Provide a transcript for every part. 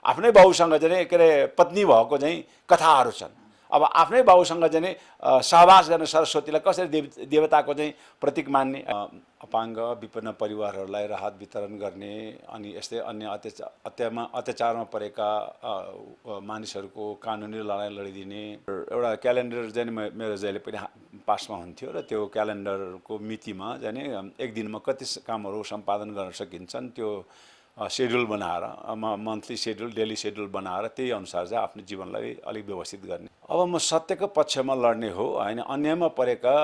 आफ्नै बाउसँग चाहिँ के अरे पत्नी भएको चाहिँ कथाहरू छन्। अब आफ्नै बाउसँग चाहिँ सहवास गर्ने सरस्वतीलाई कसरी देवताको चाहिँ प्रतीक मान्ने, अपाङ्ग विपन्न परिवारहरूलाई राहत वितरण गर्ने, अनि यस्तै अन्य अत्याचारमा परेका मानिसहरूको कानुनी लडाइँ लडिदिने एउटा क्यालेन्डर चाहिँ मेरो जहिले पनि पासमा हुन्थ्यो र त्यो क्यालेन्डरको मितिमा चाहिँ एक दिनमा कति कामहरू सम्पादन गर्न सकिन्छन् त्यो सेड्युल बनाएर मन्थली सेड्युल डेली सेड्युल बनाएर त्यही अनुसार चाहिँ आफ्नो जीवनलाई अलिक व्यवस्थित गर्ने। अब म सत्यको पक्षमा लड्ने हो होइन, अन्यायमा परेका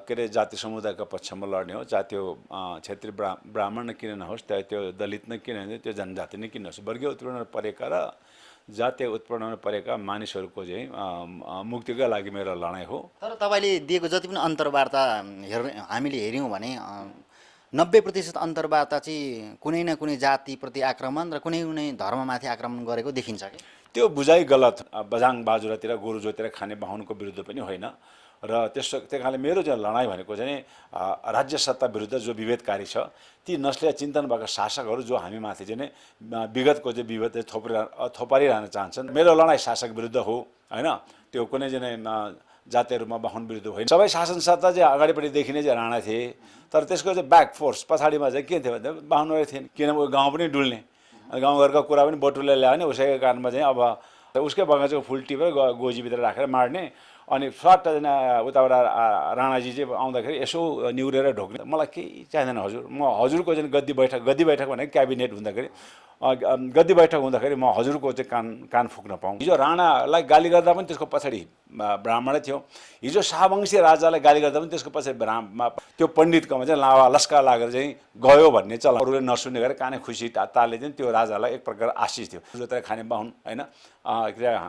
के अरे जाति समुदायको पक्षमा लड्ने हो, चाहे त्यो क्षेत्रीय ब्राह्मण नै किन नहोस्, चाहे त्यो दलित नै किन नहोस्, त्यो जनजाति नै किन नहोस्, वर्गीय उत्पीडनमा परेका र जातीय उत्पीडनमा परेका मानिसहरूको चाहिँ मुक्तिका लागि मेरो लडाइँ हो। तर तपाईँले दिएको जति पनि अन्तर्वार्ता हामीले हेऱ्यौँ भने 90% अन्तर्वार्ता चाहिँ कुनै न कुनै जातिप्रति आक्रमण र कुनै कुनै धर्ममाथि आक्रमण गरेको देखिन्छ कि त्यो बुझाइ गलत। बजाङ बाजुरातिर गोरु जोतेर खाने बाहुनको विरुद्ध पनि होइन र त्यही कारणले मेरो चाहिँ लडाइँ भनेको चाहिँ राज्य सत्ता विरुद्ध जो विभेदकारी छ, ती नस्लीय चिन्तन भएका शासकहरू जो हामीमाथि चाहिँ विगतको चाहिँ विभेद थोपारिरहन चाहन्छन्। मेरो लडाइँ शासक विरुद्ध हो होइन, त्यो कुनै चाहिँ जातीय रूपमा बाहुन विरुद्ध होइन। सबै शासन सत्ता चाहिँ अगाडिपट्टि देखिने चाहिँ राणा थिए, तर त्यसको चाहिँ ब्याक फोर्स पछाडिमा चाहिँ के थियो भने बाहुनहरू थिएन, किनभने गाउँ पनि डुल्ने, गाउँघरका कुरा पनि बटुले ल्यायो भने उसैको कारणमा चाहिँ अब उसकै बगैँचाको फुल टिपेर गोजीभित्र राखेर मार्ने, अनि फट उताबाट राणाजी चाहिँ आउँदाखेरि यसो निहुरेर ढोक्ने। मलाई केही चाहिँदैन हजुर, म हजुरको चाहिँ गद्दी बैठक भनेको क्याबिनेट हुँदाखेरि गद्दी बैठक हुँदाखेरि म हजुरको चाहिँ कान फुक्न पाऊँ। हिजो राणालाई गाली गर्दा पनि त्यसको पछाडि ब्राह्मणै थियो, हिजो शाहवंशी राजालाई गाली गर्दा पनि त्यसको पछाडि त्यो पण्डितकोमा चाहिँ लावा लस्का लागेर चाहिँ गयो भन्ने चलन अरूले नसुन्ने गरे काने खुसी तालले चाहिँ त्यो राजालाई एक प्रकार आशिष थियो। जोतेर खाने बाहुन होइन,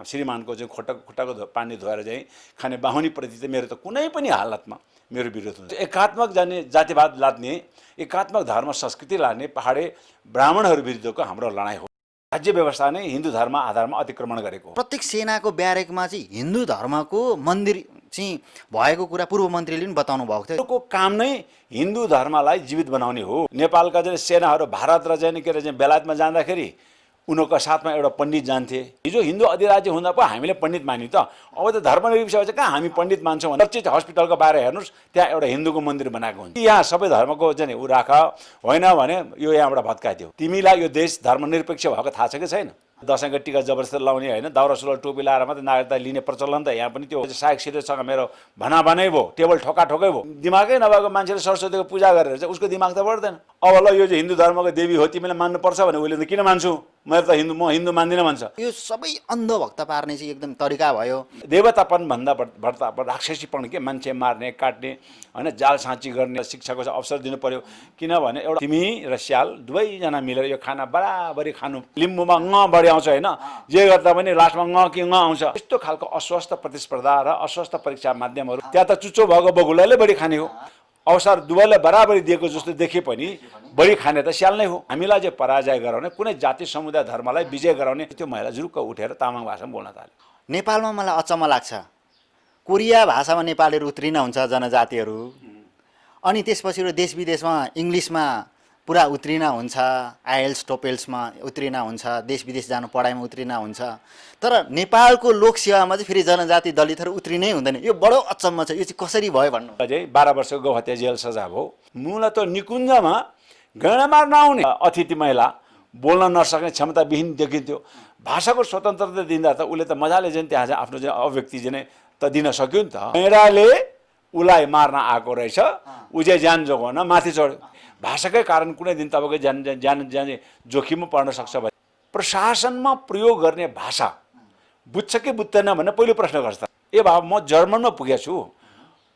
श्रीमानको चाहिँ खुट्टाको पानी धोएर चाहिँ खाने बाहुनीप्रति चाहिँ मेरो त कुनै पनि हालतमा मेरो विरोध हुन्छ। एकात्मक जातिवाद लाद्ने, एकात्मक धर्म संस्कृति लाने पहाडे ब्राह्मणहरू विरुद्धको हाम्रो लडाइँ हो। राज्य व्यवस्था नै हिन्दू धर्म आधारमा अतिक्रमण गरेको हो। प्रत्येक सेनाको ब्यारेकमा चाहिँ हिन्दू धर्मको मन्दिर चाहिँ भएको कुरा पूर्व मन्त्रीले पनि बताउनु भएको थियो। को काम नै हिन्दू धर्मलाई जीवित बनाउने हो। नेपालका चाहिँ सेनाहरू भारत र चाहिँ के अरे चाहिँ बेलायतमा जाँदाखेरि उनीहरूको साथमा एउटा पण्डित जान्थे। हिजो हिन्दू अधिराज्य हुँदा पो हामीले पण्डित मान्यौँ त, अब त धर्मनिरपेक्ष चाहिँ कहाँ हामी पण्डित मान्छौँ भने चर्चित हस्पिटलको बाहिर हेर्नुहोस् त्यहाँ एउटा हिन्दूको मन्दिर बनाएको हुन्छ। यहाँ सबै धर्मको चाहिँ ऊ राख, होइन भने यो यहाँबाट भत्काइदियो। तिमीलाई यो देश धर्मनिरपेक्ष भएको थाहा छ कि छैन? दसैँको टिका जबरजस्ती लाउने होइन, दाउरा सुरुवाल टोपी लाएर मात्रै नागरिकता लिने प्रचलन त यहाँ पनि त्यो सायक सिरेसँग मेरो भनाभनै भयो, टेबल ठोकै भयो। दिमागै नभएको मान्छेले सरस्वतीको पूजा गरेर चाहिँ उसको दिमाग त बढ्दैन। अब ल यो चाहिँ हिन्दू धर्मको देवी हो तिमीले मान्नुपर्छ भने उसले त किन मान्छु, मैले त म हिन्दू मान्दिनँ भन्छ। यो सबै अन्धभक्त पार्ने चाहिँ एकदम तरिका भयो। देवतापन भन्दा बढ्ता राक्षसीपन के मान्छे मार्ने काट्ने होइन, जाल साँची गर्ने शिक्षाको अवसर दिनु पर्यो। किनभने एउटा तिमी र स्याल दुवैजना मिलेर यो खाना बराबरी खानु, लिम्बूमा बढी आउँछ होइन, जे गर्दा पनि लास्टमा कि आउँछ। यस्तो खालको अस्वस्थ प्रतिस्पर्धा र अस्वस्थ परीक्षा माध्यमहरू त्यहाँ त चुच्चो भएको बगुलाले बढी खाने हो। अवसर दुवैलाई बराबरी दिएको जस्तो देखे पनि बढी खाने त स्याल नै हो। हामीलाई चाहिँ पराजय गराउने, कुनै जाति समुदाय धर्मलाई विजय गराउने त्यो महिला जुरुक्क उठेर तामाङ भाषामा बोल्न थाले। नेपालमा मलाई अचम्म लाग्छ, कोरिया भाषामा नेपालीहरू उत्रिन हुन्छ जनजातिहरू, अनि त्यसपछि देश विदेशमा इङ्ग्लिसमा पुरा उत्रिन हुन्छ, आइएल्स टोपेल्समा उत्रिन हुन्छ, देश विदेश जानु पढाइमा उत्रिन हुन्छ। तर नेपालको लोकसेवामा चाहिँ फेरि जनजाति दलितहरू उत्रिनै हुँदैन। यो बडो अचम्म छ, यो चाहिँ कसरी भयो भन्नु? अझै 12 वर्षको गौहत्या जेल सजाय भयो। मूलत निकुञ्जमा गैँडामार नआउने अतिथि महिला बोल्न नसक्ने क्षमताविहीन देखिन्थ्यो। भाषाको स्वतन्त्रता दिँदा त उसले त मजाले चाहिँ त्यहाँ चाहिँ आफ्नो चाहिँ अभिव्यक्ति चाहिँ त दिन सक्यो नि त। गैँडाले उसलाई मार्न आएको रहेछ, ऊ चाहिँ ज्यान जोगाउन माथि चढ्यो। भाषाकै कारण कुनै दिन तपाईँको ज्यान जोखिममा पर्न सक्छ भने प्रशासनमा प्रयोग गर्ने भाषा बुझ्छ कि बुझ्दैन भनेर पहिलो प्रश्न गर्छ। ए बाबा म जर्मनमा पुगेको छु,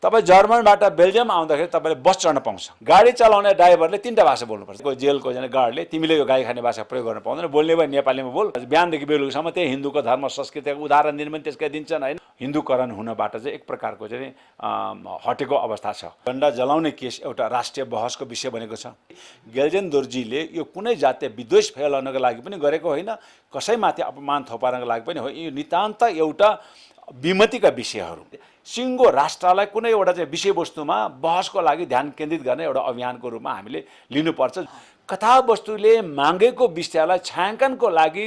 तपाईँ जर्मनबाट बेल्जियम आउँदाखेरि तपाईँले बस चढ्न पाउँछ, गाडी चलाउने ड्राइभरले 3टा भाषा बोल्नुपर्छ। कोही जेलको गार्डले तिमीले यो गाई खाने भाषा प्रयोग गर्न पाउँदैन, बोल्ने भए नेपालीमा बोल। बिहानदेखि बेलुकासम्म त्यही हिन्दूको धर्म संस्कृतिको उदाहरण दिन पनि त्यसकै दिन्छन् होइन। हिन्दूकरण हुनबाट चाहिँ एक प्रकारको चाहिँ हटेको अवस्था छ। झन्डा जलाउने केस एउटा राष्ट्रिय बहसको विषय बनेको छ। गेल्जेन दोर्जीले यो कुनै जातीय विद्वेष फैलाउनको लागि पनि गरेको होइन, कसैमाथि अपमान थोपार्नको लागि पनि हो। यो नितान्त एउटा विमतिका विषयहरू सिङ्गो राष्ट्रलाई कुनै एउटा चाहिँ विषयवस्तुमा बहसको लागि ध्यान केन्द्रित गर्ने एउटा अभियानको रूपमा हामीले लिनुपर्छ। कथावस्तुले मागेको विषयलाई छायाङ्कनको लागि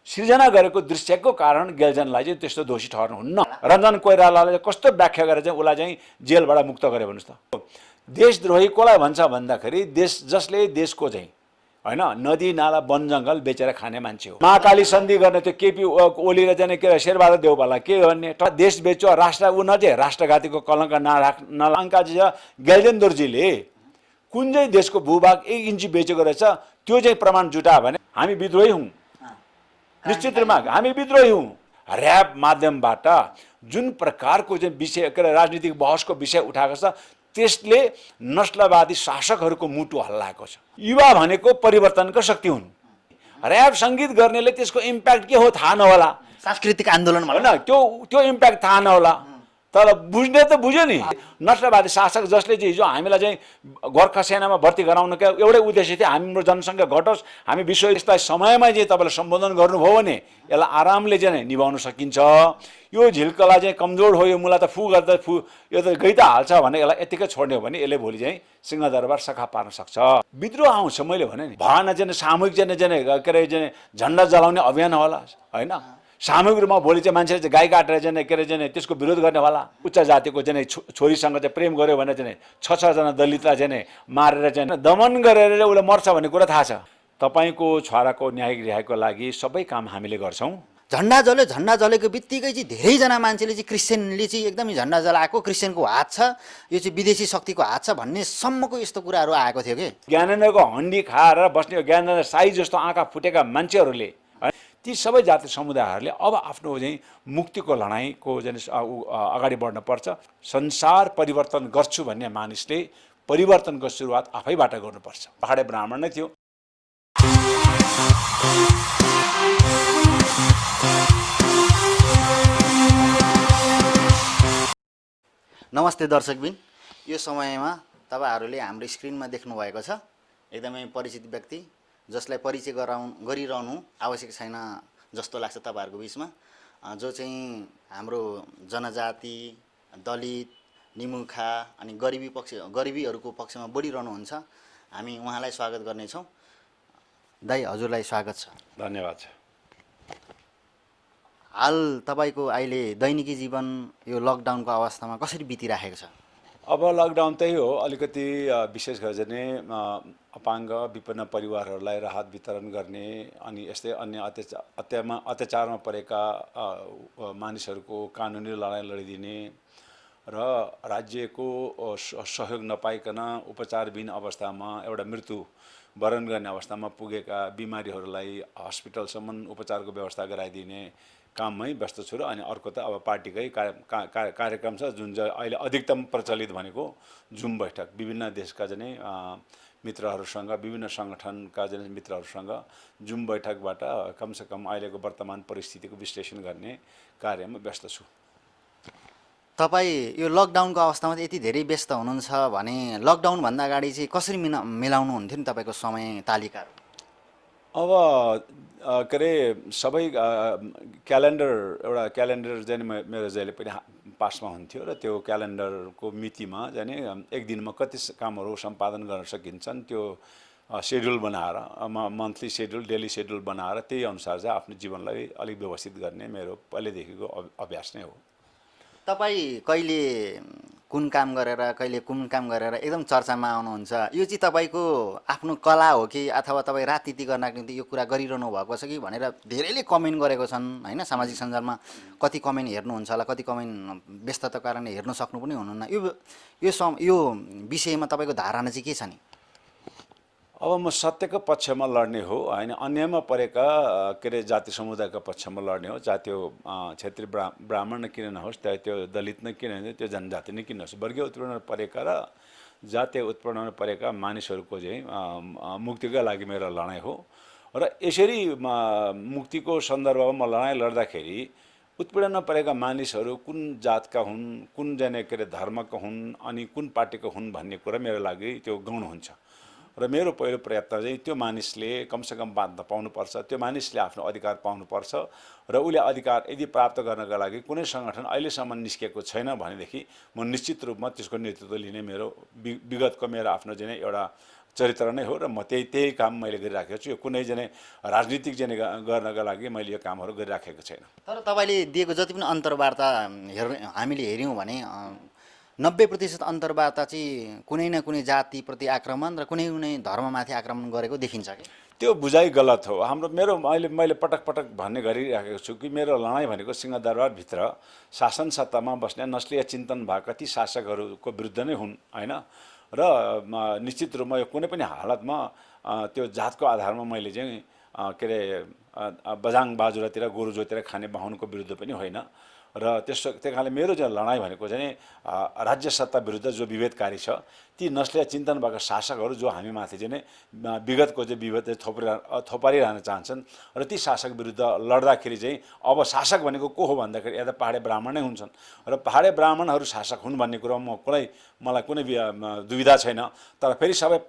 सिर्जना गरेको दृश्यको कारण गेलजनलाई चाहिँ त्यस्तो दोषी ठहर्नुहुन्न। रञ्जन कोइरालाले कस्तो व्याख्या गरेर चाहिँ उसलाई चाहिँ जेलबाट मुक्त गरे भन्नुहोस् त। देशद्रोही कसलाई भन्छ भन्दाखेरि जसले देशको चाहिँ होइन नदी नाला वन जङ्गल बेचेर खाने मान्छे हो। महाकाली सन्धि गर्ने त्यो केपी ओली र चाहिँ के शेरबहादुर देउवालाई के गर्ने देश बेच्यो राष्ट्र ऊ नजे राष्ट्रघातीको कलङ्क नलाङ्काजी गेल्जेन दोर्जीले कुन चाहिँ देशको भूभाग 1 इन्ची बेचेको रहेछ त्यो चाहिँ प्रमाण जुटायो भने हामी विद्रोही हौँ। निश्चित रूपमा हामी विद्रोही हौँ। र्याब माध्यमबाट जुन प्रकारको चाहिँ विषय राजनीतिक बहसको विषय उठाएको छ त्यसले नस्लवादी शासकहरूको मुटु हल्लाएको छ। युवा भनेको परिवर्तनको शक्ति हुन्। र्याब सङ्गीत गर्नेले त्यसको इम्प्याक्ट के हो थाहा नहोला, सांस्कृतिक आन्दोलन होइन त्यो इम्प्याक्ट थाहा नहोला, तर बुझ्ने त बुझ्यो नि। नस्लवादी शासक जसले चाहिँ हिजो हामीलाई चाहिँ गोर्खा सेनामा भर्ती गराउनुको एउटै उद्देश्य थियो हाम्रो जनसङ्ख्या घटोस्, हामी विश्व यसलाई समयमा चाहिँ तपाईँले सम्बोधन गर्नुभयो भने यसलाई आरामले चाहिँ निभाउन सकिन्छ। यो झिल्कलाई चाहिँ कमजोर हो, यो मुला त फु गर्दा यो त गइ त हाल्छ भने यसलाई यतिकै छोड्ने हो भने यसले भोलि चाहिँ सिंहदरबार सखा पार्न सक्छ। विद्रोह आउँछ मैले भने नि भएन चाहिँ सामूहिक चाहिँ के अरे चाहिँ झन्डा जलाउने अभियान होला होइन। सामूहिक रूपमा भोलि चाहिँ मान्छेले चाहिँ गाई काटेर चाहिँ के अरे चाहिँ त्यसको विरोध गर्ने होला। उच्च जातिको चाहिँ छोरीसँग चाहिँ प्रेम गर्यो भने चाहिँ 6-6 जना दलितलाई चाहिँ मारेर चाहिँ दमन गरेर उसले मर्छ भन्ने कुरा थाहा छ। तपाईँको छोराको न्यायिक रिहाइको लागि सबै काम हामीले गर्छौँ। झन्डा जलेको बित्तिकै चाहिँ धेरैजना मान्छेले चाहिँ क्रिस्चियनले चाहिँ एकदमै झन्डा जलाएको क्रिस्चियनको हात छ, यो चाहिँ विदेशी शक्तिको हात छ भन्ने सम्मको यस्तो कुराहरू आएको थियो कि ज्ञानेन्द्रको हन्डी खाएर बस्ने ज्ञानेन्द्र साई जस्तो आँखा फुटेका मान्छेहरूले ती सबै जाति समुदायहरूले अब आफ्नो चाहिँ मुक्तिको लडाइँको चाहिँ अगाडि बढ्नुपर्छ। संसार परिवर्तन गर्छु भन्ने मानिसले परिवर्तनको सुरुवात आफैबाट गर्नुपर्छ। पहाडे ब्राह्मण नै थियो। नमस्ते दर्शकबिन, यो समयमा तपाईँहरूले हाम्रो स्क्रिनमा देख्नुभएको छ एकदमै परिचित व्यक्ति जसलाई परिचय गरिरहनु आवश्यक छैन जस्तो लाग्छ तपाईँहरूको बिचमा, जो चाहिँ हाम्रो जनजाति दलित निमुखा अनि गरिबीहरूको पक्षमा बढिरहनुहुन्छ। हामी उहाँलाई स्वागत गर्नेछौँ। दाइ हजुरलाई स्वागत छ। धन्यवाद छ। हाल तपाईँको अहिले दैनिकी जीवन यो लकडाउनको अवस्थामा कसरी बितिराखेको छ? अब लकडाउन त्यही हो, अलिकति विशेष गरी चाहिँ अपाङ्ग विपन्न परिवारहरूलाई राहत वितरण गर्ने अनि यस्तै अन्य अत्याचारमा परेका मानिसहरूको कानुनी लडाइँ लडिदिने र राज्यको सहयोग नपाइकन उपचारविहीन अवस्थामा एउटा मृत्यु वरण गर्ने अवस्थामा पुगेका बिमारीहरूलाई हस्पिटलसम्म उपचारको व्यवस्था गराइदिने काममै व्यस्त छु। र अनि अर्को त अब पार्टीकै कार्यक्रम छ जुन चाहिँ अहिले अधिकतम प्रचलित भनेको जुम बैठक, विभिन्न देशका चाहिँ मित्रहरूसँग विभिन्न सङ्गठनका चाहिँ मित्रहरूसँग जुम बैठकबाट कमसेकम अहिलेको वर्तमान परिस्थितिको विश्लेषण गर्ने कार्यमा व्यस्त छु। तपाईँ यो लकडाउनको अवस्थामा यति धेरै व्यस्त हुनुहुन्छ भने लकडाउनभन्दा अगाडि चाहिँ कसरी मिलाउनु हुन्थ्यो नि तपाईँको समय तालिकाहरू? अब के अरे सबै एउटा क्यालेन्डर चाहिँ मेरो जहिले पनि पासमा हुन्थ्यो र त्यो क्यालेन्डरको मितिमा चाहिँ एक दिनमा कति कामहरू सम्पादन गर्न सकिन्छन् त्यो सेड्युल बनाएर मन्थली सेड्युल डेली सेड्युल बनाएर त्यही अनुसार चाहिँ आफ्नो जीवनलाई अलिक व्यवस्थित गर्ने मेरो पहिलेदेखिको अभ्यास नै हो। तपाईँ कहिले कुन काम गरेर एकदम चर्चामा आउनुहुन्छ? यो चाहिँ तपाईँको आफ्नो कला हो कि अथवा तपाईँ राजनीति गर्नको निम्ति यो कुरा गरिरहनु भएको छ कि भनेर धेरैले कमेन्ट गरेको छन् होइन। सामाजिक सञ्जालमा कति कमेन्ट हेर्नुहुन्छ होला, कति कमेन्ट व्यस्तताको कारणले हेर्न सक्नु पनि हुनुहुन्न। यो विषयमा तपाईँको धारणा चाहिँ के छ नि? अब म सत्यको पक्षमा लड्ने हो होइन, अन्यमा परेका के अरे जाति समुदायको पक्षमा लड्ने हो। चाहे त्यो क्षेत्रीय ब्राह्मण किन नहोस्, चाहे त्यो दलित नै किन नहोस्, त्यो जनजाति नै किन नहोस्, वर्गीय उत्पीडनमा परेका र जातीय उत्पीडनमा परेका मानिसहरूको चाहिँ मुक्तिका लागि मेरो लडाइँ हो। र यसरी मुक्तिको सन्दर्भमा म लडाइँ लड्दाखेरि उत्पीडनमा परेका मानिसहरू कुन जातका हुन्, कुन जाने के अरे धर्मका हुन् अनि कुन पार्टीको हुन् भन्ने कुरा मेरो लागि त्यो गौण हुन्छ। र मेरो पहिलो प्रयत्न चाहिँ त्यो मानिसले कमसेकम बाँध्न पाउनुपर्छ, त्यो मानिसले आफ्नो अधिकार पाउनुपर्छ र उसले अधिकार यदि प्राप्त गर्नका लागि कुनै सङ्गठन अहिलेसम्म निस्केको छैन भनेदेखि म निश्चित रूपमा त्यसको नेतृत्व लिने मेरो विगतको मेरो आफ्नो चाहिँ एउटा चरित्र नै हो र म त्यही काम मैले गरिराखेको छु। यो कुनै चाहिँ राजनीतिक चाहिँ गर्नका लागि मैले यो कामहरू गरिराखेको छैन। तर तपाईँले दिएको जति पनि अन्तर्वार्ता हामीले हेऱ्यौँ भने 90% अन्तर्वार्ता चाहिँ कुनै न कुनै जातिप्रति आक्रमण र कुनै कुनै धर्ममाथि आक्रमण गरेको देखिन्छ कि त्यो बुझाइ गलत हो। मैले पटक पटक भन्ने गरिराखेको छु कि मेरो लडाइँ भनेको सिंहदरबारभित्र शासन सत्तामा बस्ने नस्लीय चिन्तन भएका ती शासकहरूको विरुद्ध नै हुन् होइन। र निश्चित रूपमा यो कुनै पनि हालतमा त्यो जातको आधारमा मैले चाहिँ के अरे बजाङ बाजुरातिर गोरु जोतेर खाने बाहुनको विरुद्ध पनि होइन। र त्यही कारणले मेरो चाहिँ लडाइँ भनेको चाहिँ राज्य सत्ता विरुद्ध जो विभेदकारी छ ती नस्लीय चिन्तन भएका शासकहरू जो हामीमाथि चाहिँ विगतको चाहिँ विभेद थोपारिरहन चाहन्छन् र ती शासक विरुद्ध लड्दाखेरि चाहिँ अब शासक भनेको को हो भन्दाखेरि यता पहाडे ब्राह्मण नै हुन्छन् र पहाडे ब्राह्मणहरू शासक हुन् भन्ने कुरोमा मलाई कुनै दुविधा छैन। तर फेरि सबै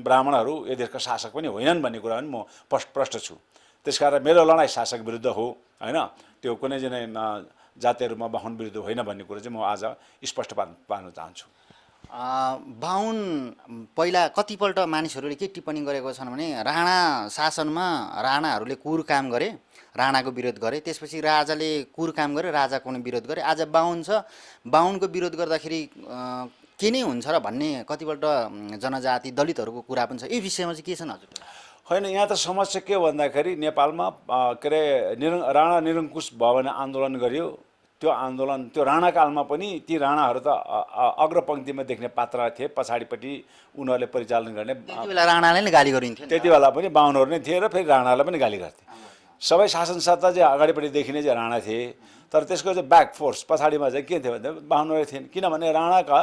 ब्राह्मणहरू यो देशका शासक पनि होइनन् भन्ने कुरा पनि म प्रष्ट छु। त्यसकारण मेरो लडाइँ शासक विरुद्ध हो होइन। त्यो कुनै चाहिँ जातिहरूमा बाहुन विरुद्ध होइन भन्ने कुरो चाहिँ म आज स्पष्ट पार्न चाहन्छु। बाहुन पहिला कतिपल्ट मानिसहरूले के टिप्पणी गरेको छन् भने राणा शासनमा राणाहरूले कुर काम गरे, राणाको विरोध गरे, त्यसपछि राजाले कुर काम गरे, राजाको पनि विरोध गरे। आज बाहुन छ, बाहुनको विरोध गर्दाखेरि के नै हुन्छ र भन्ने कतिपल्ट जनजाति दलितहरूको कुरा पनि छ। यो विषयमा चाहिँ के छन् हजुर? होइन, यहाँ त समस्या के भन्दाखेरि नेपालमा के अरे राणा निरङ्कुश भयो भने आन्दोलन गरियो। त्यो आन्दोलन त्यो राणाकालमा पनि ती राणाहरू त अग्रपङ्क्तिमा देख्ने पात्र थिए, पछाडिपट्टि उनीहरूले परिचालन गर्ने। त्यति बेला राणाले नै गाली गरिन्थ्यो। त्यति बेला पनि बाहुनहरू नै थिए र फेरि राणालाई पनि गाली गर्थे। सबै शासन सत्ता चाहिँ अगाडिपट्टि देखिने चाहिँ राणा थिए, तर त्यसको चाहिँ ब्याक फोर्स पछाडिमा चाहिँ के थियो भने बाहुनहरू थिएन। किनभने राणाका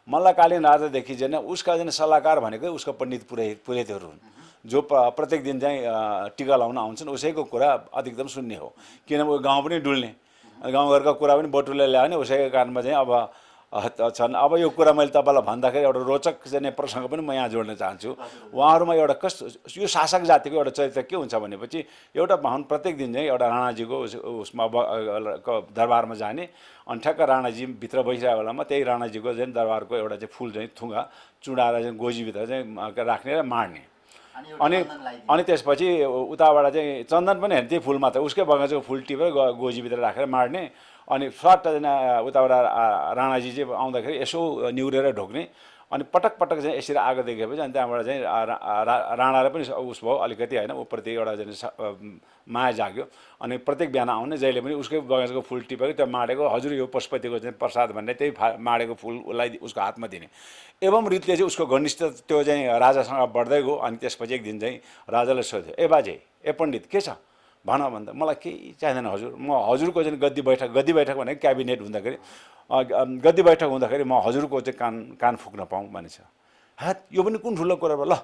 मल्लकालीन राजादेखि चाहिँ उसका चाहिँ सल्लाहकार भनेकै उसको पण्डित पुरोहितहरू हुन्, जो प्रत्येक दिन चाहिँ टिका लाउन आउँछन्। उसैको कुरा अधिकतम सुन्ने हो, किनभने गाउँ पनि डुल्ने, गाउँघरको कुरा पनि बटुले ल्याउने। उसैको कारणमा चाहिँ अब छन्। अब यो कुरा मैले तपाईँलाई भन्दाखेरि एउटा रोचक चाहिँ प्रसङ्ग पनि म यहाँ जोड्न चाहन्छु। उहाँहरूमा एउटा कस्तो यो शासक जातिको एउटा चरित्र के हुन्छ भनेपछि एउटा बाहुन प्रत्येक दिन चाहिँ एउटा राणाजीको उसमा दरबारमा जाने अनि ठ्याक्क राणाजी भित्र बसिरहेको बेलामा त्यही राणाजीको चाहिँ दरबारको एउटा चाहिँ फुल चाहिँ थुङ्गा चुडाएर चाहिँ गोजीभित्र चाहिँ राख्ने र माड्ने। अनि त्यसपछि उताबाट चाहिँ चन्दन पनि हेर्ने त्यही फुल मात्र, उसकै बगैँचाको फुल टिपेर गोजीभित्र राखेर माड्ने। अनि स्वाट उताबाट राणाजी चाहिँ आउँदाखेरि यसो निहुरेर ढोक्ने। अनि पटक पटक चाहिँ यसरी आगो देखेपछि अनि त्यहाँबाट चाहिँ राणालाई पनि उस भयो अलिकति होइन, ऊप्रति एउटा चाहिँ माया जाग्यो। अनि प्रत्येक बिहान आउने जहिले पनि उसकै बगैँचाको फुल टिपेको त्यो माडेको हजुर यो पशुपतिको चाहिँ प्रसाद भन्ने त्यही माडेको फुल उसलाई उसको हातमा दिने। एवं रीतिले चाहिँ उसको घनिष्ठ त्यो चाहिँ राजासँग बढ्दै गयो। अनि त्यसपछि एक दिन चाहिँ राजाले सोध्यो, ए बाजे, ए पण्डित के छ भन भन्दा मलाई केही चाहिँदैन हजुर, म हजुरको चाहिँ गद्दी बैठक भनेको क्याबिनेट हुँदाखेरि गद्दी बैठक हुँदाखेरि म हजुरको चाहिँ कान फुक्न पाऊँ भनेछ। हात यो पनि कुन ठुलो कुरा भयो, ल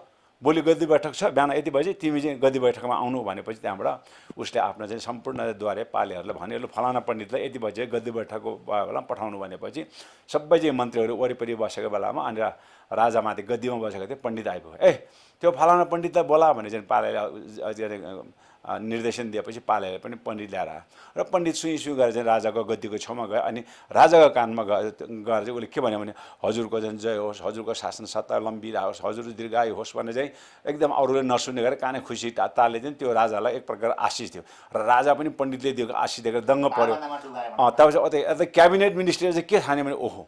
भोलि गद्दी बैठक छ, बिहान यति बजी तिमी चाहिँ गद्दी बैठकमा आउनु भनेपछि त्यहाँबाट उसले आफ्नो चाहिँ सम्पूर्ण द्वारे पालेहरूलाई भन्यो, ल फलाना पण्डितलाई यति बजी गद्दी बैठकको बेलामा पठाउनु भनेपछि सबै चाहिँ मन्त्रीहरू वरिपरि बसेको बेलामा अनि राजामाथि गद्दीमा बसेको थियो पण्डित आइपुग्यो। ए त्यो फलाना पण्डितलाई बोला भने चाहिँ पालेले निर्देशन दिएपछि पालेले पनि पण्डित ल्याएर आयो र पण्डित सुई गरेर चाहिँ राजाको गद्दीको छेउमा गयो। अनि राजाको कानमा गएर चाहिँ उसले के भन्यो भने हजुरको चाहिँ जय होस्, हजुरको शासन सत्ता लम्बिरहोस्, हजुर दीर्घायु होस् भने चाहिँ एकदम अरूले नसुन्ने गरेर काने खुसी तालले चाहिँ त्यो राजालाई एक प्रकार आशिष थियो र राजा पनि पण्डितले दिएको आशिष देखेर दङ्ग पर्यो। त्यसपछि यता क्याबिनेट मिनिस्टरले चाहिँ के ठान्यो भने ओहो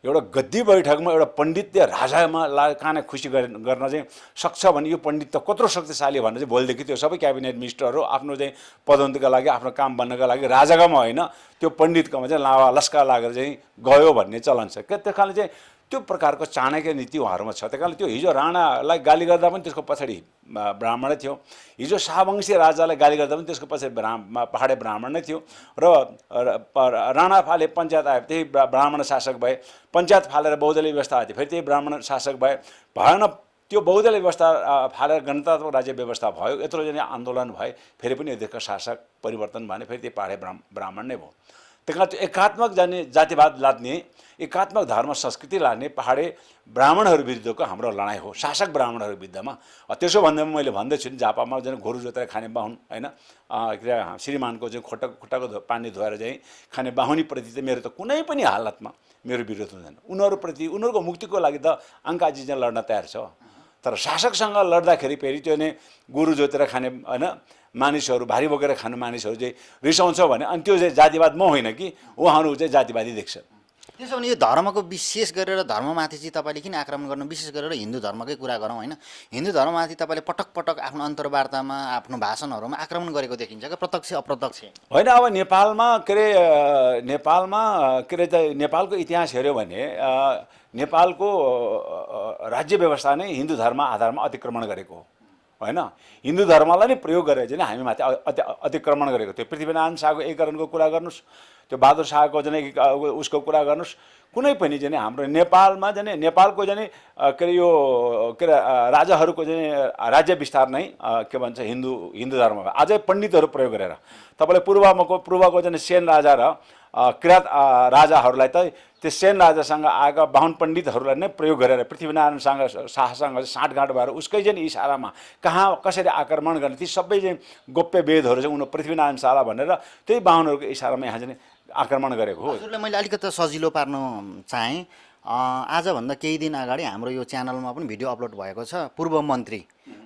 एउटा गद्दी बैठकमा एउटा पण्डितले राजामा काने खुसी गर्न चाहिँ सक्छ भने यो पण्डित त कत्रो शक्तिशाली भनेर चाहिँ भोलिदेखि त्यो सबै क्याबिनेट मिनिस्टरहरू आफ्नो चाहिँ पदोन्नतिका लागि आफ्नो काम बन्नका लागि राजाकोमा होइन त्यो पण्डितकोमा चाहिँ लावा लस्का लागेर चाहिँ गयो भन्ने चलन छ। त्यस कारणले चाहिँ त्यो प्रकारको चाणक्य नीति उहाँहरूमा छ। त्यही कारणले त्यो हिजो राणालाई गाली गर्दा पनि त्यसको पछाडि ब्राह्मणै थियो, हिजो शाहवंशी राजालाई गाली गर्दा पनि त्यसको पछाडि पहाडे ब्राह्मण नै थियो। र राणा फाले पञ्चायत आयो त्यही ब्राह्मण शासक भए, पञ्चायत फालेर बहुदलीय व्यवस्था आयो फेरि त्यही ब्राह्मण शासक भए, भएन त्यो बहुदलीय व्यवस्था फालेर गणतन्त्र राज्य व्यवस्था भयो, यत्रो जना आन्दोलन भए फेरि पनि यो देशका शासक परिवर्तन भने फेरि त्यही पहाडे ब्राह्मण नै भयो। त्यही कारण त्यो एकात्मक जातिवाद लाद्ने, एकात्मक धर्म संस्कृति लाने पहाडे ब्राह्मणहरू विरुद्धको हाम्रो लडाइँ हो, शासक ब्राह्मणहरू विरुद्धमा। त्यसो भन्दा मैले भन्दैछु नि झापामा चाहिँ गोरु जोतेर खाने बाहुन होइन, श्रीमानको चाहिँ खुट्टाको पानी धोएर चाहिँ खाने बाहुनीप्रति चाहिँ मेरो त कुनै पनि हालतमा मेरो विरोध हुँदैन। उनीहरूप्रति उनीहरूको मुक्तिको लागि त अङ्काजी चाहिँ लड्न तयार छ। तर शासकसँग लड्दाखेरि फेरि त्यो नै गोरु जोतेर खाने होइन मानिसहरू भारी बोकेर खाने मानिसहरू चाहिँ रिसाउँछ भने अनि त्यो चाहिँ जातिवाद म होइन कि उहाँहरू चाहिँ जातिवादी देख्छ। त्यसो भने यो धर्मको विशेष गरेर धर्ममाथि चाहिँ तपाईँले किन आक्रमण गर्नु, विशेष गरेर हिन्दू धर्मकै कुरा गरौँ होइन। हिन्दू धर्ममाथि तपाईँले पटक पटक आफ्नो अन्तर्वार्तामा आफ्नो भाषणहरूमा आक्रमण गरेको देखिन्छ क्या, प्रत्यक्ष अप्रत्यक्ष होइन। अब नेपालमा के अरे नेपालको इतिहास हेऱ्यो भने नेपालको राज्य व्यवस्था नै हिन्दू धर्म आधारमा अतिक्रमण गरेको हो होइन। हिन्दू धर्मलाई नै प्रयोग गरेर चाहिँ हामी माथि अतिक्रमण गरेको थियो। पृथ्वीनारायण शाहको एकीकरणको कुरा गर्नुहोस्, त्यो बहादुर शाहको चाहिँ उसको कुरा गर्नुहोस्, कुनै पनि चाहिँ हाम्रो नेपालमा चाहिँ नेपालको चाहिँ के अरे यो के अरे राजाहरूको चाहिँ राज्य विस्तार नै के भन्छ हिन्दू धर्ममा अझै पण्डितहरू प्रयोग गरेर तपाईँले पूर्वको चाहिँ सेन राजा र किराँत राजाहरूलाई त त्यो सेन राजासँग आएका बाहुन पण्डितहरूलाई नै प्रयोग गरेर पृथ्वीनारायण शाहसँग साँठगाँठ भएर उसकै चाहिँ इसारामा कहाँ कसरी आक्रमण गर्ने ती सबै चाहिँ गोप्य वेदहरू चाहिँ उनीहरू पृथ्वीनारायण शाह भनेर त्यही बाहुनहरूको इसारामा यहाँ चाहिँ आक्रमण गरेको हो। हजुरलाई मैले अलिकति सजिलो पार्न चाहेँ। आजभन्दा केही दिन अगाडि हाम्रो यो च्यानलमा पनि भिडियो अपलोड भएको छ। पूर्व मन्त्री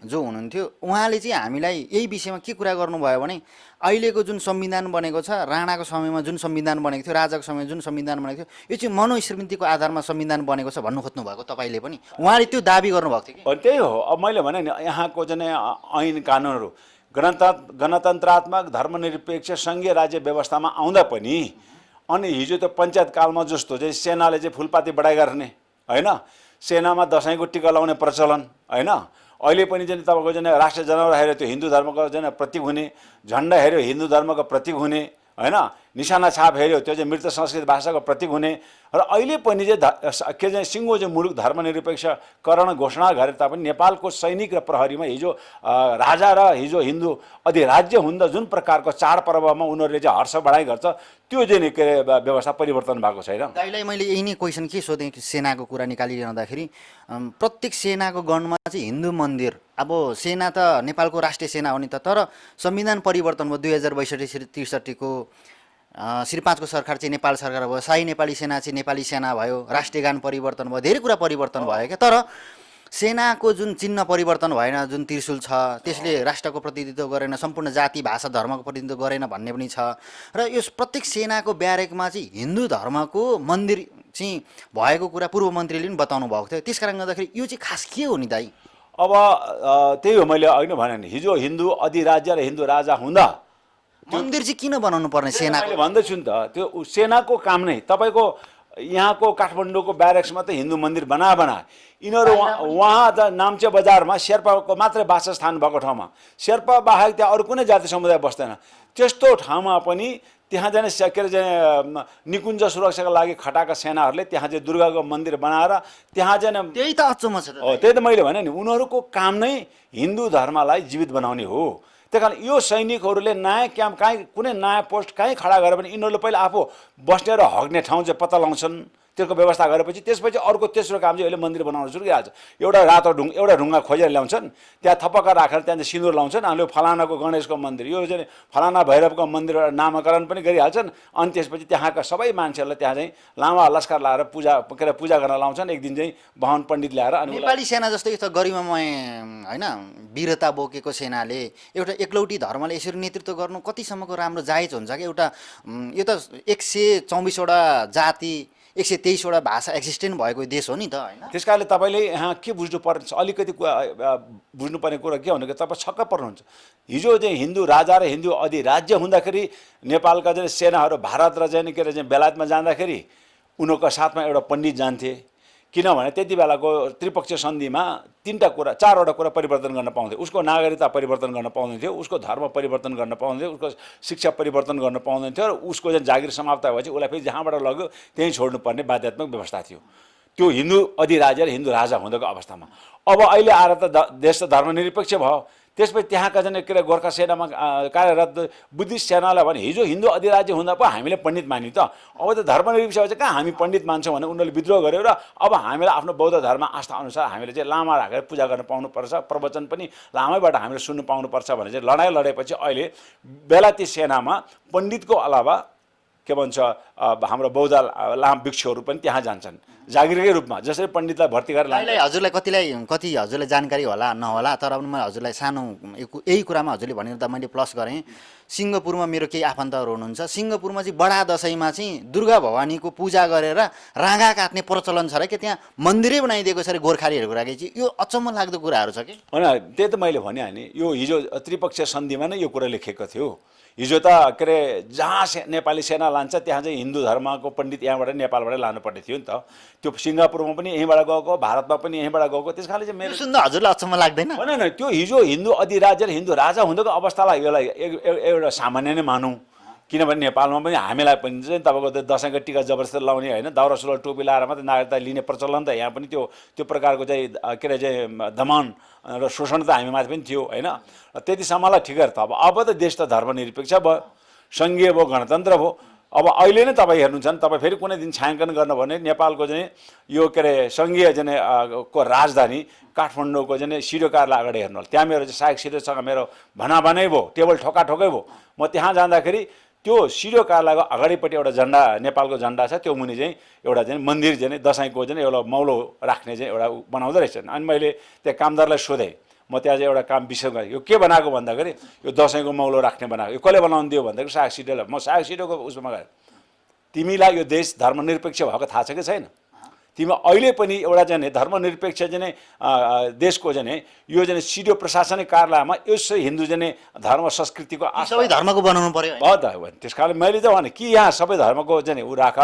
जो हुनुहुन्थ्यो उहाँले चाहिँ हामीलाई यही विषयमा के कुरा गर्नुभयो भने अहिलेको जुन संविधान बनेको छ, राणाको समयमा जुन संविधान बनेको थियो, राजाको समयमा जुन संविधान बनेको थियो, यो चाहिँ मनोस्मृतिको आधारमा संविधान बनेको छ भन्नु खोज्नु भएको तपाईँले पनि। उहाँले त्यो दाबी गर्नुभएको थियो कि त्यही हो। अब मैले भने नि यहाँको चाहिँ ऐन कानुनहरू गणतन्त्रात्मक धर्मनिरपेक्ष सङ्घीय राज्य व्यवस्थामा आउँदा पनि अनि हिजो त पञ्चायत कालमा जस्तो चाहिँ सेनाले चाहिँ फुलपाती बढाइ गर्ने होइन, सेनामा दसैँको टिका लगाउने प्रचलन होइन, अहिले पनि चाहिँ तपाईँको चाहिँ राष्ट्रिय जनावर हेऱ्यो त्यो हिन्दू धर्मको चाहिँ प्रतीक हुने, झन्डा हेऱ्यो हिन्दू धर्मको प्रतीक हुने होइन, निशाना छाप हेऱ्यो त्यो चाहिँ मृत संस्कृत भाषाको प्रतीक हुने र अहिले पनि चाहिँ के चाहिँ सिङ्गो चाहिँ मुलुक धर्मनिरपेक्षकरण घोषणा गरे तापनि नेपालको सैनिक र प्रहरीमा हिजो राजा र हिजो हिन्दू अधिराज्य हुँदा जुन प्रकारको चाडपर्वमा उनीहरूले चाहिँ हर्ष बढाइ गर्छ त्यो चाहिँ के अरे व्यवस्था परिवर्तन भएको छैन। दाइलाई मैले यही नै क्वेसन के सोधेँ सेनाको कुरा निकालिरहँदाखेरि प्रत्येक सेनाको गणमा चाहिँ हिन्दू मन्दिर, अब सेना त नेपालको राष्ट्रिय सेना हो नि त, तर संविधान परिवर्तन भयो 2062-63 को श्री 5 को सरकार चाहिँ नेपाल सरकार भयो, शाही नेपाली सेना चाहिँ नेपाली सेना भयो, राष्ट्रिय गान परिवर्तन भयो, धेरै कुरा परिवर्तन भयो क्या। तर सेनाको जुन चिन्ह परिवर्तन भएन, जुन त्रिशूल छ त्यसले राष्ट्रको प्रतिनिधित्व गरेन, सम्पूर्ण जाति भाषा धर्मको प्रतिनिधित्व गरेन भन्ने पनि छ। र यो प्रत्येक सेनाको ब्यारेकमा चाहिँ हिन्दू धर्मको मन्दिर चाहिँ भएको कुरा पूर्व मन्त्रीले पनि बताउनु भएको थियो। त्यसकारण गर्दाखेरि यो चाहिँ खास के हो नि दाइ? अब त्यही हो, मैले अघि भने नि हिजो हिन्दू अधिराज्य र हिन्दू राजा हुँदा मन्दिर चाहिँ किन बनाउनु पर्ने सेना? मैले भन्दैछु नि त, त्यो सेनाको काम नै तपाईँको यहाँको काठमाडौँको ब्यारेक्समा त हिन्दू मन्दिर बना यिनीहरू वहाँ त नाम्चे बजारमा शेर्पाको मात्रै वासस्थान भएको ठाउँमा शेर्पा बाहेक त्यहाँ अरू कुनै जाति समुदाय बस्दैन। त्यस्तो ठाउँमा पनि त्यहाँ जाने के अरे चाहिँ निकुञ्ज सुरक्षाको लागि खटाएका सेनाहरूले त्यहाँ चाहिँ दुर्गाको मन्दिर बनाएर त्यहाँ चाहिँ त्यही त अचम्म छ। त्यही त मैले भने नि उनीहरूको काम नै हिन्दू धर्मलाई जीवित बनाउने हो। त्यही कारण यो सैनिकहरूले नयाँ क्याम्प कहीँ कुनै नयाँ पोस्ट कहीँ खडा गरेर पनि यिनीहरूले पहिला आफू बस्ने र हग्ने ठाउँ चाहिँ पत्ता लगाउँछन्, त्यसको व्यवस्था गरेपछि त्यसपछि अर्को तेस्रो काम चाहिँ अहिले मन्दिर बनाउन सुरु गरिहाल्छ। एउटा ढुङ्गा खोजेर ल्याउँछन्, त्यहाँ थपक्क राखेर त्यहाँ चाहिँ सिन्दुर लाउँछन्, अनि फलानाको गणेशको मन्दिर, यो चाहिँ फलाना भैरवको मन्दिर एउटा नामकरण पनि गरिहाल्छन्। अनि त्यसपछि त्यहाँका सबै मान्छेहरूलाई त्यहाँ चाहिँ लामा लस्कर लाएर पूजा गर्न लाउँछन्। एक दिन चाहिँ बाहुन पण्डित ल्याएर अनि नेपाली सेना जस्तै यस्तो गरिमामय होइन वीरता बोकेको सेनाले एउटा एकलौटी धर्मले यसरी नेतृत्व गर्नु कतिसम्मको राम्रो जायज हुन्छ कि? एउटा यो त 124वटा जाति 123वटा भाषा एक्जिस्टेन्ट भएको देश हो नि त होइन। त्यस कारणले तपाईँले यहाँ के बुझ्नु पर्छ, अलिकति बुझ्नुपर्ने कुरा के भनेको तपाईँ छक्क पर्नुहुन्छ। हिजो चाहिँ हिन्दू राजा र हिन्दू अधिराज्य हुँदाखेरि नेपालका चाहिँ सेनाहरू भारत र चाहिँ के अरे चाहिँ बेलायतमा जाँदाखेरि उनीहरूको साथमा एउटा पण्डित जान्थे, किनभने त्यति बेलाको त्रिपक्षीय सन्धिमा 4वटा कुरा परिवर्तन गर्न पाउँथ्यो। उसको नागरिकता परिवर्तन गर्न पाउँदैन थियो, उसको धर्म परिवर्तन गर्न पाउँदैन थियो, उसको शिक्षा परिवर्तन गर्न पाउँदैन थियो, र उसको चाहिँ जागिर समाप्त भएपछि उसलाई फेरि जहाँबाट लग्यो त्यहीँ छोड्नुपर्ने बाध्यात्मक व्यवस्था थियो। त्यो हिन्दू अधिराज्य र हिन्दू राजा हुँदाको अवस्थामा। अब अहिले आएर त देश त धर्मनिरपेक्ष भयो, त्यसपछि त्यहाँका चाहिँ के अरे गोर्खा सेनामा कार्यरत बुद्धिस्ट सेनालाई भने हिजो हिन्दू अधिराज्य हुँदा पो हामीले पण्डित मान्यौँ त, अब त धर्मनिरपेक्ष चाहिँ कहाँ हामी पण्डित मान्छौँ भने उनीहरूले विद्रोह गर्यो र अब हामीलाई आफ्नो बौद्ध धर्म आस्था अनुसार हामीले चाहिँ लामा राखेर पूजा गर्न पाउनुपर्छ, प्रवचन पनि लामैबाट हामीले सुन्नु पाउनुपर्छ भने चाहिँ लडाइँ लडेपछि अहिले बेलायती सेनामा पण्डितको अलावा के भन्छ हाम्रो बौद्ध लाम भिक्षुहरू पनि त्यहाँ जान्छन्। जागिरकै रूपमा जसरी पण्डितलाई भर्ती गरेर लान्छ। दाइलाई हजुरलाई जानकारी होला नहोला, तर पनि म हजुरलाई सानो यही कुरामा हजुरले भनेर त मैले प्लस गरेँ। सिङ्गापुरमा मेरो केही आफन्तहरू हुनुहुन्छ, सिङ्गापुरमा चाहिँ बडा दसैँमा चाहिँ दुर्गा भवानीको पूजा गरेर राँगा काट्ने प्रचलन छ र कि त्यहाँ मन्दिरै बनाइदिएको छ अरे गोर्खालीहरूको लागि चाहिँ। यो अचम्म लाग्दो कुराहरू छ कि। होइन, त्यही त मैले भनिहालेँ, यो हिजो त्रिपक्षीय सन्धिमा नै यो कुरा लेखेको थियो। हिजो त के अरे जहाँ नेपाली सेना लान्छ त्यहाँ चाहिँ हिन्दू धर्मको पण्डित यहाँबाट नेपालबाटै लानुपर्ने थियो नि त। त्यो सिङ्गापुरमा पनि यहीँबाट गएको, भारतमा पनि यहीँबाट गएको। त्यस कारणले चाहिँ मेरो सुन्दा हजुरलाई अचम्म लाग्दैन? होइन, त्यो हिजो हिन्दू अधिराज्य र हिन्दू राजा हुँदाको अवस्थालाई यसलाई एउटा सामान्य नै मानौँ। किनभने नेपालमा पनि हामीलाई पनि चाहिँ तपाईँको त्यो दसैँको टिका जबरजस्ती लाउने होइन, दौरा सुरुवाल टोपी लाएर मात्रै नागरिकता लिने प्रचलन त यहाँ पनि त्यो प्रकारको चाहिँ के अरे चाहिँ दमन र शोषण त हामीमाथि पनि थियो होइन। त्यतिसम्मलाई ठिकै त। अब त देश त धर्मनिरपेक्ष भयो, सङ्घीय भयो, गणतन्त्र भयो। अब अहिले नै तपाईँ हेर्नुहुन्छ भने तपाईँ फेरि कुनै दिन छायाङ्कन गर्नु भने नेपालको चाहिँ यो के अरे सङ्घीय चाहिँ को राजधानी काठमाडौँको चाहिँ सिडिओ कार्यालय अगाडि हेर्नु होला, त्यहाँ मेरो चाहिँ सहायक सिडिओसँग मेरो भनाभनै भयो, टेबल ठोकाठोकै भयो। म त्यहाँ जाँदाखेरि त्यो सिडिओ कार्यालयको अगाडिपट्टि एउटा झन्डा, नेपालको झन्डा छ, त्यो मुनि चाहिँ एउटा चाहिँ मन्दिर चाहिँ दसैँको चाहिँ एउटा मौलो राख्ने चाहिँ एउटा बनाउँदो रहेछन्। अनि मैले त्यहाँ कामदारलाई सोधेँ, म त्यहाँ चाहिँ एउटा काम विषय गरेँ, यो के बनाएको भन्दाखेरि यो दसैँको मौलो राख्ने बनाएको, यो कसले बनाउनु दियो भन्दाखेरि सहायक सिडिओलाई। म सहायक सिडिओको उसमा गएँ, तिमीलाई यो देश धर्मनिरपेक्ष भएको थाहा छ कि छैन? तिमी अहिले पनि एउटा चाहिँ धर्मनिरपेक्ष चाहिँ देशको चाहिँ यो चाहिँ सिडिओ प्रशासनिक कार्यालयमा यसो हिन्दू चाहिँ धर्म संस्कृतिको सबै धर्मको बनाउनु पर्यो भयो त। त्यस कारण मैले चाहिँ भने कि यहाँ सबै धर्मको चाहिँ ऊ राख,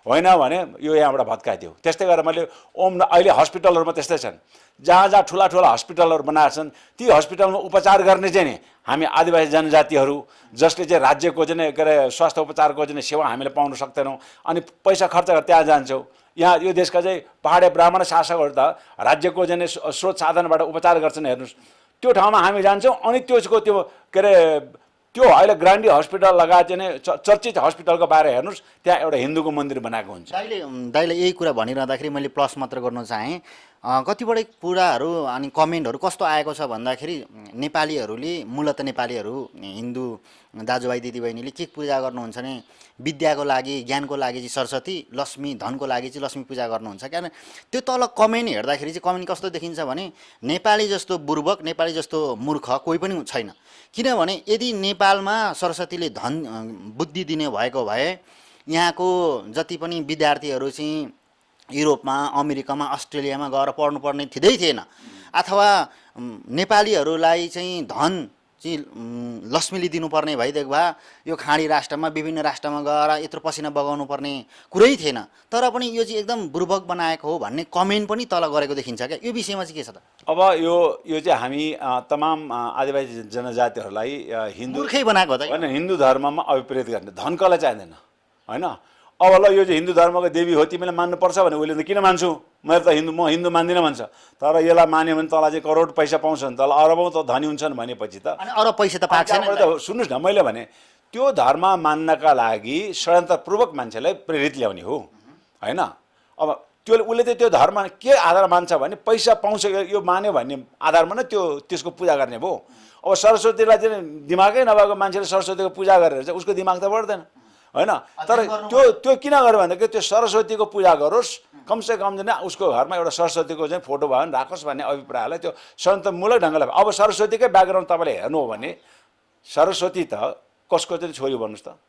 होइन भने यो यहाँबाट भत्काइदियो। त्यस्तै गरेर मैले अहिले हस्पिटलहरूमा त्यस्तै छन्, जहाँ जहाँ ठुला ठुला हस्पिटलहरू बनाएका छन् ती हस्पिटलमा उपचार गर्ने चाहिँ नि हामी आदिवासी जनजातिहरू, जसले चाहिँ राज्यको चाहिँ के अरे स्वास्थ्य उपचारको चाहिँ सेवा हामीले पाउन सक्दैनौँ, अनि पैसा खर्च गरेर त्यहाँ जान्छौँ। यहाँ यो देशका चाहिँ पहाडे ब्राह्मण शासकहरू त राज्यको चाहिँ स्रोत साधनबाट उपचार गर्छन्। हेर्नुहोस्, त्यो ठाउँमा हामी जान्छौँ, अनि त्यसको त्यो के अरे त्यो अहिले ग्रान्डी हस्पिटल लगायत चाहिँ चर्चित हस्पिटलको बारे हेर्नुहोस्, त्यहाँ एउटा हिन्दूको मन्दिर बनाएको हुन्छ। दाइले यही कुरा भनिरहँदाखेरि मैले प्लस मात्र गर्न चाहेँ। कतिपय कुराहरू अनि कमेन्टहरू कस्तो आएको छ भन्दाखेरि नेपालीहरूले, मूलत नेपालीहरू हिन्दू दाजुभाइ दिदीबहिनीले के पूजा गर्नुहुन्छ भने विद्याको लागि, ज्ञानको लागि चाहिँ सरस्वती, लक्ष्मी, धनको लागि चाहिँ लक्ष्मी पूजा गर्नुहुन्छ। किन त्यो तल कमेन्ट हेर्दाखेरि चाहिँ कमेन्ट कस्तो देखिन्छ भने नेपाली जस्तो बुर्बक, नेपाली जस्तो मूर्ख कोही पनि छैन। किनभने यदि नेपालमा सरस्वतीले धन बुद्धि दिने भएको भए यहाँको जति पनि विद्यार्थीहरू चाहिँ युरोपमा, अमेरिकामा, अस्ट्रेलियामा गएर पढ्नुपर्ने थिएन, अथवा नेपालीहरूलाई चाहिँ धन चाहिँ लक्ष्मीले दिनुपर्ने भइदिएको भए यो खाडी राष्ट्रमा, विभिन्न राष्ट्रमा गएर यत्रो पसिना बगाउनु पर्ने कुरै थिएन। तर पनि यो चाहिँ एकदम बुर्बक बनाएको हो भन्ने कमेन्ट पनि तल गरेको देखिन्छ क्या। यो विषयमा चाहिँ के छ त? अब यो चाहिँ हामी तमाम आदिवासी जनजातिहरूलाई हिन्दू मूर्खै बनाएको हो त होइन, हिन्दू धर्ममा अभिप्रेत गर्ने, धन कसलाई चाहिँदैन होइन। अब ल यो चाहिँ हिन्दू धर्मको देवी हो, तिमीले मान्नुपर्छ भने उसले त किन मान्छु, मेरो त म हिन्दू मान्दिनँ भन्छ। तर यसलाई मान्यो भने तँलाई चाहिँ करोड पैसा पाउँछन्, तँलाई अरबौँ त धनी हुन्छन् भनेपछि त अरब पैसा त पाएको छैन। सुन्नुहोस् न, मैले भने त्यो धर्म मान्नका लागि षड्यन्त्रपूर्वक मान्छेलाई प्रेरित ल्याउने हो होइन। अब उसले चाहिँ त्यो धर्म के आधार मान्छ भने पैसा पाउँछ यो मान्यो भन्ने आधारमा नै त्यसको पूजा गर्ने भयो। अब सरस्वतीलाई चाहिँ दिमागै नभएको मान्छेले सरस्वतीको पूजा गरेर चाहिँ उसको दिमाग त बढ्दैन होइन। तर त्यो किन गर्यो भन्दाखेरि त्यो सरस्वतीको पूजा गरोस्, कमसेकम चाहिँ उसको घरमा एउटा सरस्वतीको चाहिँ फोटो भयो भने राखोस् भन्ने अभिप्रायलाई त्यो सन्तमूलक ढङ्गले। अब सरस्वतीकै ब्याकग्राउन्ड तपाईँले हेर्नु हो भने सरस्वती त कसको चाहिँ छोरी भन्नुहोस् त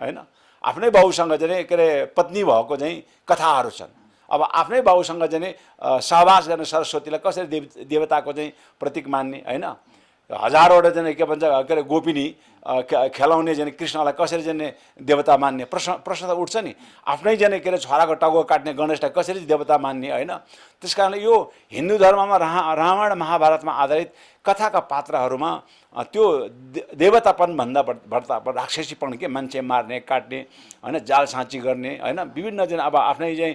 होइन। आफ्नै बाउसँग चाहिँ के अरे पत्नी भएको चाहिँ कथाहरू छन्। अब आफ्नै बाउसँग चाहिँ सहवास गर्ने सरस्वतीलाई कसरी देवताको चाहिँ प्रतीक मान्ने होइन। हजारवटा चाहिँ के भन्छ के अरे गोपिनी खेलाउने चाहिँ कृष्णलाई कसरी चाहिँ देवता मान्ने प्रश्न त उठ्छ नि। आफ्नै चाहिँ के अरे छोराको टाउको काट्ने गणेशलाई कसरी देवता मान्ने होइन। त्यस कारणले यो हिन्दू धर्ममा रामायण महाभारतमा आधारित कथाका पात्रहरूमा त्यो देवतापन भन्दा बढ्ता राक्षसीपन के मान्छे मार्ने, काट्ने होइन, जाल साँची गर्ने होइन, विभिन्न चाहिँ अब आफ्नै चाहिँ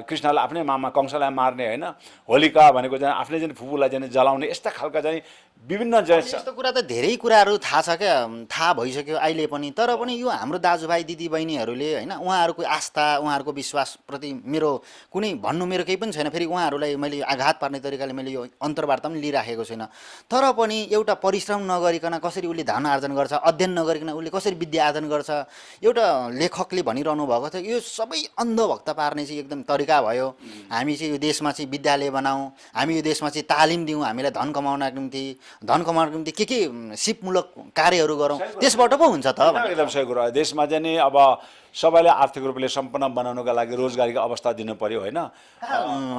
कृष्णलाई आफ्नै मामा कंसलाई मार्ने होइन, होलिका भनेको चाहिँ आफ्नै चाहिँ फुपूलाई चाहिँ जलाउने, यस्ता खालका चाहिँ विभिन्न यस्तो कुरा त धेरै कुराहरू थाहा छ क्या, थाहा भइसक्यो अहिले पनि। तर पनि यो हाम्रो दाजुभाइ दिदीबहिनीहरूले होइन, उहाँहरूको आस्था उहाँहरूको विश्वासप्रति मेरो कुनै भन्नु मेरो केही पनि छैन। फेरि उहाँहरूलाई मैले आघात पार्ने तरिकाले मैले यो अन्तर्वार्ता पनि लिइराखेको छैन। तर पनि एउटा परिश्रम नगरिकन कसरी उसले धन आर्जन गर्छ, अध्ययन नगरिकन उसले कसरी विद्या आर्जन गर्छ, एउटा लेखकले भनिरहनु भएको थियो यो सबै अन्धभक्त पार्ने चाहिँ एकदम तरिका भयो। हामी चाहिँ यो देशमा चाहिँ विद्यालय बनाऊँ, हामी यो देशमा चाहिँ तालिम दिउँ, हामीलाई धन कमाउनको निम्ति, धन कमाउनको निम्ति के सिपमूलक कार्यहरू गरौँ, त्यसबाट पो हुन्छ त। एकदम सही कुरा हो। देशमा चाहिँ नि अब सबैलाई आर्थिक रूपले सम्पन्न बनाउनका लागि रोजगारीको अवस्था दिनु पर्यो होइन।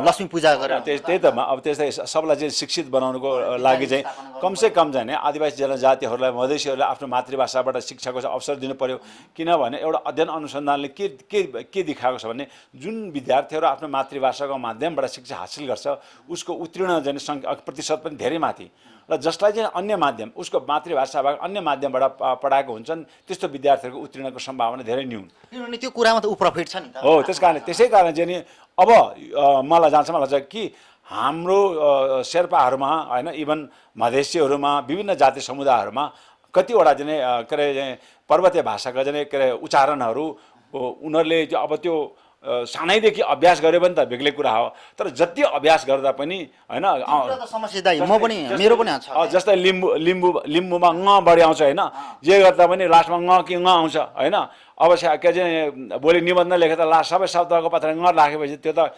लक्ष्मी पूजा गरेर त्यही त अब त्यस्तै सबलाई चाहिँ शिक्षित बनाउनुको लागि चाहिँ कमसेकम चाहिँ नि आदिवासी जनजातिहरूलाई मधेसीहरूलाई आफ्नो मातृभाषाबाट शिक्षाको चाहिँ अवसर दिनु पर्यो। किनभने एउटा अध्ययन अनुसन्धानले के देखाएको छ भने जुन विद्यार्थीहरू आफ्नो मातृभाषाको माध्यमबाट शिक्षा हासिल गर्छ उसको उत्तीर्ण चाहिँ प्रतिशत पनि धेरै माथि, र जसलाई चाहिँ अन्य माध्यम उसको मातृभाषा बाहेक अन्य माध्यमबाट पढाएको हुन्छन् त्यस्तो विद्यार्थीहरूको उत्तीर्णको सम्भावना धेरै न्यून। किनभने त्यो कुरामा त ऊ प्रफिट छ नि त। हो, त्यसै कारण चाहिँ नि अब मलाई जहाँसम्म लाग्छ कि हाम्रो शेर्पाहरूमा होइन, इभन मधेसीहरूमा, विभिन्न जाति समुदायहरूमा कतिवटा चाहिँ के अरे पर्वतीय भाषाका चाहिँ के अरे उच्चारणहरू उनीहरूले चाहिँ अब त्यो सानैदेखि अभ्यास गऱ्यो भने त बेग्लै कुरा हो। तर जति अभ्यास गर्दा पनि होइन समस्या दाइ म पनि मेरो पनि छ। जस्तै लिम्बूमा ङ बढी आउँछ होइन, जे गर्दा पनि लास्टमा ङ कि ङ आउँछ होइन। अब के चाहिँ भोलि निबन्ध लेखेर लास्ट सबै शब्दको पछाडि ङ राखेपछि त्यो त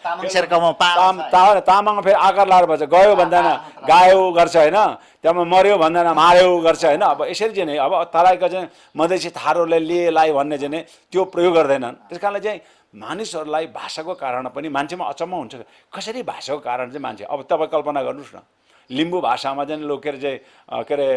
तामाङमा फेरि आकार लाएर भन्छ, गयो भन्दैन गायो गर्छ होइन, त्यहाँ मर्यो भन्दैन मार्यो गर्छ होइन। अब यसरी चाहिँ नि अब तराईका चाहिँ मधेसी थारूहरूले लिए लाइ भन्ने चाहिँ त्यो प्रयोग गर्दैनन्। त्यस कारणले चाहिँ मानिसहरूलाई भाषाको कारण पनि मान्छेमा अचम्म हुन्छ, कसरी भाषाको कारण चाहिँ मान्छे। अब तपाईँ कल्पना गर्नुहोस् न, लिम्बू भाषामा चाहिँ लोकेर चाहिँ के अरे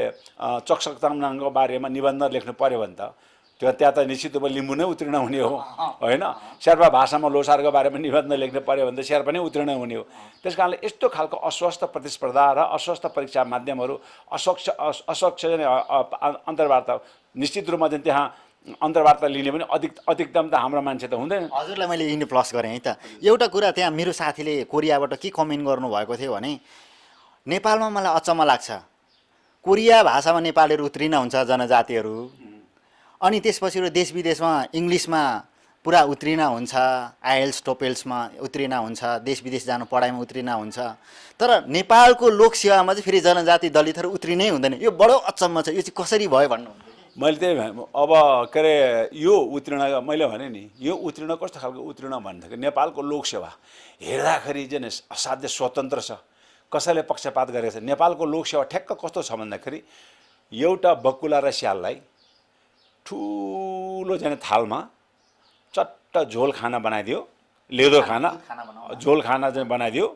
चकसक तामनाङको बारेमा निबन्ध लेख्नु पऱ्यो भने त त्यहाँ त निश्चित रूपमा लिम्बू नै उत्तीर्ण हुने हो होइन। शेर्पा भाषामा लोसारको बारेमा निबन्ध लेख्नु पऱ्यो भने त शेर्पा नै उत्तीर्ण हुने हो। त्यस कारणले यस्तो खालको अस्वस्थ प्रतिस्पर्धा र अस्वस्थ परीक्षा माध्यमहरू अस्वच्छ अन्तर्वार्ता निश्चित रूपमा चाहिँ त्यहाँ अन्तर्वार्ता लिने पनि अधिकतम त हाम्रो मान्छे त हुँदैन। हजुरलाई मैले यिनी प्लस गरेँ है त। एउटा कुरा त्यहाँ मेरो साथीले कोरियाबाट के कमेन्ट गर्नुभएको थियो भने नेपालमा मलाई अचम्म लाग्छ, कोरिया भाषामा नेपालीहरू उत्तीर्ण हुन्छ जनजातिहरू, अनि त्यसपछि देश विदेशमा इङ्ग्लिसमा पुरा उत्तीर्ण हुन्छ, आइएल्स टोपेल्समा उत्तीर्ण हुन्छ, देश विदेश जानु पढाइमा उत्तीर्ण हुन्छ। तर नेपालको लोकसेवामा चाहिँ फेरि जनजाति दलितहरू उत्तीर्णै हुँदैन। यो बडो अचम्म छ, यो चाहिँ कसरी भयो भन्नुहुन्छ? मैले त्यही अब के अरे यो उत्तीर्ण मैले भने नि यो उत्तीर्ण कस्तो खालको उत्तीर्ण भन्दाखेरि नेपालको लोकसेवा हेर्दाखेरि चाहिँ असाध्य स्वतन्त्र छ, कसैले पक्षपात गरेको छ। नेपालको लोकसेवा ठ्याक्क कस्तो छ भन्दाखेरि एउटा बकुला र स्याललाई ठुलो चाहिँ थालमा चट्ट झोल खाना बनाइदियो, लेदो खाना झोल खाना चाहिँ बनाइदियो,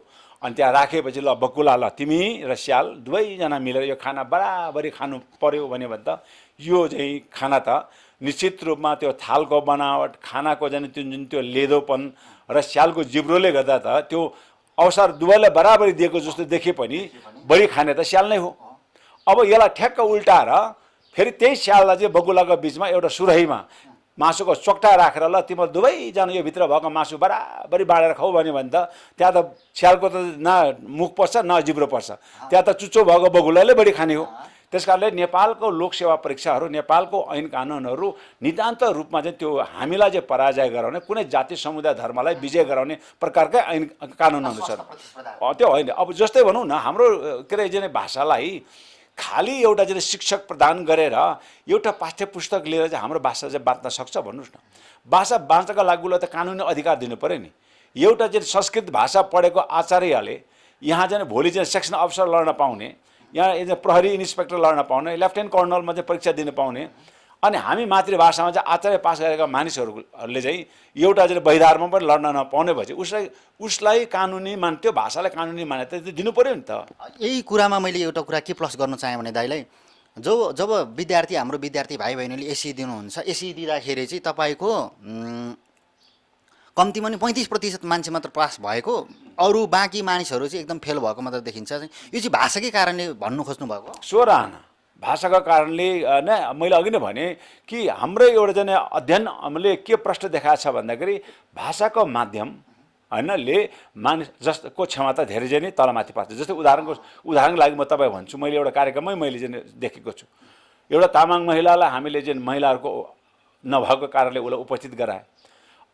अनि त्यहाँ राखेपछि ल बकुला ल तिमी र स्याल दुवैजना मिलेर यो खाना बराबरी खानु पर्यो भने त यो चाहिँ खाना त निश्चित रूपमा त्यो थालको बनावट, खानाको चाहिँ जुन त्यो लेदोपन र स्यालको जिब्रोले गर्दा त त्यो अवसर दुवैलाई बराबरी दिएको जस्तो देखे पनि बढी खाने त स्याल नै हो। अब यसलाई ठ्याक्क उल्टाएर फेरि त्यही स्याललाई चाहिँ बकुलाको बिचमा एउटा सुरहीमा मासुको चोक्टा राखेर ल तिम्रो दुवैजना यो भित्र भएको मासु बराबरी बाँडेर खाऊ भन्यो भने त त्यहाँ त स्यालको त न मुख पर्छ न जिब्रो पर्छ, त्यहाँ त चुच्चो भएको बकुलाले बढी खाने हो। त्यस कारणले नेपालको लोकसेवा परीक्षाहरू, नेपालको ऐन कानुनहरू नितान्त रूपमा चाहिँ त्यो हामीलाई चाहिँ पराजय गराउने, कुनै जाति समुदाय धर्मलाई विजय गराउने प्रकारकै ऐन कानुनहरू छन्। त्यो होइन। अब जस्तै भनौँ न हाम्रो के अरे चाहिँ भाषालाई खालि एउटा चाहिँ शिक्षक प्रदान गरेर एउटा पाठ्य पुस्तक लिएर चाहिँ हाम्रो भाषा चाहिँ बाँच्न सक्छ भन्नुहोस् न? भाषा बाँच्नका लागि उसलाई त कानुनी अधिकार दिनु पऱ्यो नि। एउटा चाहिँ संस्कृत भाषा पढेको आचार्यले यहाँ चाहिँ भोलि चाहिँ सेक्सन अफिसर लड्न पाउने, यहाँ प्रहरी इन्सपेक्टर लड्न पाउने, लेफ्टेनेन्ट कर्नलमा चाहिँ परीक्षा दिनु पाउने, अनि हामी मातृभाषामा चाहिँ आचार्य पास गरेका मानिसहरूले चाहिँ एउटा चाहिँ बहिदारमा पनि लड्न नपाउने भएपछि उसलाई कानुनी त्यो भाषालाई कानुनी मान्यता दिनु पऱ्यो नि त। यही कुरामा मैले एउटा कुरा के प्लस गर्न चाहेँ भने दाइलाई, जब विद्यार्थी हाम्रो विद्यार्थी भाइ बहिनीले एसी दिनुहुन्छ, एसी दिँदाखेरि चाहिँ तपाईँको कम्तीमा नि 35% मान्छे मात्र पास भएको, अरू बाँकी मानिसहरू चाहिँ एकदम फेल भएको मात्र देखिन्छ। यो चाहिँ भाषाकै कारणले भन्नु खोज्नु भएको? सोराना भाषाका कारणले नै मैले अघि नै भने कि हाम्रो एउटा चाहिँ अध्ययनले के प्रश्न देखाएको छ भन्दाखेरि भाषाको माध्यम हैन मानिस जस्तोको क्षमता धेरै चाहिँ नै तलमाथि पार्छ। जस्तै उदाहरणको लागि म तपाईँ भन्छु, मैले एउटा कार्यक्रममै मैले चाहिँ देखेको छु। एउटा तामाङ महिलालाई हामीले चाहिँ महिलाहरूको नभएको कारणले उसलाई उपस्थित गराए।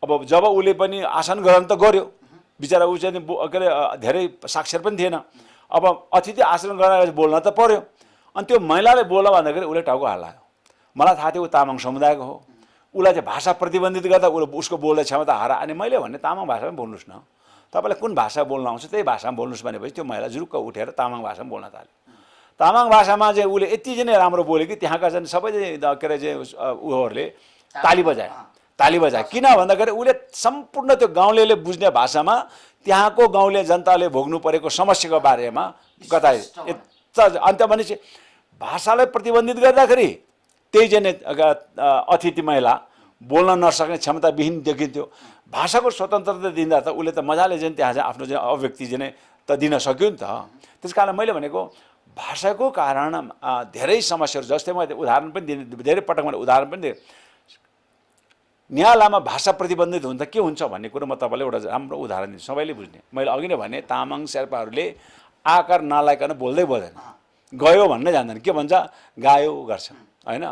अब जब उसले पनि आसन ग्रहण त गर्यो, बिचरा ऊ चाहिँ के अरे धेरै साक्षर पनि थिएन। अब अतिथि आसन गराएर बोल्न त पर्यो, अनि त्यो महिलाले बोल्न भन्दाखेरि उसले टाउको हल्लायो। मलाई थाहा थियो ऊ तामाङ समुदायको हो, उसलाई चाहिँ भाषा प्रतिबन्धित गर्दा उसको बोल्ने क्षमता हरा। अनि मैले भने तामाङ भाषामा बोल्नुहोस् न, तपाईँलाई कुन भाषा बोल्न आउँछ त्यही भाषामा बोल्नुहोस् भनेपछि त्यो महिला जुरुक्क उठेर तामाङ भाषामा बोल्न थाल्यो। तामाङ भाषामा चाहिँ उसले यति चाहिँ राम्रो बोल्यो कि त्यहाँका चाहिँ सबै के अरे चाहिँ उहरूले ताली बजाए। किन भन्दाखेरि उसले सम्पूर्ण त्यो गाउँलेले बुझ्ने भाषामा त्यहाँको गाउँले जनताले भोग्नु परेको समस्याको बारेमा बताए। अन्त भनेपछि भाषालाई प्रतिबन्धित गर्दाखेरि त्यही चाहिँ अतिथि महिला बोल्न नसक्ने क्षमताविहीन देखिन्थ्यो। भाषाको स्वतन्त्रता दिँदा त उसले त मजाले चाहिँ त्यहाँ चाहिँ आफ्नो चाहिँ अभिव्यक्ति चाहिँ त दिन सक्यो नि त। त्यस कारण मैले भनेको भाषाको कारण धेरै समस्याहरू, जस्तै मैले उदाहरण पनि दिने, धेरै पटक मैले उदाहरण पनि दिएँ। न्यायालयमा भाषा प्रतिबन्धित हुन्छ के हुन्छ भन्ने कुरो म तपाईँलाई एउटा राम्रो उदाहरण दिन्छु, सबैले बुझ्ने। मैले अघि नै भने तामाङ शेर्पाहरूले आकार नलाइकन बोल्दैन, गयो भन्नै जान्दैन, के भन्छ गायो गर्छ हैन।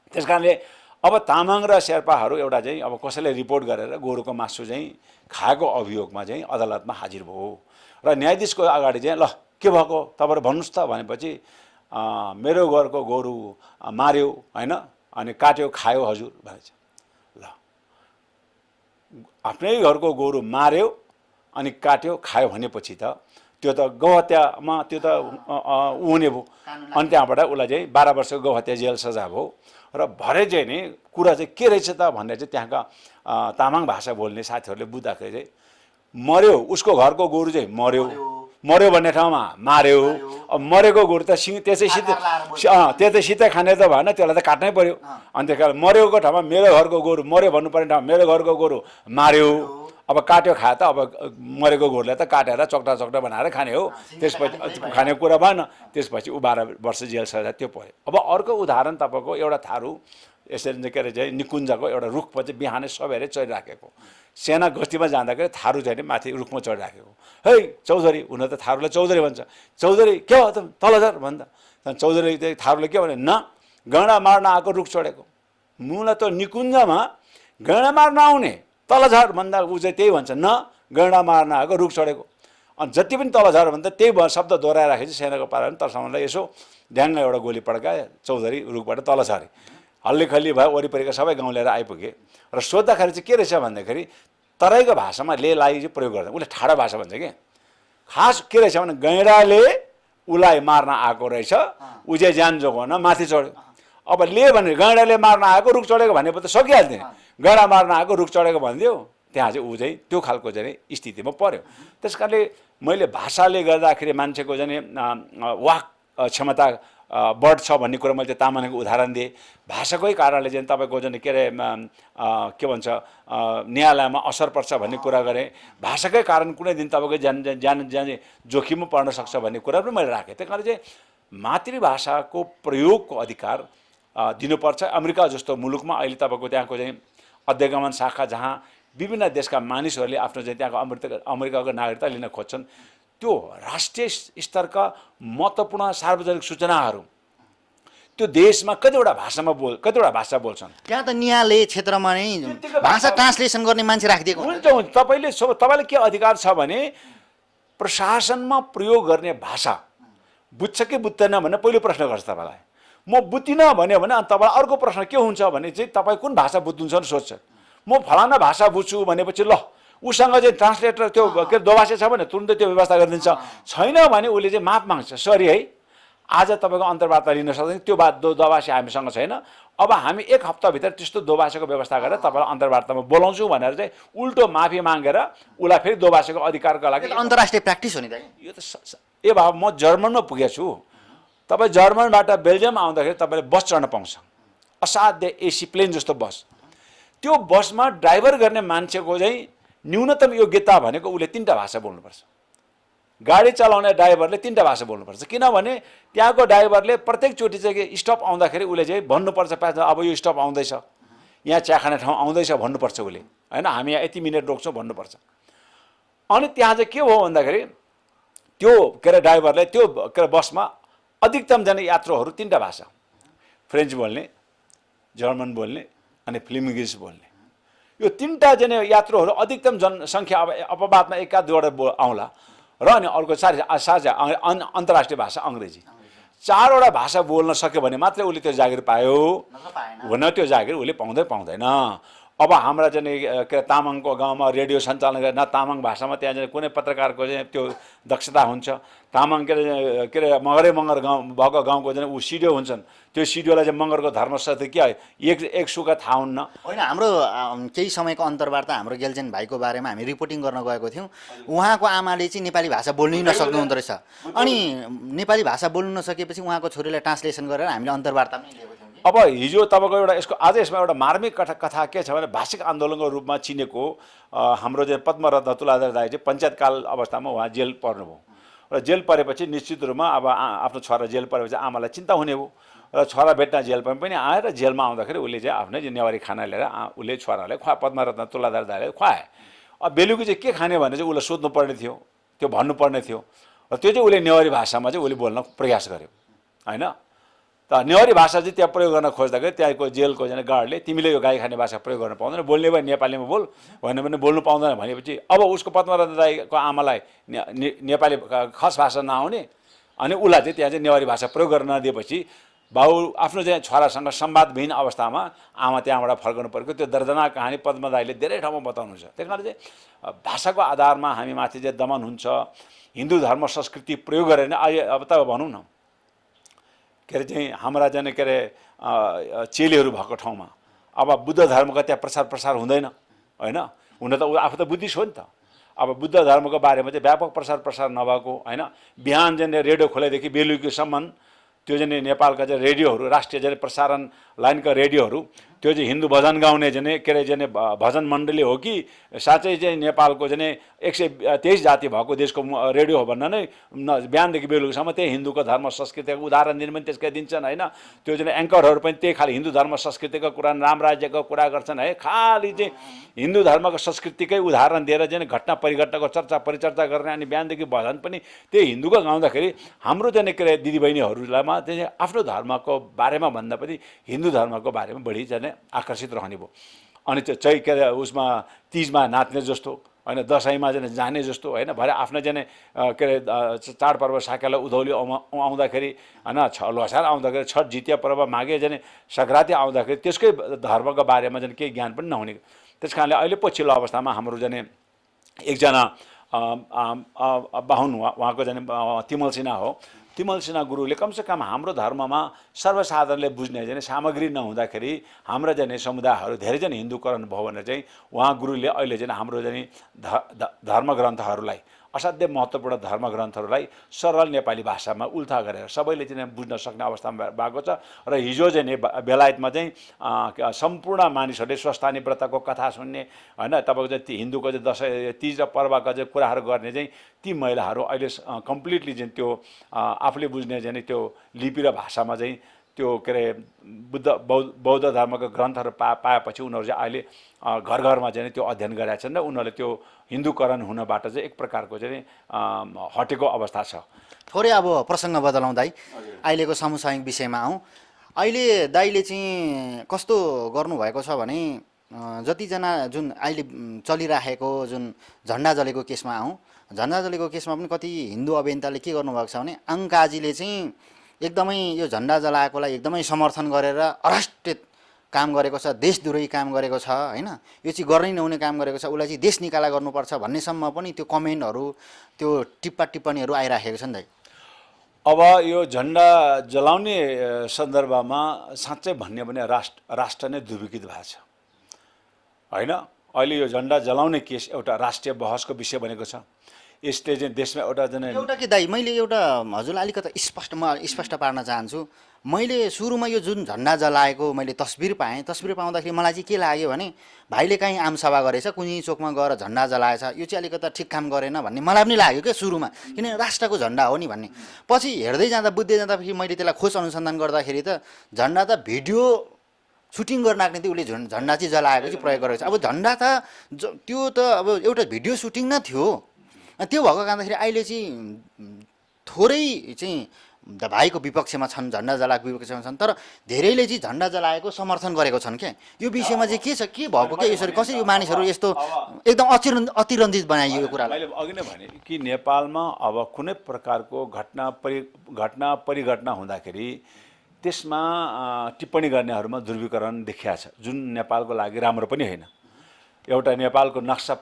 त्यस कारणले अब तामाङ र शेर्पाहरू एउटा चाहिँ अब कसैले रिपोर्ट गरेर गोरुको मासु चाहिँ खाएको अभियोगमा चाहिँ अदालतमा हाजिर भयो र न्यायाधीशको अगाडि चाहिँ ल के भएको तपाईँहरू भन्नुहोस् त भनेपछि मेरो घरको गोरु मार्यो हैन, अनि काट्यो खायो हजुर भनेछ। ल आफ्नै घरको गोरु मार्यो अनि काट्यो खायो भनेपछि त त्यो त गौहत्यामा त्यो त हुने भयो। अनि त्यहाँबाट उसलाई चाहिँ 12 वर्षको गौहत्या जेल सजाय भयो। र भरे चाहिँ नि कुरा चाहिँ के रहेछ त भनेर चाहिँ त्यहाँका तामाङ भाषा बोल्ने साथीहरूले बुझ्दाखेरि चाहिँ मर्यो, उसको घरको गोरु चाहिँ मर्यो भन्ने ठाउँमा मार्यो। अब मरेको गोरु त त्यसै सिधै खाने त भएन, त्यसलाई त काट्नै पर्यो। अनि त्यस कारण मरेको ठाउँमा मेरो घरको गोरु मर्यो भन्नुपर्ने ठाउँमा मेरो घरको गोरु मार्यो। अब काट्यो खायो त अब मरेको गोरुलाई त काटेर चक्टा बनाएर खाने हो, त्यसपछि खाने कुरा भएन। त्यसपछि ऊ 12 वर्ष जेल सजाय त्यो पर्यो। अब अर्को उदाहरण तपाईँको एउटा थारू यसरी के अरे चाहिँ निकुञ्जको एउटा रुखमा चाहिँ बिहानै सबैले चढिराखेको, सेना गस्तीमा जाँदाखेरि थारू चाहिँ माथि रुखमा चढिराखेको। है चौधरी, हुन त थारूलाई चौधरी भन्छ, चौधरी के हो त तल झर भन्दा चौधरी चाहिँ थारूले के भने न गैँडा मार्न आएको रुख चढेको। मुला त निकुञ्जमा गैँडा मार्न आउने तल झर भन्दा ऊ चाहिँ त्यही भन्छ न गैँडा मार्न आएको रुख चढेको। अनि जति पनि तल झर भन्दा त्यही शब्द दोहोऱ्याइराखेपछि सेनाको पाराले तर्साउनलाई यसो ढ्याङ्ग एउटा गोली पड्काए, चौधरी रुखबाट तल झरे। हल्ली खल्ली भयो, वरिपरिका सबै गाउँलेर आइपुगे र सोद्धाखेरि चाहिँ के रहेछ भन्दाखेरि तराईको भाषामा लेलाई चाहिँ प्रयोग गर्दैन, उसले ठाडो भाषा भन्छ कि खास के रहेछ भने गैँडाले उसलाई मार्न आएको रहेछ, ऊ चाहिँ ज्यान जोगाउन माथि चढ्यो। अब ले भने गैँडाले मार्न आएको रुख चढेको भनेपछि त सकिहाल्थ्यो, गैँडा मार्न आएको रुख चढेको भनिदियो, त्यहाँ चाहिँ ऊ चाहिँ त्यो खालको चाहिँ स्थितिमा पर्यो। त्यस कारणले मैले भाषाले गर्दाखेरि मान्छेको चाहिँ वाक क्षमता बढ्छ भन्ने कुरा मैले तामाङको उदाहरण दिएँ। भाषाकै कारणले चाहिँ तपाईँको चाहिँ के अरे के भन्छ न्यायालयमा असर पर्छ भन्ने कुरा गरेँ। भाषाकै कारण कुनै दिन तपाईँको ज्यान जोखिममा पर्न सक्छ भन्ने कुरा पनि मैले राखेँ। त्यही कारण चाहिँ मातृभाषाको प्रयोगको अधिकार दिनुपर्छ। अमेरिका जस्तो मुलुकमा अहिले तपाईँको त्यहाँको चाहिँ अध्यगमन शाखा जहाँ विभिन्न देशका मानिसहरूले आफ्नो चाहिँ त्यहाँको अमेरिकाको नागरिकता लिन खोज्छन्, त्यो राष्ट्रिय स्तरका महत्त्वपूर्ण सार्वजनिक सूचनाहरू त्यो देशमा कतिवटा भाषा बोल्छन्। त्यहाँ त न्यायालय क्षेत्रमा नै भाषा ट्रान्सलेसन गर्ने मान्छे राखिदिएको हुन्छ। तपाईँले के अधिकार छ भने प्रशासनमा प्रयोग गर्ने भाषा बुझ्छ कि बुझ्दैन भने पहिलो प्रश्न गर्छ तपाईँलाई। म बुझ्दिनँ भन्यो भने अनि तपाईँलाई अर्को प्रश्न के हुन्छ भने चाहिँ तपाईँ कुन भाषा बुझ्नुहुन्छ नि सोध्छ। म फलाना भाषा बुझ्छु भनेपछि ल उसँग चाहिँ ट्रान्सलेटर त्यो के दोभाषा छ भने तुरुन्तै त्यो व्यवस्था गरिदिन्छ, छैन भने उसले चाहिँ माफ माग्छ, सरी है आज तपाईँको अन्तर्वार्ता लिन सक्दैन, त्यो दोभाषा हामीसँग छैन, अब हामी 1 हप्ताभित्र त्यस्तो दोभाषाको व्यवस्था गरेर तपाईँलाई अन्तर्वार्तामा बोलाउँछौँ भनेर चाहिँ उल्टो माफी मागेर उसलाई फेरि दोभाषाको अधिकारको लागि अन्तर्राष्ट्रिय प्र्याक्टिस हो नि त। यो त ए बाबा म जर्मनमा पुगेको छु, तपाईँ जर्मनबाट बेल्जियम आउँदाखेरि तपाईँले बस चढ्न पाउँछ, असाध्य एसी प्लेन जस्तो बस। त्यो बसमा ड्राइभर गर्ने मान्छेको चाहिँ न्यूनतम योग्यता भनेको उसले 3टा भाषा बोल्नुपर्छ। गाडी चलाउने ड्राइभरले 3टा भाषा बोल्नुपर्छ, किनभने त्यहाँको ड्राइभरले प्रत्येकचोटि चाहिँ स्टप आउँदाखेरि उसले चाहिँ भन्नुपर्छ प्यासेन्जर अब यो स्टप आउँदैछ, यहाँ चिया खाने ठाउँ आउँदैछ भन्नुपर्छ उसले, होइन हामी यहाँ यति मिनट रोक्छौँ भन्नुपर्छ। अनि त्यहाँ चाहिँ के हो भन्दाखेरि त्यो के अरे ड्राइभरले त्यो के अरे बसमा अधिकतम जना यात्रुहरू 3टा भाषा, फ्रेन्च बोल्ने, जर्मन बोल्ने अनि फ्लेमिङ्गिस बोल्ने, यो 3टा जना यात्रुहरू अधिकतम जनसङ्ख्या अब अपवादमा एका दुईवटा आउँला र अनि अर्को साझा अन्तर्राष्ट्रिय भाषा अङ्ग्रेजी। 4वटा भाषा बोल्न सक्यो भने मात्रै उसले त्यो जागिर पायो, भने त्यो जागिर उसले पाउँदैन। अब हाम्रा चाहिँ के तामाङको गाउँमा रेडियो सञ्चालन गरेर न तामाङ भाषामा त्यहाँ चाहिँ कुनै पत्रकारको चाहिँ त्यो दक्षता हुन्छ, तामाङ के अरे मगर गाउँ भएको गाउँको चाहिँ ऊ सिडिओ हुन्छन्, त्यो सिडिओलाई चाहिँ मगरको धर्मशास्त्र के एक सुका थाहा हुन्न। होइन, हाम्रो केही समयको अन्तर्वार्ता हाम्रो गेल्जेन भाइको बारेमा हामी रिपोर्टिङ गर्न गएको थियौँ। उहाँको आमाले चाहिँ नेपाली भाषा बोल्नै नसक्नु हुँदो रहेछ, अनि नेपाली भाषा बोल्नु नसकेपछि उहाँको छोरीलाई ट्रान्सलेसन गरेर हामीले अन्तर्वार्ता पनि लिएको थियौँ। अब हिजो तपाईँको एउटा यसको आज यसमा एउटा मार्मिक कथा के छ भने भाषिक आन्दोलनको रूपमा चिनेको हाम्रो चाहिँ पद्मरत्न तुलाधर दाइ चाहिँ पञ्चायतकाल अवस्थामा उहाँ जेल पर्नुभयो र जेल परेपछि निश्चित रूपमा अब आफ्नो छोरा जेल परेपछि आमालाई चिन्ता हुने हो र छोरा भेट्न जेल पनि आएर जेलमा आउँदाखेरि उसले चाहिँ आफ्नै नेवारी खाना लिएर उसले छोरालाई पद्मरत्न तुलाधर दाइले खुवाए। अब बेलुकी चाहिँ के खाने भने चाहिँ उसलाई सोध्नुपर्ने थियो, त्यो भन्नुपर्ने थियो र त्यो चाहिँ उसले नेवारी भाषामा चाहिँ उसले बोल्न प्रयास गर्यो होइन। त नेवारी भाषा चाहिँ त्यहाँ प्रयोग गर्न खोज्दाखेरि त्यहाँको जेलको चाहिँ गार्डले तिमीले यो गाई खाने भाषा प्रयोग गर्न पाउँदैन, बोल्ने भए नेपालीमा बोल, भएन भने बोल्नु पाउँदैन भनेपछि अब उसको पद्मरत्न दाइको आमालाई नेपाली खस भाषा नआउने अनि उसलाई चाहिँ त्यहाँ चाहिँ नेवारी भाषा प्रयोग गर्न नदिएपछि बाउ आफ्नो चाहिँ छोरासँग संवादविहीन अवस्थामा आमा त्यहाँबाट फर्कनु परेको त्यो दर्दनाक कहानी पद्म दाइले धेरै ठाउँमा बताउनुहुन्छ। त्यस कारण चाहिँ भाषाको आधारमा हामी माथि चाहिँ दमन हुन्छ, हिन्दू धर्म संस्कृति प्रयोग गरेर नै अहिले अब त भनौँ न के अरे चाहिँ हाम्रा चाहिँ के अरे चेलीहरू भएको ठाउँमा अब बुद्ध धर्मको त्यहाँ प्रसार हुँदैन होइन। हुन त ऊ आफू त बुद्धिस्ट हो नि त। अब बुद्ध धर्मको बारेमा चाहिँ व्यापक प्रसार नभएको होइन। बिहान चाहिँ रेडियो खोलेदेखि बेलुकीसम्म त्यो चाहिँ नेपालका चाहिँ रेडियोहरू राष्ट्रिय चाहिँ प्रसारण लाइनका रेडियोहरू त्यो चाहिँ हिन्दू भजन गाउने चाहिँ के अरे चाहिँ भजन मण्डली हो कि साँच्चै चाहिँ नेपालको चाहिँ 123 जाति भएको देशको रेडियो हो भन्न नै बिहानदेखि बेलुकीसम्म त्यही हिन्दूको धर्म संस्कृतिको उदाहरण दिन पनि त्यसकै दिन्छन् होइन। त्यो चाहिँ एङ्करहरू पनि त्यही खालि हिन्दू धर्म संस्कृतिको कुरा राम राज्यको कुरा गर्छन् है। खालि चाहिँ हिन्दू धर्मको संस्कृतिकै उदाहरण दिएर चाहिँ घटना परिघटनाको चर्चा परिचर्चा गर्ने अनि बिहानदेखि भजन पनि त्यही हिन्दूको गाउँदाखेरि हाम्रो चाहिँ के अरे दिदीबहिनीहरूलाई चाहिँ आफ्नो धर्मको बारेमा भन्दा पनि हिन्दू धर्मको बारेमा बढी चाहिँ आकर्षित रहने भयो। अनि त्यो के अरे उसमा तिजमा नाच्ने जस्तो होइन, दसैँमा चाहिँ जाने जस्तो होइन, भरे आफ्नो चाहिँ के अरे चाडपर्व साकेला उधौली आउँदाखेरि होइन, ल्होसार आउँदाखेरि छठ जितिया पर्व माघे जाने सङ्क्रान्ति आउँदाखेरि त्यसकै धर्मको बारेमा चाहिँ केही ज्ञान पनि नहुने। त्यस कारणले अहिले पछिल्लो अवस्थामा हाम्रो जाने एकजना बाहुन उहाँको जाने तिमल सिन्हा हो। तिमल सिन्हा गुरुले कमसेकम हाम्रो धर्ममा सर्वसाधारणले बुझ्ने चाहिँ सामग्री नहुँदाखेरि हाम्रा जाने समुदायहरू धेरैजना हिन्दूकरण भयो भनेर चाहिँ उहाँ गुरुले अहिले चाहिँ हाम्रो चाहिँ धर्मग्रन्थहरूलाई असाध्यै महत्त्वपूर्ण धर्मग्रन्थहरूलाई सरल नेपाली भाषामा उल्था गरेर सबैले चाहिँ बुझ्न सक्ने अवस्थामा भएको छ। र हिजो चाहिँ बेलायतमा चाहिँ सम्पूर्ण मानिसहरूले स्वस्थानी व्रतको कथा सुन्ने होइन, तपाईँको चाहिँ हिन्दूको चाहिँ दसैँ तिज र पर्वका चाहिँ कुराहरू गर्ने चाहिँ ती महिलाहरू अहिले कम्प्लिटली चाहिँ त्यो आफूले बुझ्ने चाहिँ त्यो लिपि र भाषामा चाहिँ त्यो के अरे बौद्ध धर्मको ग्रन्थहरू पाएपछि उनीहरू चाहिँ अहिले घर घरमा चाहिँ त्यो अध्ययन गरेका छन् र उनीहरूले त्यो हिन्दूकरण हुनबाट चाहिँ एक प्रकारको चाहिँ हटेको अवस्था छ। थोरै अब प्रसङ्ग बदलाउँदा अहिलेको सामुदायिक विषयमा आउँ। अहिले दाइले चाहिँ कस्तो गर्नुभएको छ भने जतिजना जुन अहिले चलिराखेको जुन झन्डा जलेको केसमा आउँ, झन्डा जलेको केसमा पनि कति हिन्दू अभियन्ताले के गर्नुभएको छ भने अङ्काजीले चाहिँ एकदमै यो झन्डा जलाएकोलाई एकदमै समर्थन गरेर अराष्ट्रिय काम गरेको छ, देशद्रोही काम गरेको छ होइन, यो चाहिँ गर्नै नहुने काम गरेको छ, उसलाई चाहिँ देश निकाला गर्नुपर्छ भन्नेसम्म पनि त्यो कमेन्टहरू त्यो टिप्पणीहरू आइराखेको छ नि दाइ। अब यो झन्डा जलाउने सन्दर्भमा साँच्चै भन्ने भने राष्ट्र नै दुर्विकृत भएको छ होइन। अहिले यो झन्डा जलाउने केस एउटा राष्ट्रिय बहसको विषय बनेको छ। यसले चाहिँ देशमा एउटा के दाइ मैले एउटा हजुरलाई अलिकति स्पष्ट पार्न चाहन्छु। मैले सुरुमा यो जुन झन्डा जलाएको मैले तस्बिर पाएँ, तस्बिर पाउँदाखेरि मलाई चाहिँ के लाग्यो भने भाइले काहीँ आमसभा गरेछ, कुनै चोकमा गएर झन्डा जलाएछ, यो चाहिँ अलिकति ठिक काम गरेन भन्ने मलाई पनि लाग्यो क्या सुरुमा, किन राष्ट्रको झन्डा हो नि भन्ने। पछि हेर्दै जाँदा बुझ्दै जाँदाखेरि मैले त्यसलाई खोज अनुसन्धान गर्दाखेरि त झन्डा त भिडियो सुटिङ गर्न आँट्ने थियो, उसले झन्डा चाहिँ जलाएको चाहिँ प्रयोग गरेको छ। अब झन्डा त त्यो त अब एउटा भिडियो सुटिङ नै थियो त्यो भएको कारणदाखेरि अहिले चाहिँ थोरै चाहिँ भाइको विपक्षमा छन्, झन्डा जलाएको विपक्षमा छन्, तर धेरैले चाहिँ झन्डा जलाएको समर्थन गरेको छन् क्या। यो विषयमा चाहिँ के छ, के भएको के यसरी कसरी यो मानिसहरू यस्तो एकदम अतिरञ्जित बनाइयो यो कुरालाई? मैले अघि नै भने कि नेपालमा अब कुनै प्रकारको घटना परिघटना हुँदाखेरि त्यसमा टिप्पणी गर्नेहरूमा ध्रुवीकरण देखिया छ, जुन नेपालको लागि राम्रो पनि होइन। एउटा नेपालको नक्सा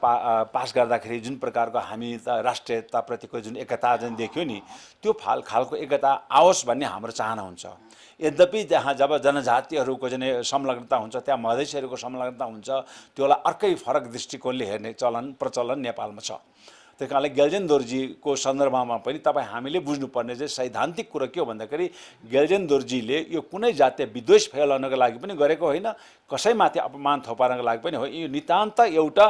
पास गर्दाखेरि जुन प्रकारको हामी त राष्ट्रियताप्रतिको जुन एकता जुन देख्यो नि, त्यो खालको एकता आओस् भन्ने हाम्रो चाहना हुन्छ। यद्यपि त्यहाँ जब जनजातिहरूको चाहिँ संलग्नता हुन्छ, त्यहाँ मधेसीहरूको संलग्नता हुन्छ, त्यसलाई अर्कै फरक दृष्टिकोणले हेर्ने प्रचलन नेपालमा छ। त्यस कारणले गेल्जेन दोर्जीको सन्दर्भमा पनि तपाईँ हामीले बुझ्नुपर्ने चाहिँ सैद्धान्तिक कुरो के हो भन्दाखेरि गेल्जेन दोर्जीले यो कुनै जातीय विद्वेष फैलाउनको लागि पनि गरेको होइन, कसैमाथि अपमान थोपार्नको लागि पनि हो। यो नितान्त एउटा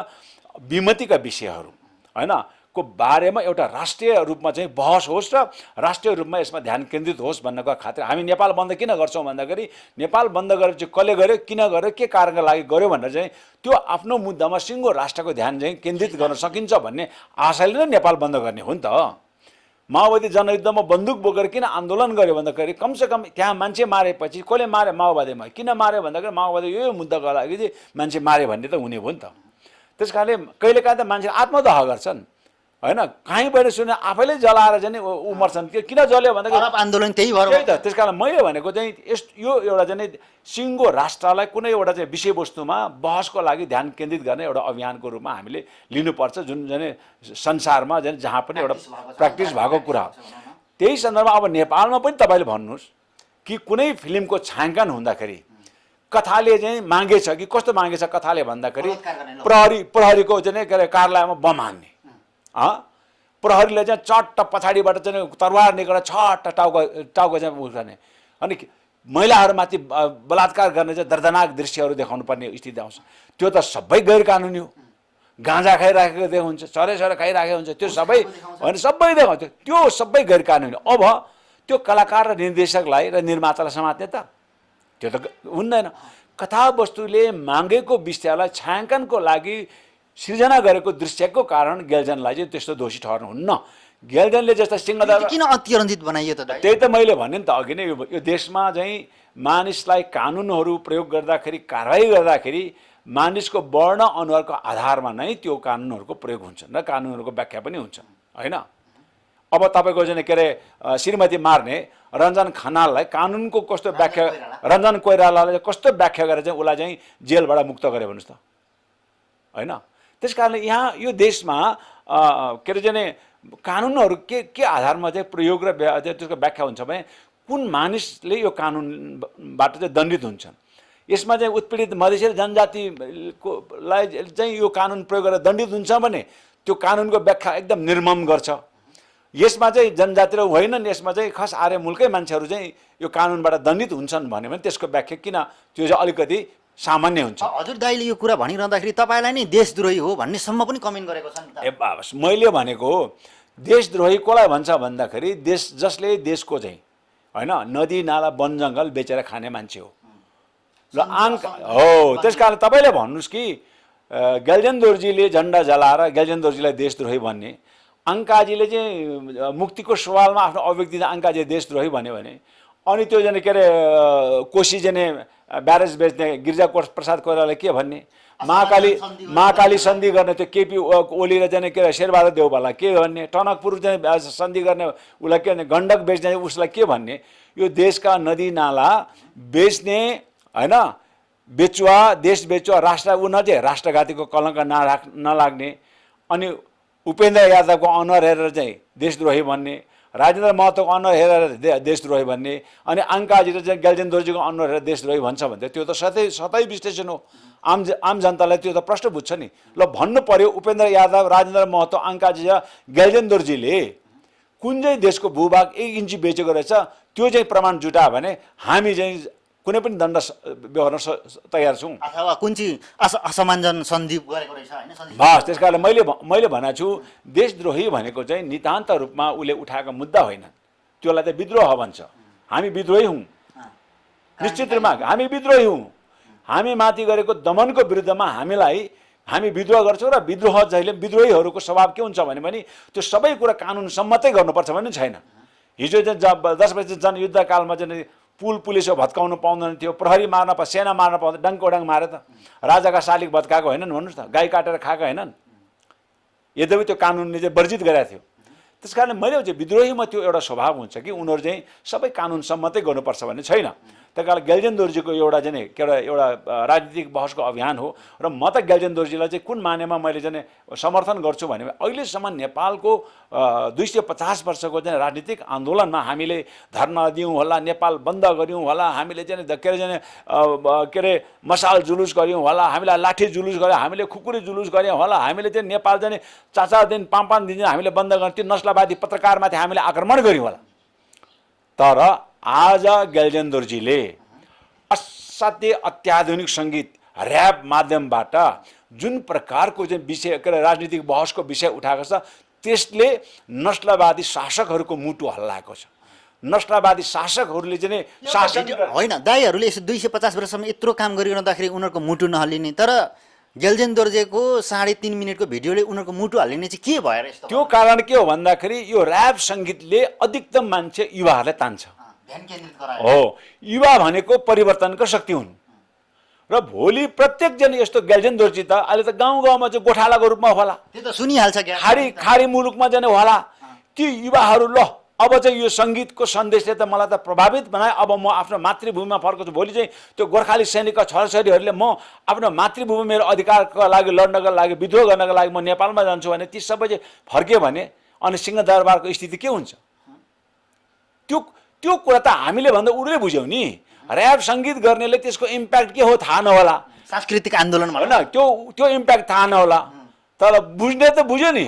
विमतिका विषयहरू होइन को बारेमा एउटा राष्ट्रिय रूपमा चाहिँ बहस होस् र राष्ट्रिय रूपमा यसमा ध्यान केन्द्रित होस् भन्नको खातिर हामी नेपाल बन्द किन गर्छौँ भन्दाखेरि नेपाल बन्द गरेर चाहिँ कसले गर्यो, किन गर्यो, के कारणको लागि गर्यो भनेर चाहिँ त्यो आफ्नो मुद्दामा सिङ्गो राष्ट्रको ध्यान चाहिँ केन्द्रित गर्न सकिन्छ भन्ने आशयले नै नेपाल बन्द गर्ने हो नि त। माओवादी जनयुद्धमा बन्दुक बोकेर किन आन्दोलन गर्यो भन्दाखेरि कमसेकम त्यहाँ मान्छे मारेपछि कसले मारे, माओवादीमा किन मार्यो भन्दाखेरि माओवादी यो मुद्दाको लागि चाहिँ मान्छे मारे भन्ने त हुने हो नि त। त्यस कारणले कहिलेकाहीँ त मान्छे आत्मदाह गर्छन् होइन, कहीँबाट सुने आफैले जलाएर चाहिँ उमर्छन्। किन जल्यो भन्दाखेरि आन्दोलन त्यही भएर त्यही त। त्यस कारण मैले भनेको चाहिँ यो एउटा चाहिँ सिङ्गो राष्ट्रलाई कुनै एउटा चाहिँ विषयवस्तुमा बहसको लागि ध्यान केन्द्रित गर्ने एउटा अभियानको रूपमा हामीले लिनुपर्छ, जुन चाहिँ संसारमा चाहिँ जहाँ पनि एउटा प्र्याक्टिस भएको कुरा हो। त्यही सन्दर्भमा अब नेपालमा पनि तपाईँले भन्नुहोस् कि कुनै फिल्मको छायाङ्कन हुँदाखेरि कथाले चाहिँ मागेछ कि कस्तो मागेछ कथाले भन्दाखेरि प्रहरीको चाहिँ के अरे कार्यालयमा बम हान्ने, प्रहरीले चाहिँ चट्ट पछाडिबाट चाहिँ तरवार निकालेर छट्ट टाउको चाहिँ उठाउने, अनि महिलाहरूमाथि बलात्कार गर्ने चाहिँ दर्दनाक दृश्यहरू देखाउनु पर्ने स्थिति आउँछ। त्यो त सबै गैर कानुनी हो। गाँजा खाइराखेको देखाएको हुन्छ, सरे खाइराखेको हुन्छ, त्यो सबै होइन, सबै देखाउँछ, त्यो सबै गैर कानुनी। अब त्यो कलाकार र निर्देशकलाई र निर्मातालाई समात्ने त त्यो त हुँदैन। कथावस्तुले मागेको विषयलाई छायाङ्कनको लागि सृजना गरेको दृश्यको कारण गेल्जनलाई चाहिँ त्यस्तो दोषी ठहर्नुहुन्न। गेल्जनले जस्तो सिंहदरबार किन अतिरञ्जित बनाइयो त? त्यही त मैले भने नि त अघि नै, यो देशमा चाहिँ मानिसलाई कानुनहरू प्रयोग गर्दाखेरि, कारवाही गर्दाखेरि मानिसको वर्ण अनुहारको आधारमा नै त्यो कानुनहरूको प्रयोग हुन्छ र कानुनहरूको व्याख्या पनि हुन्छ होइन। अब तपाईँको चाहिँ के अरे श्रीमती मार्ने रञ्जन खनाललाई कानुनको कस्तो व्याख्या, रञ्जन कोइरालाले कस्तो व्याख्या गरेर चाहिँ उसलाई चाहिँ जेलबाट मुक्त गरे भन्नुहोस् त होइन। त्यस कारणले यहाँ यो देशमा के अरे चाहिँ कानुनहरू के आधारमा चाहिँ प्रयोग र त्यसको व्याख्या हुन्छ भने कुन मानिसले यो कानुनबाट चाहिँ दण्डित हुन्छन्। यसमा चाहिँ उत्पीडित मधेसी जनजातिलाई चाहिँ यो कानुन प्रयोग गरेर दण्डित हुन्छ भने त्यो कानुनको व्याख्या एकदम निर्मम गर्छ। यसमा चाहिँ जनजाति र होइनन्, यसमा चाहिँ खास आर्य मुलकै मान्छेहरू चाहिँ यो कानुनबाट दण्डित हुन्छन् भन्यो भने त्यसको व्याख्या किन त्यो चाहिँ अलिकति सामान्य हुन्छ। हजुर दाइले यो कुरा भनिरहँदाखेरि तपाईँलाई नै देशद्रोही हो भन्नेसम्म पनि कमेन्ट गरेको छ नि त। मैले भनेको देशद्रोही कसलाई भन्छ भन्दाखेरि जसले देशको चाहिँ होइन नदी नाला वन जङ्गल बेचेर खाने मान्छे हो र हो। त्यस कारण तपाईँले भन्नुहोस् कि गेल्जेन दोर्जीले झन्डा जलाएर गेल्जेन दोर्जीलाई देशद्रोही भन्ने, अङ्काजीले चाहिँ मुक्तिको सवालमा आफ्नो अभिव्यक्ति अङ्काजी देशद्रोही भन्यो भने, अनि त्यो जाने के अरे कोशी जाने ब्यारेज बेच्ने गिरिजा प्रसाद कोइरालाले के भन्ने, महाकाली सन्धि गर्ने त्यो केपी ओली र जाने के अरे शेरबहादुर देउवालाई के भन्ने, टनकपुर चाहिँ सन्धि गर्ने उसलाई के भन्ने, गण्डक बेच्ने उसलाई के भन्ने। यो देशका नदी नाला बेच्ने होइन, बेचुवा देश बेचुवा राष्ट्र ऊ नजे राष्ट्रघातीको कलङ्क नलाग्ने, अनि उपेन्द्र यादवको अनुहार हेरेर चाहिँ देशद्रोही भन्ने, राजेन्द्र महतोको अनुहार हेरेर देशद्रोही भन्ने, अनि अङ्काजीले चाहिँ गेल्जेन दोर्जीको अनुहार हेरेर देशद्रोही भन्छ भने त्यो त सतै विश्लेषण हो। आम जनतालाई त्यो त प्रश्न बुझ्छ नि। ल भन्नु पर्यो उपेन्द्र यादव, राजेन्द्र महतो, अङ्काजी र गेल्जेन दोर्जीले कुन चाहिँ देशको भूभाग 1 इन्ची बेचेको रहेछ त्यो चाहिँ प्रमाण जुटायो भने हामी चाहिँ कुनै पनि दण्ड बेहोर्न तयार छौँ। अथवा कुन चाहिँ असमञ्जन सन्धि गरेको रहेछ होइन। बस त्यस कारणले मैले भनेको छु देशद्रोही भनेको चाहिँ नितान्त रूपमा उसले उठाएको मुद्दा होइन, त्यसलाई त विद्रोह भन्छ। हामी विद्रोही हौँ, निश्चित रूपमा हामी विद्रोही हौँ। हामी माथि गरेको दमनको विरुद्धमा हामीलाई हामी विद्रोह गर्छौँ र विद्रोह जहिले विद्रोहीहरूको स्वभाव के हुन्छ भने त्यो सबै कुरा कानुन सम्मतै गर्नुपर्छ भन्ने छैन। हिजो चाहिँ 10 बजे जनयुद्धकालमा चाहिँ पुलिसो भत्काउनु पाउँदैन थियो, प्रहरी मार्न सेना मार्न पाउँदैन, डङ्कोडाङ मारे त। राजाका शालिग भत्काएको होइनन् भन्नुहोस् त, गाई काटेर खाएको होइनन्, यद्यपि त्यो कानुनले चाहिँ वर्जित गरेको थियो। त्यस कारणले मैले चाहिँ विद्रोहीमा त्यो एउटा स्वभाव हुन्छ कि उनीहरू चाहिँ सबै कानुन सम्मतै गर्नुपर्छ भन्ने छैन। त्यही कारण गेल्जेन दोर्जीको एउटा चाहिँ एउटा राजनीतिक बहसको अभियान हो र म त गेल्जेन दोर्जीलाई चाहिँ कुन मानेमा मैले चाहिँ समर्थन गर्छु भने अहिलेसम्म नेपालको 250 वर्षको चाहिँ राजनीतिक आन्दोलनमा हामीले धर्ना दियौँ होला, नेपाल बन्द गऱ्यौँ होला, हामीले चाहिँ के अरे मसाल जुलुस गऱ्यौँ होला, हामीलाई लाठी जुलुस गऱ्यौँ, हामीले खुकुरी जुलुस गऱ्यौँ होला, हामीले चाहिँ नेपाल चाहिँ 4-4 दिन 5-5 दिन हामीले बन्द गऱ्यौँ, त्यो नस्लवादी पत्रकारमाथि हामीले आक्रमण गऱ्यौँ होला। तर आज गेल्जेन दोर्जीले असाध्य अत्याधुनिक सङ्गीत ऱ्याप माध्यमबाट जुन प्रकारको चाहिँ विषय के अरे राजनीतिक बहसको विषय उठाएको छ त्यसले नस्लवादी शासकहरूको मुटु हल्लाएको छ। नस्लवादी शासकहरूले चाहिँ शासन होइन, दाइहरूले यसो 250 वर्षसम्म यत्रो काम गरिरहँदाखेरि उनीहरूको मुटु नहल्लिने, तर गेल्जेन दोर्जेको 3.5 मिनटको भिडियोले उनीहरूको मुटु हल्लिने चाहिँ के भएर यस्तो? त्यो कारण के हो भन्दाखेरि यो ऱ्याप सङ्गीतले अधिकतम मान्छे युवाहरूलाई तान्छ। हो, युवा भनेको परिवर्तनको शक्ति हुन् र भोलि प्रत्येक जन यस्तो गेल्जेन दोर्जी त अहिले त गाउँ गाउँमा चाहिँ गोठालाको रूपमा होला, त्यो त सुनिहाल्छ क्या, खाडी मुलुकमा जाने होला। ती युवाहरू ल अब चाहिँ यो सङ्गीतको सन्देशले त मलाई त प्रभावित बनाए, अब म आफ्नो मातृभूमिमा फर्कछु। भोलि चाहिँ त्यो गोर्खाली सैनिकका छोराछोरीहरूले म आफ्नो मातृभूमि मेरो अधिकारको लागि लड्नको लागि विद्रोह गर्नको लागि म नेपालमा जान्छु भने ती सबै चाहिँ फर्क्यो भने अनि सिंहदरबारको स्थिति के हुन्छ? त्यो कुरा त हामीले भन्दा उनीहरूले बुझ्यौँ नि। ऱ्याप सङ्गीत गर्नेले त्यसको इम्प्याक्ट के हो थाहा नहोला, सांस्कृतिक आन्दोलन होइन, त्यो इम्प्याक्ट थाहा नहोला, तर बुझ्ने त बुझ्यो नि।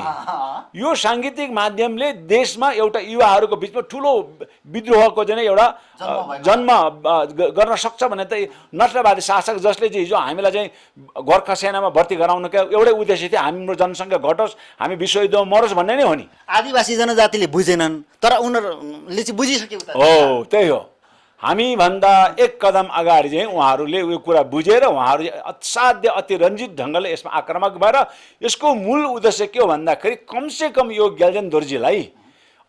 यो साङ्गीतिक माध्यमले देशमा एउटा युवाहरूको बिचमा ठुलो विद्रोहको चाहिँ एउटा जन्म गर्न सक्छ भने त नस्लवादी शासक जसले चाहिँ हिजो हामीलाई चाहिँ गोर्खा सेनामा भर्ती गराउनुको एउटै उद्देश्य थियो हाम्रो जनसङ्ख्या घटोस्, हामी विश्वयुद्धमा मरोस् भन्ने नै हो नि। आदिवासी जनजातिले बुझेनन्, तर उनीहरूले चाहिँ बुझिसक्यो। हो, त्यही हो। हामीभन्दा एक कदम अगाडि चाहिँ उहाँहरूले यो कुरा बुझेर उहाँहरू असाध्य अतिरञ्जित ढङ्गले यसमा आक्रामक भएर यसको मूल उद्देश्य के हो भन्दाखेरि कमसेकम यो गेल्जेन दोर्जीलाई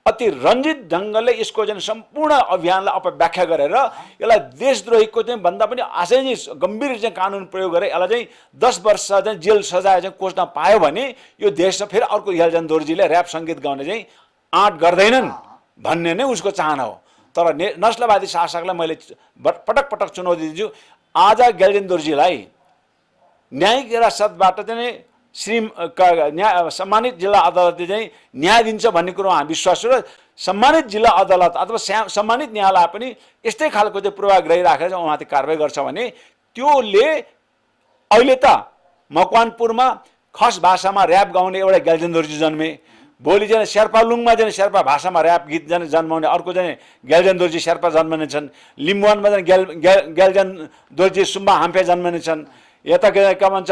अतिरञ्जित ढङ्गले यसको चाहिँ सम्पूर्ण अभियानलाई अपव्याख्या गरेर यसलाई देशद्रोहीको चाहिँ भन्दा पनि आशय चाहिँ गम्भीर चाहिँ कानुन प्रयोग गरेर यसलाई चाहिँ 10 वर्ष चाहिँ जेल सजाय चाहिँ कोस्न पायो भने यो देशमा फेरि अर्को गेल्जेन दोर्जीले ऱ्याप सङ्गीत गाउने चाहिँ आँट गर्दैनन् भन्ने नै उसको चाहना हो। तर नस्लवादी शासकलाई मैले पटक पटक चुनौती दिन्छु, आज गेल्जेन दोर्जीलाई न्यायिक हिरासतबाट चाहिँ सम्मानित जिल्ला अदालतले चाहिँ न्याय दिन्छ भन्ने कुरो हामी विश्वास छु र सम्मानित जिल्ला अदालत अथवा सम्मानित न्यायालय पनि यस्तै खालको चाहिँ पूर्वाग्रही राखेर चाहिँ उहाँले कारवाही गर्छ भने त्योले अहिले त मकवानपुरमा खस भाषामा ऱ्याप गाउने एउटा गेल्जेन दोर्जी जन्मे, भोलि चाहिँ शेर्पालुङमा चाहिँ शेर्पा भाषामा ऱ्याप गीत चाहिँ जन्माउने अर्को चाहिँ गेल्जेन दोर्जी शेर्पा जन्मने छन्, लिम्बुवानमा चाहिँ गेल्जेन दोर्जी सुम्बा हाम्फे जन्मने छन्, यता के भन्छ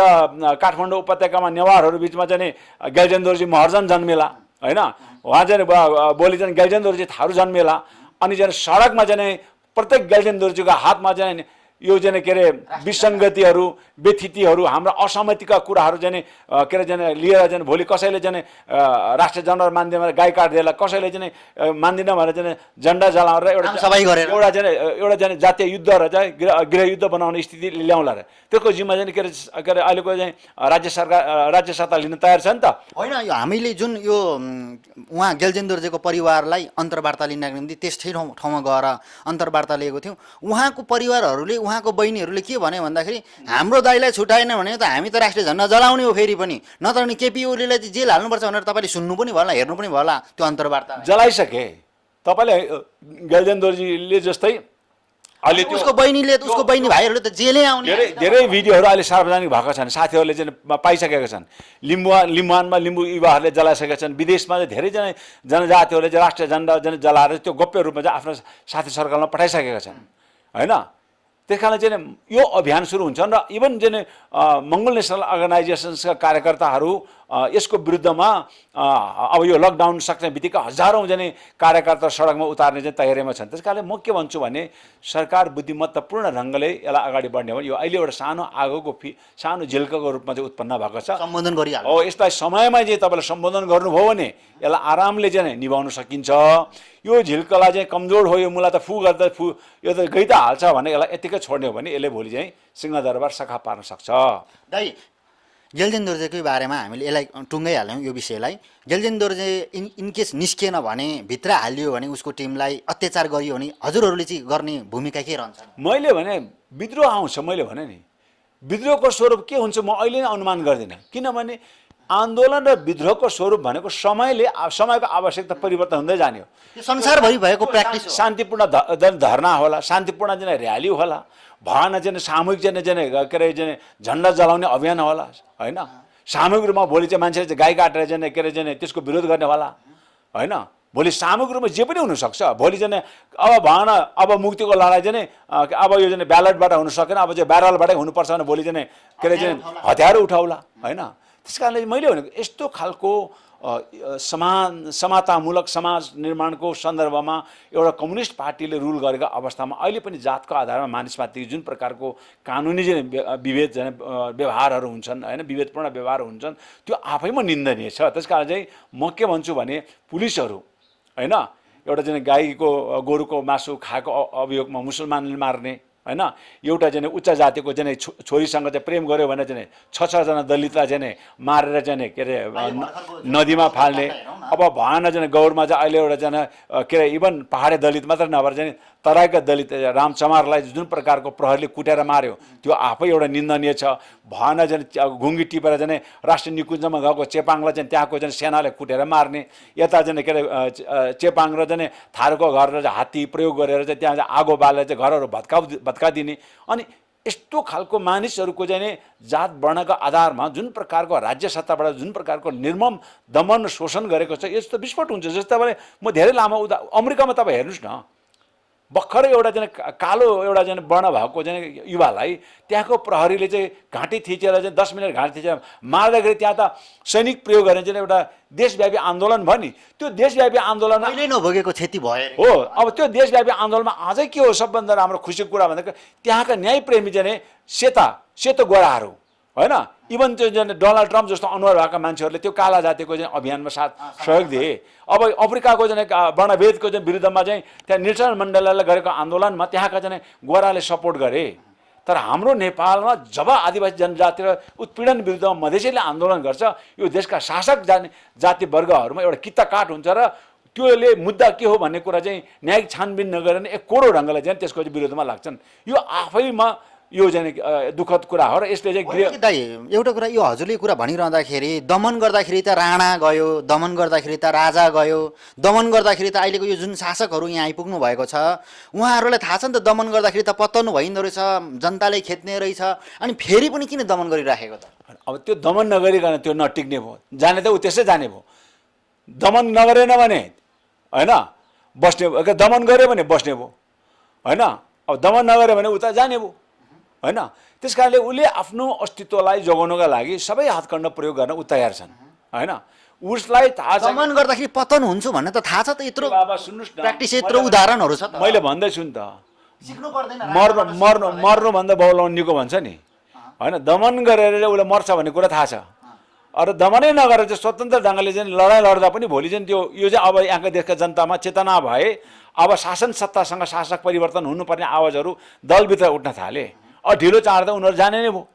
काठमाडौँ उपत्यकामा नेवारहरू बिचमा चाहिँ गेल्जेन दोर्जी महर्जन जन्मेला, होइन, उहाँ चाहिँ भोलि चाहिँ गेल्जेन दोर्जी थारू जन्मेला। अनि चाहिँ सडकमा चाहिँ प्रत्येक गेल्जेन दोर्जीको हातमा चाहिँ यो चाहिँ के अरे विसङ्गतिहरू व्यथितिहरू हाम्रा असहमतिका कुराहरू चाहिँ के अरे चाहिँ लिएर चाहिँ भोलि कसैले चाहिँ राष्ट्रिय जनरल मान्दैन भनेर गाई काट्देला, कसैले चाहिँ मान्दिन भनेर चाहिँ झन्डा जलाएर एउटा चाहिँ जातीय युद्ध र चाहिँ गृहयुद्ध बनाउने स्थिति ल्याउँला र त्यसको जिम्मा चाहिँ के अरे अहिलेको चाहिँ राज्य सत्ता लिन तयार छ नि त। होइन, यो हामीले जुन यो उहाँ गेल्जेन दोर्जेको परिवारलाई अन्तर्वार्ता लिनको निम्ति त्यस ठाउँमा गएर अन्तर्वार्ता लिएको थियौँ। उहाँको परिवारहरूले उहाँको बहिनीहरूले के भने भन्दाखेरि हाम्रो दाइलाई छुटाएन भने त हामी त राष्ट्रिय झन्डा जलाउने हो फेरि पनि, नत्र भने केपी ओलीलाई चाहिँ जेल हाल्नुपर्छ भनेर तपाईँले सुन्नु पनि भयो होला, हेर्नु पनि भयो होला त्यो अन्तर्वार्ता। जलाइसके तपाईँले गेल्जेन दोर्जीले जस्तै अहिले उसको बहिनी भाइहरूले त जेलै आउने धेरै भिडियोहरू अहिले सार्वजनिक भएको छन्, साथीहरूले चाहिँ पाइसकेका छन्। लिम्बुवानमा लिम्बू युवाहरूले जलाइसकेका छन्, विदेशमा चाहिँ धेरैजना जनजातिहरूले चाहिँ राष्ट्रिय झन्डा जलाएर त्यो गोप्य रूपमा चाहिँ आफ्नो साथी सर्कलमा पठाइसकेका छन्, होइन। त्यस कारण चाहिँ यो अभियान सुरु हुन्छ र इभन चाहिँ मङ्गोल नेसनल अर्गनाइजेसन्सका कार्यकर्ताहरू यसको विरुद्धमा अब यो लकडाउन सक्ने बित्तिकै हजारौँ जाने कार्यकर्ता सडकमा उतार्ने चाहिँ तयारीमा छन्। त्यस कारणले म के भन्छु भने सरकार बुद्धिमत्तापूर्ण ढङ्गले यसलाई अगाडि बढ्ने हो भने यो अहिले एउटा सानो आगोको सानो झिल्काको रूपमा चाहिँ उत्पन्न भएको छ। सम्बोधन गरिहाल्नु हो यसलाई समयमा चाहिँ तपाईँले सम्बोधन गर्नुभयो भने यसलाई आरामले चाहिँ निभाउन सकिन्छ। यो झिल्कालाई चाहिँ कमजोर हो, यो मुला त फु गर्दा यो त गइ त हाल्छ भने यसलाई यतिकै छोड्ने हो भने यसले भोलि चाहिँ सिंहदरबार सखा पार्न सक्छ। दाइ गेल्जेन दोर्जेकै बारेमा हामीले यसलाई टुङ्गाइहाल्यौँ यो विषयलाई। गेल्जेन दोर्जे इनकेस निस्किएन भने भित्र हालियो भने उसको टिमलाई अत्याचार गरियो भने हजुरहरूले चाहिँ गर्ने भूमिका के रहन्छ? मैले भने विद्रोह आउँछ, मैले भने नि विद्रोहको स्वरूप के हुन्छ म अहिले नै अनुमान गर्दिनँ, किनभने आन्दोलन र विद्रोहको स्वरूप भनेको समयको आवश्यकता परिवर्तन हुँदै जाने हो। यो संसारभरि भएको प्र्याक्टिस हो। शान्तिपूर्ण धरना होला, शान्तिपूर्ण चाहिँ र्याली होला, भएन चाहिँ सामूहिक चाहिँ के अरे चाहिँ झन्डा जलाउने अभियान होला होइन। सामूहिक रूपमा भोलि चाहिँ मान्छेले चाहिँ गाई काटेर चाहिँ के अरे चाहिँ त्यसको विरोध गर्ने होला होइन। भोलि सामूहिक रूपमा जे पनि हुनसक्छ। भोलि चाहिँ अब भएन अब मुक्तिको लडाइँ चाहिँ अब यो चाहिँ ब्यालेटबाट हुन सकेन, अब चाहिँ ब्यारलबाटै हुनुपर्छ भने भोलि चाहिँ के अरे चाहिँ हतियार उठाउला होइन। त्यस कारणले मैले भनेको यस्तो खालको समतामूलक समाज निर्माणको सन्दर्भमा एउटा कम्युनिस्ट पार्टीले रुल गरेको अवस्थामा अहिले पनि जातको आधारमा मानिसमाथि जुन प्रकारको कानुनी चाहिँ विभेद चाहिँ व्यवहारहरू हुन्छन् होइन, विभेदपूर्ण व्यवहार हुन्छन्, त्यो आफैमा निन्दनीय छ। त्यस कारण चाहिँ म के भन्छु भने पुलिसहरू होइन एउटा चाहिँ गाईको गोरुको मासु खाएको अभियोगमा मुसलमानले मार्ने होइन, एउटा चाहिँ उच्च जातिको चाहिँ छोरीसँग चाहिँ प्रेम गर्यो भने चाहिँ 6-6 जना दलितलाई चाहिँ मारेर चाहिँ के अरे नदीमा फाल्ने। अब भएन चाहिँ गौरमा चाहिँ अहिले एउटा चाहिँ के अरे इभन पहाडे दलित मात्र नभएर चाहिँ तराईका दलित रामचमारलाई जुन प्रकारको प्रहरीले कुटेर मार्यो त्यो आफै एउटा निन्दनीय छ। भएन चाहिँ घुङ्गी टिपेर चाहिँ राष्ट्रिय निकुञ्जमा गएको चेपाङलाई चाहिँ त्यहाँको चाहिँ सेनाले कुटेर मार्ने, यता चाहिँ के अरे चेपाङ र चाहिँ थारूको घर चाहिँ हात्ती प्रयोग गरेर चाहिँ त्यहाँ चाहिँ आगो बालेर चाहिँ घरहरू भत्काइदिने। अनि यस्तो खालको मानिसहरूको चाहिँ जात वर्णका आधारमा जुन प्रकारको राज्य सत्ताबाट जुन प्रकारको निर्मम दमन शोषण गरेको छ यस्तो विस्फोट हुन्छ। जस्तै तपाईँले म धेरै लामो अमेरिकामा तपाईँ हेर्नुहोस् न, भर्खरै एउटा चाहिँ कालो एउटा चाहिँ वर्ण भएको चाहिँ युवालाई त्यहाँको प्रहरीले चाहिँ घाँटी थिचेर चाहिँ 10 मिनट घाँटी थिचेर मार्दाखेरि त्यहाँ त सैनिक प्रयोग गरेर चाहिँ एउटा देशव्यापी आन्दोलन भयो नि। त्यो देशव्यापी आन्दोलनमा अहिले नभोगेको क्षति भयो हो। अब त्यो देशव्यापी आन्दोलनमा अझै के हो सबभन्दा राम्रो खुसीको कुरा भन्दा त्यहाँका न्यायप्रेमी चाहिँ सेतो गोराहरू होइन, इभन त्यो डोनाल्ड ट्रम्प जस्तो अनुहार भएका मान्छेहरूले त्यो काला जातिको चाहिँ अभियानमा साथ सहयोग दिए। अब अफ्रिकाको चाहिँ वर्णभेदको चाहिँ विरुद्धमा चाहिँ त्यहाँ नेल्सन मण्डेलाले गरेको आन्दोलनमा त्यहाँका चाहिँ गोराले सपोर्ट गरे। तर हाम्रो नेपालमा जब आदिवासी जनजाति र उत्पीडन विरुद्धमा मधेसीले आन्दोलन गर्छ यो देशका शासक जाति वर्गहरूमा एउटा कित्ताकाट हुन्छ र त्योले मुद्दा के हो भन्ने कुरा चाहिँ न्यायिक छानबिन नगरेर एककोरो ढङ्गले चाहिँ त्यसको विरोधमा लाग्छन्। यो आफैमा यो चाहिँ दुःखद कुरा हो र यसले चाहिँ दाइ एउटा कुरा यो हजुरले कुरा भनिरहँदाखेरि दमन गर्दाखेरि त राणा गयो, दमन गर्दाखेरि त राजा गयो, दमन गर्दाखेरि त अहिलेको यो जुन शासकहरू यहाँ आइपुग्नु भएको छ उहाँहरूलाई थाहा छ नि त दमन गर्दाखेरि त पत्ताउनु भइँदो रहेछ, जनताले खेद्ने रहेछ, अनि फेरि पनि किन दमन गरिराखेको त? अब त्यो दमन नगरिकन त्यो नटिक्ने भयो, जाने त ऊ त्यसै जाने भयो। दमन नगरेन भने होइन बस्ने भयो, दमन गऱ्यो भने बस्ने भयो होइन। अब दमन नगऱ्यो भने उता जाने भयो होइन। त्यस कारणले उसले आफ्नो अस्तित्वलाई जोगाउनका लागि सबै हातखण्ड प्रयोग गर्न ऊ तयार छन् होइन। उसलाई थाहा छ दमन गर्दाखेरि पतन हुन्छ भन्ने त थाहा छ त, यत्रो बाबा सुन्नुहोस् न, प्र्याक्टिस यत्रो उदाहरणहरू छ त। मैले भन्दैछु नि त, सिक्नु पर्दैन, मर्नुभन्दा बहुलाउनु निको भन्छ नि होइन। दमन गरेर उसले मर्छ भन्ने कुरा थाहा छ। अरू दमनै नगरेर चाहिँ स्वतन्त्र ढङ्गले चाहिँ लडाइँ लड्दा पनि भोलि चाहिँ यो चाहिँ अब यहाँको देशका जनतामा चेतना भए अब शासन सत्तासँग शासक परिवर्तन हुनुपर्ने आवाजहरू दलभित्र उठ्न थाले। ढिलो चाँड त उनीहरू जाने नै भयो।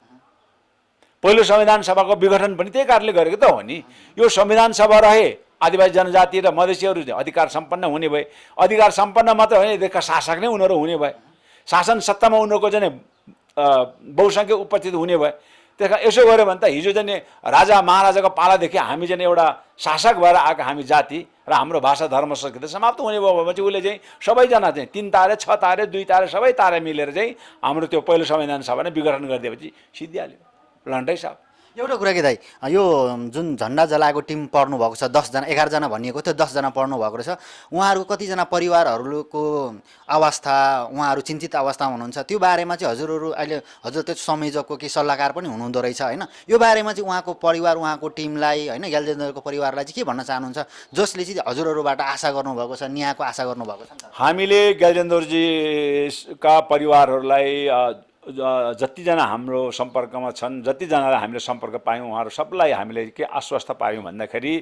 पहिलो संविधान सभाको विघटन पनि त्यही कारणले गरेको त हो नि। यो संविधान सभा रहे आदिवासी जनजाति र मधेसीहरू अधिकार सम्पन्न हुने भए, अधिकार सम्पन्न मात्र होइन देशका शासक नै उनीहरू हुने भए, शासन सत्तामा उनीहरूको चाहिँ बहुसङ्ख्यक उपस्थित हुने भए। त्यस कारण यसो गऱ्यो भने त हिजो चाहिँ राजा महाराजाको पालादेखि हामी चाहिँ एउटा शासक भएर आएको हामी जाति र हाम्रो भाषा धर्म संस्कृति समाप्त हुने भयो भने चाहिँ उसले चाहिँ सबैजना चाहिँ 3 तारे 6 तारे 2 तारे सबै तारे मिलेर चाहिँ हाम्रो त्यो पहिलो संविधान सभा नै विघटन गरिदिएपछि सिद्धिहाल्यो, लन्डै साहब। एउटा कुरा के दाइ, यो जुन झन्डा जलाएको टिम पढ्नु भएको छ 10 जना 11 जना भनिएको थियो, 10 जना पढ्नु भएको रहेछ। उहाँहरूको कतिजना परिवारहरूको अवस्था, उहाँहरू चिन्तित अवस्थामा हुनुहुन्छ, त्यो बारेमा चाहिँ हजुरहरू अहिले हजुर त्यो संयोजकको कि सल्लाहकार पनि हुनुहुँदो रहेछ होइन, यो बारेमा चाहिँ उहाँको परिवार, उहाँको टिमलाई होइन, ग्याल्जेन्दरको परिवारलाई चाहिँ के भन्न चाहनुहुन्छ, जसले चाहिँ हजुरहरूबाट आशा गर्नुभएको छ, न्यायको आशा गर्नुभएको छ नि त? हामीले ग्याल्जेन्दरजीका परिवारहरूलाई जतिजना हाम्रो सम्पर्कमा छन्, जतिजनालाई हामीले सम्पर्क पायौँ, उहाँहरू सबलाई हामीले के आश्वस्त पायौँ भन्दाखेरि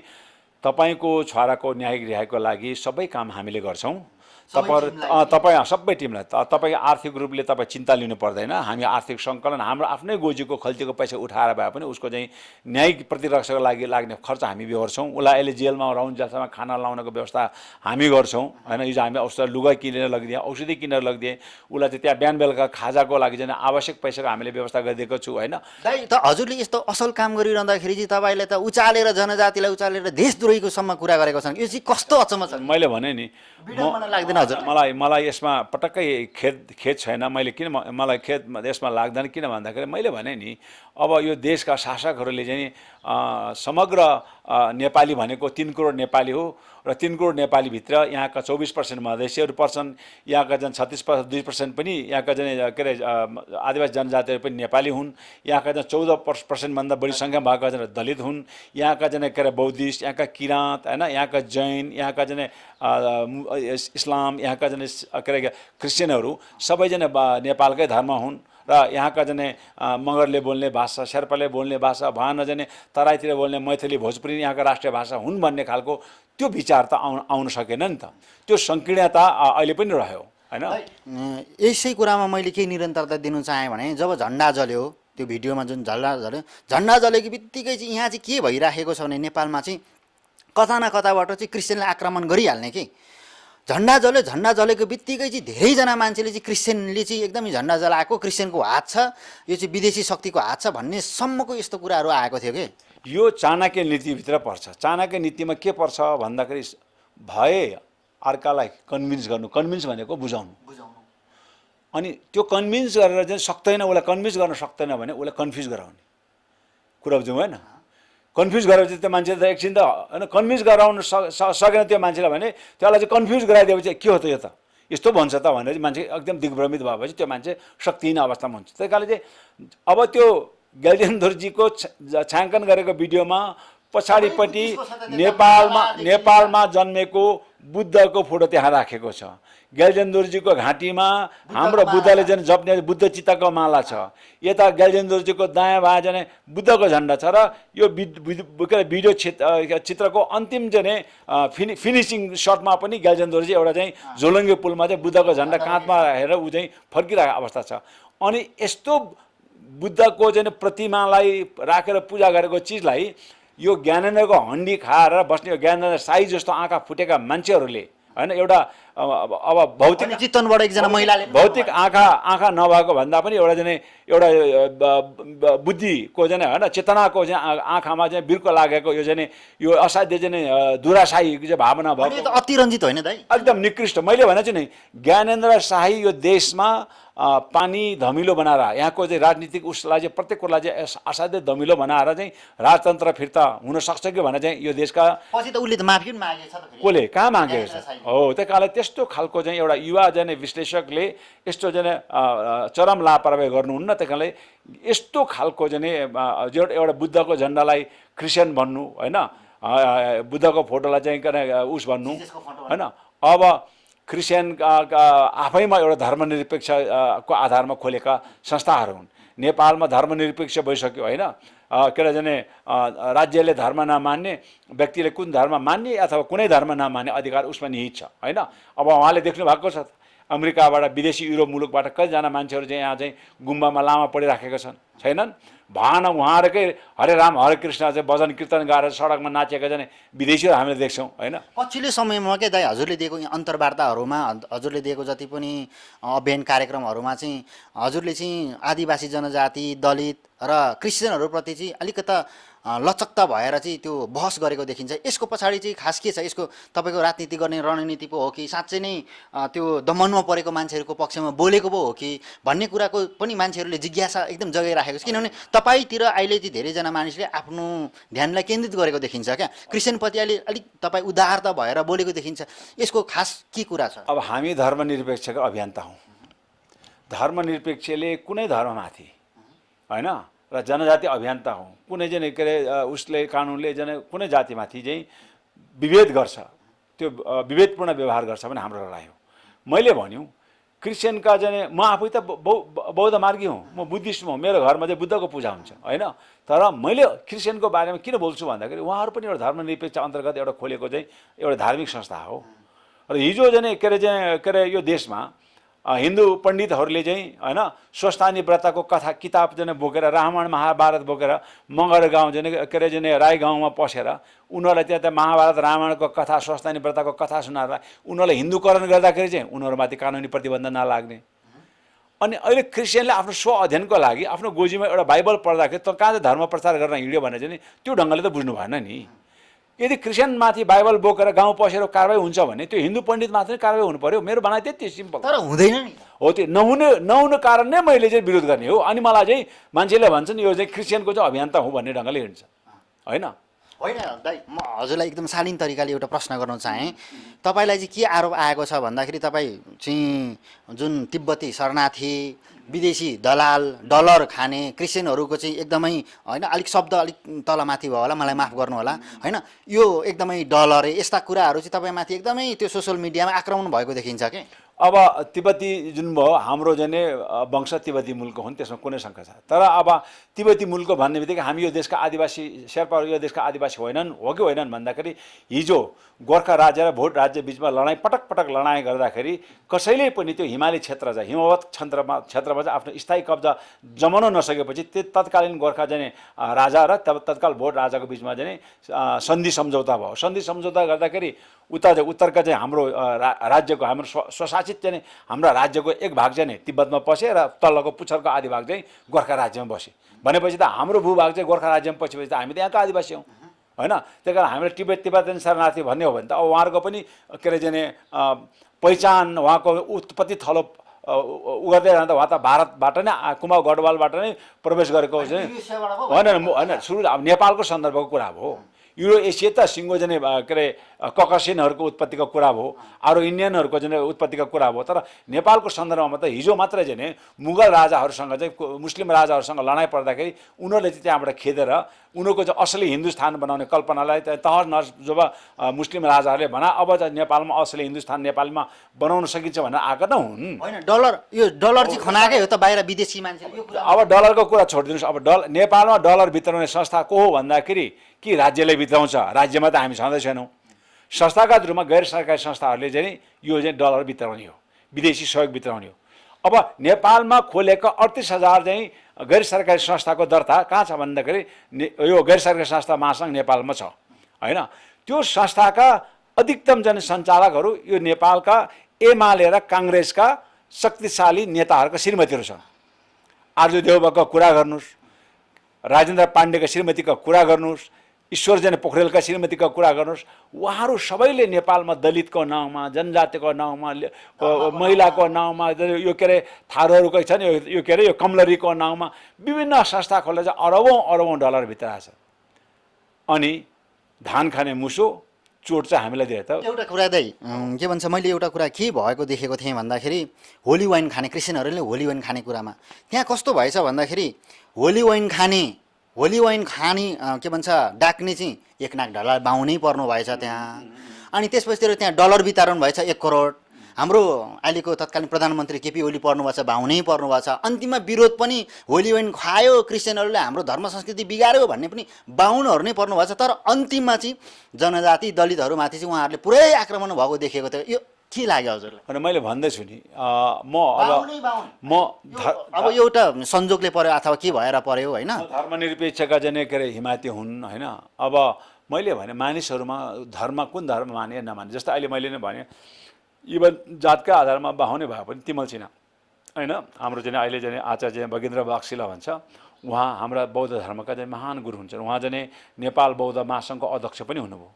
तपाईँको छोराको न्यायिक रिहाइको लागि सबै काम हामीले गर्छौँ। तपाईँ सबै टिमलाई तपाईँ आर्थिक रूपले तपाईँ चिन्ता लिनु पर्दैन। हामी आर्थिक सङ्कलन हाम्रो आफ्नै गोजीको खल्तीको पैसा उठाएर भए पनि उसको चाहिँ न्यायिक प्रतिरक्षाको लागि लाग्ने खर्च हामी बेहोर्छौँ। उसलाई अहिले जेलमा राउन्जेलसम्म खाना लाउनको व्यवस्था हामी गर्छौँ होइन। हिजो हामी उसलाई लुगा किनेर लगिदिएँ, औषधि किनेर लगिदिएँ, उसलाई चाहिँ त्यहाँ बिहान बेलुका खाजाको लागि चाहिँ आवश्यक पैसाको हामीले व्यवस्था गरिदिएको छु होइन। दाइ त हजुरले यस्तो असल काम गरिरहँदाखेरि चाहिँ तपाईँले त उचालेर जनजातिलाई उचालेर देशद्रोहीकोसम्म कुरा गरेको छन्, यो चाहिँ कस्तो अचम्म छ? मैले भने नि लाग्दैन हजुर? मलाई यसमा पटक्कै खेद छैन। मैले किन मलाई खेद यसमा लाग्दैन किन भन्दाखेरि मैले भने नि अब यो देशका शासकहरूले चाहिँ समग्र नेपाली भनेको 3 करोड नेपाली हो र 3 करोड नेपालीभित्र यहाँका 24% मधेसीहरू पर्छन्, यहाँका जन 36% पनि यहाँका चाहिँ के अरे आदिवासी जनजातिहरू पनि नेपाली हुन्, यहाँका चाहिँ 14%भन्दा बढी सङ्ख्या भएका चाहिँ दलित हुन्, यहाँका चाहिँ के अरे बौद्धिस्ट, यहाँका किराँत होइन, यहाँका जैन, यहाँका चाहिँ इस्लाम, यहाँका चाहिँ के अरे क्रिस्चियनहरू सबैजना नेपालकै धर्म हुन् र यहाँका चाहिँ मगरले बोल्ने भाषा, शेर्पाले बोल्ने भाषा, भएन चाहिँ तराईतिर बोल्ने मैथिली भोजपुरी यहाँका राष्ट्रिय भाषा हुन् भन्ने खालको त्यो विचार त आउन सकेन नि त। त्यो सङ्कीर्णता अहिले पनि रह्यो होइन। यसै कुरामा मैले के निरन्तरता दिनु चाहेँ भने जब झन्डा जल्यो, त्यो भिडियोमा जुन झन्डा जलेको बित्तिकै चाहिँ यहाँ चाहिँ के भइराखेको छ भने नेपालमा चाहिँ कता न कताबाट चाहिँ क्रिस्चियनलाई आक्रमण गरिहाल्ने कि झन्डा जल्यो, झन्डा जलेको बित्तिकै चाहिँ धेरैजना मान्छेले चाहिँ क्रिस्चियनले चाहिँ एकदमै झन्डा जलाएको क्रिस्चियनको हात छ, यो चाहिँ विदेशी शक्तिको हात छ भन्ने सम्मको यस्तो कुराहरू आएको थियो कि यो चाणक्य नीतिभित्र पर्छ। चाणक्य नीतिमा के पर्छ भन्दाखेरि भए अर्कालाई कन्भिन्स गर्नु, कन्भिन्स भनेको बुझाउनु, अनि त्यो कन्भिन्स गरेर चाहिँ सक्दैन, उसलाई कन्भिन्स गर्न सक्दैन भने उसलाई कन्फ्युज गराउने कुरा बुझौँ होइन। कन्फ्युज गरेपछि त्यो मान्छेले त एकछिन त होइन कन्भिन्स गराउन सकेन त्यो मान्छेलाई भने त्यसलाई चाहिँ कन्फ्युज गराइदिएपछि के हो त यो त यस्तो भन्छ त भनेर चाहिँ मान्छे एकदम दिग्भ्रमित भएपछि त्यो मान्छे शक्तिहीन अवस्थामा हुन्छ। त्यही कारणले चाहिँ अब त्यो ग्याल्जेन्दरजीको छायाङ्कन गरेको भिडियोमा पछाडिपट्टि नेपालमा जन्मेको बुद्धको फोटो त्यहाँ राखेको छ। ग्याल्जेन्दरजीको घाँटीमा हाम्रो बुद्धले चाहिँ जप्ने बुद्ध चित्तको माला छ। यता ग्याल्जेन्दरजीको दायाँ बायाँ चाहिँ बुद्धको झन्डा छ र यो भिडियो चित्रको अन्तिम चाहिँ फिनिसिङ सटमा पनि ग्याल्जेन्दरजी एउटा चाहिँ झोलङ्गे पुलमा चाहिँ बुद्धको झन्डा काँधमा हेरेर ऊ चाहिँ फर्किरहेको अवस्था छ। अनि यस्तो बुद्धको चाहिँ प्रतिमालाई राखेर पूजा गरेको चिजलाई यो ज्ञानेन्द्रको हन्डी खाएर बस्ने ज्ञानेन्द्र साई जस्तो आँखा फुटेका मान्छेहरूले होइन, एउटा अब भौतिक चितवनबाट एकजना महिलाले भौतिक आँखा नभएको भन्दा पनि एउटा चाहिँ एउटा बुद्धिको चाहिँ होइन चेतनाको चाहिँ आँखामा चाहिँ बिर्को लागेको यो चाहिँ यो असाध्य चाहिँ दुराशाही चाहिँ भावना भएको अतिरञ्जित होइन दाइ, एकदम निकृष्ट। मैले भने चाहिँ नि ज्ञानेन्द्र शाही यो देशमा पानी धमिलो बनाएर यहाँको चाहिँ राजनीतिक उसलाई चाहिँ प्रत्येक कुरालाई चाहिँ असाध्यै धमिलो बनाएर चाहिँ राजतन्त्र फिर्ता हुन सक्छ कि भने चाहिँ यो देशका पछि त उसले त माफी पनि मागेको छ त, कसले कहाँ मागेको छ हो। त्यही कारणले त्यस्तो खालको चाहिँ एउटा युवा चाहिँ विश्लेषकले यस्तो चाहिँ चरम लापरवाही गर्नुहुन्न। त्यही कारणले यस्तो खालको चाहिँ एउटा बुद्धको झन्डालाई क्रिस्चियन भन्नु होइन, बुद्धको फोटोलाई चाहिँ उस भन्नु होइन। अब क्रिस्चियन आफैमा एउटा धर्मनिरपेक्षको आधारमा खोलेका संस्थाहरू हुन्। नेपालमा धर्मनिरपेक्ष भइसक्यो होइन, के अरे जाने राज्यले धर्म नमान्ने व्यक्तिले कुन धर्म मान्ने अथवा कुनै धर्म नमान्ने अधिकार उसमा निहित छ होइन। अब उहाँले देख्नु भएको छ अमेरिकाबाट विदेशी युरोप मुलुकबाट कतिजना मान्छेहरू चाहिँ यहाँ चाहिँ गुम्बामा लामा पडिराखेका छैनन्। भएन उहाँहरूकै हरे राम हरे कृष्ण चाहिँ भजन कीर्तन गाएर सडकमा नाचेका चाहिँ विदेशीहरू हामीले देख्छौँ होइन। पछिल्लो समयमा के दाइ हजुरले दिएको अन्तर्वार्ताहरूमा हजुरले दिएको जति पनि अभियान कार्यक्रमहरूमा चाहिँ हजुरले चाहिँ आदिवासी जनजाति, दलित र क्रिस्चियनहरूप्रति चाहिँ अलिकता लचक्ता भएर चाहिँ त्यो बहस गरेको देखिन्छ। यसको पछाडि चाहिँ खास के छ? यसको तपाईँको राजनीति गर्ने रणनीति पो हो कि साँच्चै नै त्यो दमनमा परेको मान्छेहरूको पक्षमा बोलेको पो हो कि भन्ने कुराको पनि मान्छेहरूले जिज्ञासा एकदम जगाइराखेको राखेको छ, किनभने तपाईँतिर अहिले चाहिँ धेरैजना मानिसले आफ्नो ध्यानलाई केन्द्रित गरेको देखिन्छ क्या। क्रिस्चियनप्रति अहिले अलिक तपाईँ उदारता भएर बोलेको देखिन्छ, यसको खास के कुरा छ? अब हामी धर्मनिरपेक्षका अभियन्ता हौँ। धर्मनिरपेक्षले कुनै धर्ममाथि होइन र जनजाति अभियन्ता हौँ, कुनै चाहिँ के अरे उसले कानुनले कुनै जातिमाथि चाहिँ विभेद गर्छ, त्यो विभेदपूर्ण व्यवहार गर्छ भने हाम्रो लडाइँ हो। मैले भन्यो क्रिस्चियनका चाहिँ म आफै त बौद्ध मार्गी हुँ, म बुद्धिस्ट हुँ, मेरो घरमा चाहिँ बुद्धको पूजा हुन्छ होइन। तर मैले क्रिस्चियनको बारेमा किन बोल्छु भन्दाखेरि उहाँहरू पनि एउटा धर्मनिरपेक्ष अन्तर्गत एउटा खोलेको चाहिँ एउटा धार्मिक संस्था हो। र हिजो चाहिँ के अरे यो देशमा हिन्दू पण्डितहरूले चाहिँ होइन स्वस्थानी व्रतको कथा किताब चाहिँ बोकेर रामायण महाभारत बोकेर मगर गाउँ चाहिँ के अरे चाहिँ राई गाउँमा पसेर उनीहरूलाई त्यहाँ महाभारत रामायणको कथा स्वस्थानी व्रतको कथा सुनाएर उनीहरूलाई हिन्दूकरण गर्दाखेरि चाहिँ उनीहरूमाथि कानुनी प्रतिबन्ध नलाग्ने। अनि अहिले क्रिस्चियनले आफ्नो स्व अध्ययनको लागि आफ्नो गोजीमा एउटा बाइबल पढ्दाखेरि त कहाँ चाहिँ धर्म प्रचार गर्न हिँड्यो भने चाहिँ त्यो ढङ्गले त बुझ्नु भएन नि। यदि क्रिस्चियनमाथि बाइबल बोकेर गाउँ पसेर कारवाही हुन्छ भने त्यो हिन्दू पण्डितमाथि नै कारवाही हुनु पर्यो। मेरो भनाइ त्यति सिम्पल। तर हुँदैन नि हो, त्यो नहुने कारण नै मैले चाहिँ विरोध गर्ने हो। अनि मलाई चाहिँ मान्छेले भन्छन् यो चाहिँ क्रिस्चियनको चाहिँ अभियन्ता हुँ भन्ने ढङ्गले हिँड्छ होइन। होइन दाइ, म हजुरलाई एकदम शालीन तरिकाले एउटा प्रश्न गर्न चाहेँ। तपाईँलाई चाहिँ के आरोप आएको छ भन्दाखेरि तपाईँ चाहिँ जुन तिब्बती शरणार्थी विदेशी दलाल डलर खाने क्रिस्चियनहरूको चाहिँ एकदमै होइन अलिक शब्द अलिक तलमाथि भयो होला, मलाई माफ गर्नु होला होइन, यो एकदमै डलरे यस्ता कुराहरू चाहिँ तपाईँमाथि एकदमै त्यो सोसियल मिडियामा आक्रमण भएको देखिन्छ कि। अब तिब्बती जुन भयो हाम्रो जाने वंश तिब्बती मूलको हुन्, त्यसमा कुनै शङ्का छ। तर अब तिब्बती मूलको भन्ने बित्तिकै हामी यो देशका आदिवासी शेर्पाहरू यो देशका आदिवासी होइनन् हो कि होइनन् भन्दाखेरि हिजो गोर्खा राज्य र भोट राज्य बिचमा लडाइँ पटक पटक लडाइँ गर्दाखेरि कसैले पनि त्यो हिमाली क्षेत्र चाहिँ हिमवत क्षेत्रमा चाहिँ आफ्नो स्थायी कब्जा जमाउन नसकेपछि त्यो तत्कालीन गोर्खा जाने राजा र तत्काल भोट राजाको बिचमा चाहिँ सन्धि सम्झौता भयो। सन्धि सम्झौता गर्दाखेरि उत्तरका चाहिँ हाम्रो राज्यको हाम्रो स्वशासित चाहिँ हाम्रा राज्यको एक भाग चाहिँ तिब्बतमा पसे र तल्लोको पुच्छरको आदि भाग चाहिँ गोर्खा राज्यमा बसे। भनेपछि त हाम्रो भूभाग चाहिँ गोर्खा राज्यमा पसेपछि त हामी त यहाँको आदिवासी हौँ होइन। त्यही कारण हामीले तिब्बती शरणार्थी भन्ने हो भने त अब उहाँहरूको पनि के अरे जाने पहिचान उहाँको उत्पत्ति थलो उगर्दै जाँदा उहाँ त भारतबाट नै कुमाउ गढवालबाट नै प्रवेश गरेको चाहिँ होइन सुरु अब नेपालको सन्दर्भको कुरा हो। युरो एसिया त सिङ्गो जाने के अरे ककसियनहरूको उत्पत्तिको कुरा भयो, अरू इन्डियनहरूको चाहिँ उत्पत्तिको कुरा भयो। तर नेपालको सन्दर्भमा त हिजो मात्रै चाहिँ मुगल राजाहरूसँग चाहिँ मुस्लिम राजाहरूसँग लडाइँ पर्दाखेरि उनीहरूले चाहिँ त्यहाँबाट खेदेर उनीहरूको चाहिँ असली हिन्दुस्तान बनाउने कल्पनालाई तहस नहस जब मुस्लिम राजाहरूले भना अब चाहिँ नेपालमा असली हिन्दुस्तान नेपालमा बनाउन सकिन्छ भनेर आएका न हुन्। होइन डलर, यो डलर चाहिँ खनाएकै हो त बाहिर विदेशी मान्छेले। अब डलरको कुरा छोडिदिनुहोस्। अब नेपालमा डलर भित्राउने संस्था को हो भन्दाखेरि कि राज्यले भित्राउँछ, राज्यमा त हामी छँदै छैनौँ। संस्थागत रूपमा गैर सरकारी संस्थाहरूले चाहिँ यो चाहिँ डलर भित्राउने हो, विदेशी सहयोग भित्राउने हो। अब नेपालमा खोलेको 38,000 चाहिँ गैर सरकारी संस्थाको दर्ता कहाँ छ भन्दाखेरि यो गैर सरकारी संस्था महासङ्घ नेपालमा छ होइन। त्यो संस्थाका अधिकतम जनसञ्चालकहरू यो नेपालका एमाले र काङ्ग्रेसका शक्तिशाली नेताहरूका श्रीमतीहरू छन्। आर्जु देउबाको कुरा गर्नुहोस्, राजेन्द्र पाण्डेका श्रीमतीको कुरा गर्नुहोस्, ईश्वरजन पोखरेलका श्रीमतीको कुरा गर्नुहोस्, उहाँहरू सबैले नेपालमा दलितको नाउँमा जनजातिको नाउँमा महिलाको नाउँमा यो के अरे थारूहरूकै छन् यो के अरे यो कमलरीको नाउँमा विभिन्न संस्था खोलेर चाहिँ अरबौँ डलर भित्र छ। अनि धान खाने मुसो चोट चाहिँ हामीलाई दिए त। एउटा कुरा दाइ के भन्छ, मैले एउटा कुरा के भएको देखेको थिएँ भन्दाखेरि होली वाइन खाने क्रिस्चियनहरूले होली वाइन खाने कुरामा त्यहाँ कस्तो भएछ भन्दाखेरि होली वाइन खाने के भन्छ डाक्ने चाहिँ 1 लाख डलर बाहुनै पर्नु भएछ त्यहाँ। अनि त्यसपछि त्यहाँ डलर वितरण भएछ 1 करोड। हाम्रो अहिलेको तत्कालीन प्रधानमन्त्री केपी ओली पर्नुभएको छ, बाहुनै पर्नुभएको छ। अन्तिममा विरोध पनि होली वाइन खायो क्रिस्चियनहरूले हाम्रो धर्म संस्कृति बिगार्यो भन्ने पनि बाहुनहरू नै पर्नुभएको छ। तर अन्तिममा चाहिँ जनजाति दलितहरूमाथि चाहिँ उहाँहरूले पुरै आक्रमण भएको देखेको थियो। यो के लाग्यो हजुरलाई? अनि मैले भन्दैछु नि अब एउटा संजोगले पर्यो अथवा के भएर पर्यो होइन। धर्मनिरपेक्षका जाने के अरे हिमाती हुन् होइन। अब मैले भने मानिसहरूमा धर्म कुन धर्म माने नमाने, जस्तो अहिले मैले नै भने इभन जातका आधारमा बाहुने भए पनि तिमल छिना होइन। हाम्रो चाहिँ अहिले चाहिँ आचार्य भगेन्द्र बागशिला भन्छ, उहाँ हाम्रा बौद्ध धर्मका चाहिँ महान गुरु हुन्छन्। उहाँ चाहिँ नेपाल बौद्ध महासङ्घको अध्यक्ष पनि हुनुभयो।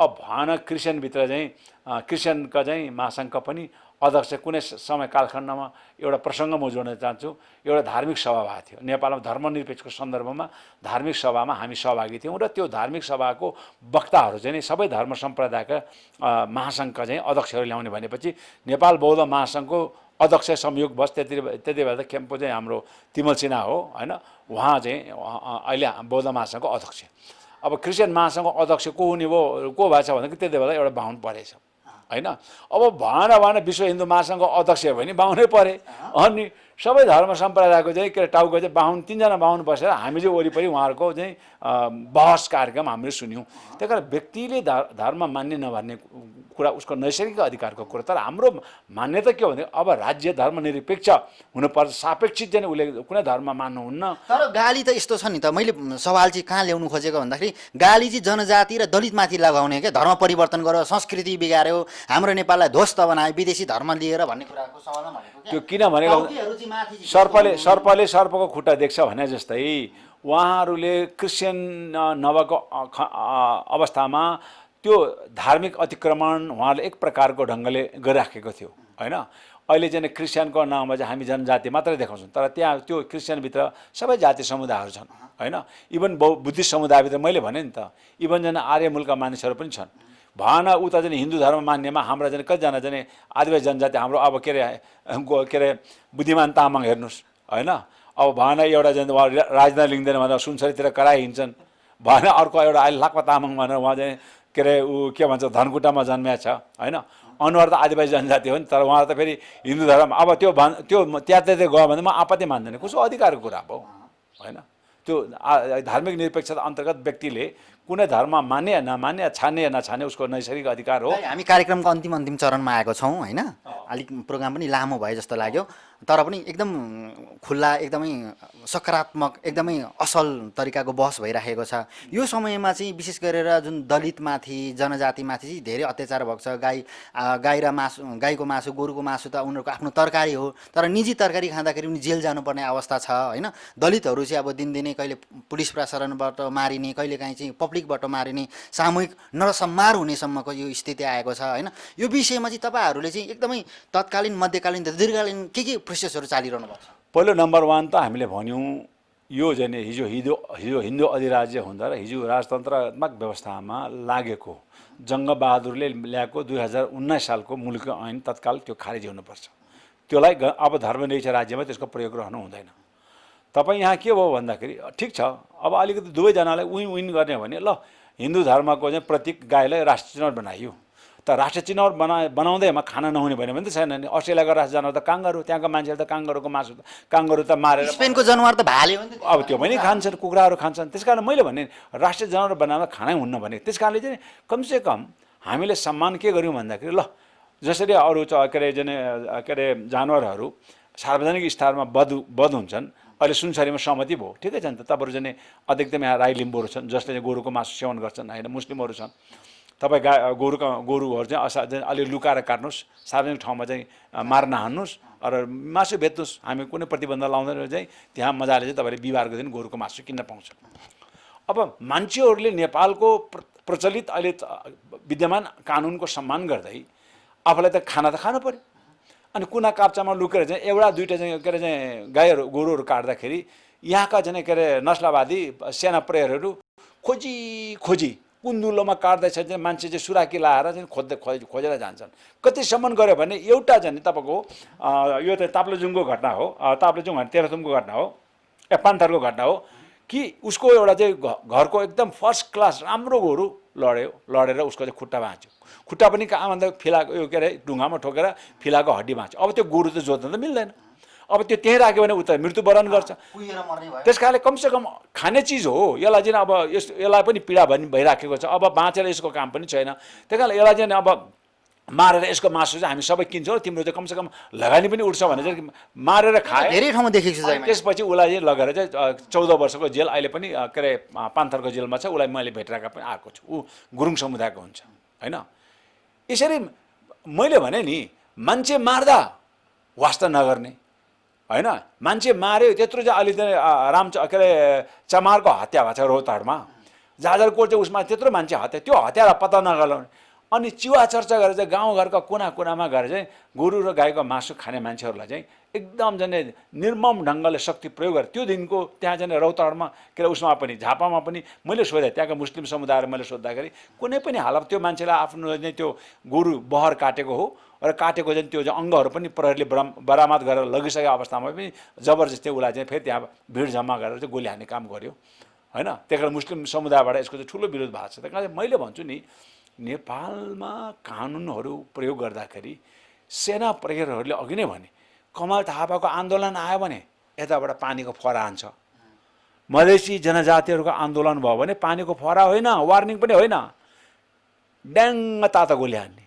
अब भएन क्रिस्चियनभित्र चाहिँ क्रिस्चियनका चाहिँ महासङ्घका पनि अध्यक्ष कुनै समय कालखण्डमा एउटा प्रसङ्ग म जोड्न चाहन्छु। एउटा धार्मिक सभा भएको थियो नेपालमा, धर्मनिरपेक्षको सन्दर्भमा धार्मिक सभामा हामी सहभागी थियौँ र त्यो धार्मिक सभाको वक्ताहरू चाहिँ सबै धर्म सम्प्रदायका महासङ्घका चाहिँ अध्यक्षहरू ल्याउने भनेपछि नेपाल बौद्ध महासङ्घको अध्यक्ष संयोगवश त्यति बेला त खेम्पो चाहिँ हाम्रो तिमल सिन्हा हो होइन, उहाँ चाहिँ अहिले बौद्ध महासङ्घको अध्यक्ष। अब क्रिस्चियन महासङ्घको अध्यक्ष को हुने भयो, को भएको छ भनेदेखि त्यति बेला एउटा बाहुन परेछ होइन। अब भएन विश्व हिन्दू महासङ्घको अध्यक्ष भने बाहुनै परे। अनि सबै धर्म सम्प्रदायको चाहिँ के टाउको चाहिँ बाहुन, 3 जना बाहुन बसेर हामी चाहिँ वरिपरि उहाँहरूको चाहिँ बहस कार्यक्रम हामीले सुन्यौँ। त्यही कारण व्यक्तिले धर्म मान्ने नमान्ने कुरा उसको नैसर्गिक अधिकारको कुरा, तर हाम्रो मान्यता के हो भने अब राज्य धर्मनिरपेक्ष हुनुपर्छ, सापेक्षित चाहिँ उसले कुनै धर्म मान्नुहुन्न। तर गाली त यस्तो छ नि त, मैले सवाल चाहिँ कहाँ ल्याउनु खोजेको भन्दाखेरि गाली चाहिँ जनजाति र दलितमाथि लगाउने क्या, धर्म परिवर्तन गर्यो, संस्कृति बिगार्यो, हाम्रो नेपाललाई ध्वस्त बनायो, विदेशी धर्म लिएर भन्ने कुराको सवालमा भनेको त्यो किन भनेको सर्पले सर्पको खुट्टा देख्छ भने जस्तै उहाँहरूले क्रिस्चियन नभएको अवस्थामा त्यो धार्मिक अतिक्रमण उहाँहरूले एक प्रकारको ढङ्गले गरिराखेको थियो होइन। अहिले चाहिँ क्रिस्चियनको नाममा चाहिँ हामी जनजाति मात्रै देखाउँछौँ, तर त्यहाँ त्यो क्रिस्चियनभित्र सबै जाति समुदायहरू छन् होइन। इभन बुद्धिस्ट समुदायभित्र मैले भने नि त, इभन चाहिँ आर्य मूलका मानिसहरू पनि छन्। भएन उता चाहिँ हिन्दू धर्म मान्नेमा हाम्रा चाहिँ कतिजना चाहिँ आदिवासी जनजाति हाम्रो अब के अरे बुद्धिमान तामाङ हेर्नुहोस् होइन। अब भएन एउटा चाहिँ उहाँ राजधानी लिँदैन भनेर सुनसरीतिर कराइ हिँड्छन्। भएन अर्को एउटा अहिले लाक्पा तामाङ भनेर उहाँ चाहिँ के अरे ऊ के भन्छ धनकुटामा जन्मिया छ होइन। अनुहार त आदिवासी जनजाति हो नि, तर उहाँ त फेरि हिन्दू धर्म। अब त्यो त्यहाँ गयो भने म आपत्ति मान्दैन, कसो अधिकारको कुरा हो होइन। त्यो धार्मिक निरपेक्षता अन्तर्गत व्यक्तिले कुनै धर्म मान्ने या नमान्ने या छान्ने या नछान्ने उसको नैसर्गिक अधिकार हो। हामी कार्यक्रमको अन्तिम चरणमा आएको छौँ होइन। अलिक प्रोग्राम पनि लामो भयो जस्तो लाग्यो, तर पनि एकदम खुल्ला, एकदमै सकारात्मक, एकदमै असल तरिकाको बहस भइराखेको छ। यो समयमा चाहिँ विशेष गरेर जुन दलितमाथि, जनजातिमाथि चाहिँ धेरै अत्याचार भएको छ। गाईको मासु, गोरुको मासु त उनीहरूको आफ्नो तरकारी हो, तर निजी तरकारी खाँदाखेरि पनि जेल जानुपर्ने अवस्था छ होइन। दलितहरू चाहिँ अब दिनदिनै कहिले पुलिस प्रशासनबाट मारिने, कहिले काहीँ चाहिँ पब्लिकबाट मारिने, सामूहिक नरसंहार हुनेसम्मको यो स्थिति आएको छ होइन। यो विषयमा चाहिँ तपाईँहरूले चाहिँ एकदमै तत्कालीन, मध्यकालीन, दीर्घकालीन के प्रोसेसहरू चालिरहनु भएको छ? पहिलो नम्बर 1 त हामीले भन्यौँ यो चाहिँ हिजो हिन्दू अधिराज्य हुँदा र हिजो राजतन्त्रात्मक व्यवस्थामा लागेको जङ्गबहादुरले ल्याएको 2019 सालको मुलुकी ऐन तत्काल त्यो खारेज हुनुपर्छ। त्यसलाई अब धर्मनिरपेक्ष राज्यमा त्यसको प्रयोग रहनु हुँदैन। तपाईँ यहाँ के भयो भन्दाखेरि ठिक छ, अब अलिकति दुवैजनालाई विन गर्ने हो भने ल हिन्दू धर्मको चाहिँ प्रतीक गाईलाई राष्ट्रिय चिन्ह बनाइयो, त राष्ट्रिय चिन्ह बनाउँदैमा खाना नहुने भन्यो भने त छैन नि। अस्ट्रेलियाको राष्ट्रिय जनावर त काङ्गारू, त्यहाँको मान्छेहरू त काङ्गारूको मासु, काङ्गारू त मारेर, स्पेनको जनावर त भाल्यो भने अब त्यो पनि खान्छन्, कुखुराहरू खान्छन्। त्यस कारण मैले भने राष्ट्रिय जनावर बनाएर खानै हुन्न भने, त्यस कारणले चाहिँ कमसेकम हामीले सम्मान के गर्यौँ भन्दाखेरि ल जसरी अरू के अरे जानवरहरू सार्वजनिक स्थानमा बध हुन्छन्, अहिले सुनसरीमा सहमति भयो, ठिकै छ नि त। तपाईँहरू चाहिँ अधिकतम यहाँ राई लिम्बूहरू छन् जसले चाहिँ गोरुको मासु सेवन गर्छन् होइन, मुस्लिमहरू छन्। तपाईँ गोरुहरू चाहिँ अलि लुकाएर काट्नुहोस्, सार्वजनिक ठाउँमा चाहिँ मार्न हान्नुहोस् र मासु बेच्नुहोस्। हामी कुनै प्रतिबन्ध लाउँदैन चाहिँ त्यहाँ मजाले चाहिँ तपाईँले बिहिबारको दिन गोरुको मासु किन्न पाउँछ। अब मान्छेहरूले नेपालको प्रचलित अहिले विद्यमान कानुनको सम्मान गर्दै आफूलाई त खाना त खानु पऱ्यो। अनि कुना काप्चामा लुकेर चाहिँ एउटा दुईवटा चाहिँ के अरे चाहिँ गाईहरू गोरुहरू काट्दाखेरि यहाँका चाहिँ के अरे नस्लवादी सेना प्रहरीहरू खोजी कुन्दुलोमा काट्दैछ चाहिँ मान्छे चाहिँ सुराकी लाएर चाहिँ खोजेर जान्छन्। कतिसम्म गऱ्यो भने एउटा चाहिँ तपाईँको यो चाहिँ ताप्लेजुङको घटना हो, ताप्लेजुङ भने तेह्रथुमको घटना हो, पान्थरको घटना हो कि उसको एउटा चाहिँ घरको एकदम फर्स्ट क्लास राम्रो गोरु लडेर उसको चाहिँ खुट्टा भाँच्यो। खुट्टा पनि कहाँ भन्दा फिलाको यो के अरे ढुङ्गामा ठोकेर फिलाको हड्डी भाँच्यो। अब त्यो गोरु त जोत्न त मिल्दैन, अब त्यो त्यहीँ राख्यो भने उता मृत्युवरण गर्छ। त्यस कारणले कमसेकम खाने चिज हो, यसलाई चाहिँ अब यसलाई पनि पीडा भइराखेको छ, अब बाँचेर यसको काम पनि छैन। त्यही कारणले यसलाई चाहिँ अब मारेर यसको मासु चाहिँ हामी सबै किन्छौँ, तिम्रो चाहिँ कमसेकम लगानी पनि उठ्छ भने चाहिँ मारेर खाए। धेरै ठाउँमा देखेको छ। त्यसपछि उसलाई चाहिँ लगेर चाहिँ 14 वर्षको जेल, अहिले पनि के अरे पान्थरको जेलमा छ। उसलाई मैले भेटेर पनि आएको छु, ऊ गुरुङ समुदायको हुन्छ होइन। यसरी मैले भने नि मान्छे मार्दा वास्ता नगर्ने होइन, मान्छे मार्यो त्यत्रो चाहिँ अहिले चाहिँ के अरे चमारको हत्या भएको छ रोहताडमा, जाजरकोट चाहिँ उसमा त्यत्रो मान्छे हत्या, त्यो हत्यालाई पत्ता नगलाउने। अनि चिवा चर्चा गरेर चाहिँ गाउँघरका कुना कुनामा गएर चाहिँ गोरु र गाईको मासु खाने मान्छेहरूलाई चाहिँ एकदम जाने निर्मम ढङ्गले शक्ति प्रयोग गरे। त्यो दिनको त्यहाँ जाने रौतहटमा के अरे उसमा पनि झापामा पनि मैले सोधेँ, त्यहाँका मुस्लिम समुदायहरू मैले सोद्धाखेरि कुनै पनि हालत त्यो मान्छेलाई आफ्नो चाहिँ त्यो गोरु बहर काटेको हो र काटेको चाहिँ त्यो अङ्गहरू पनि प्रहरीले बरामद गरेर लगिसकेको अवस्थामा पनि जबरजस्ती उसलाई चाहिँ फेरि त्यहाँ भिड जम्मा गरेर चाहिँ गोली हान्ने काम गर्यो होइन। त्यही कारण मुस्लिम समुदायबाट यसको चाहिँ ठुलो विरोध भएको छ। त्यही कारण मैले भन्छु नि, नेपालमा कानुनहरू प्रयोग गर्दाखेरि सेना प्रहरीहरूले अघि नै भने कमल थापाको आन्दोलन आयो भने यताबाट पानीको फहरा हान्छ, मधेसी जनजातिहरूको आन्दोलन भयो भने पानीको फहरा होइन, वार्निङ पनि होइन, ड्याङ्ग ताता गोली हान्ने।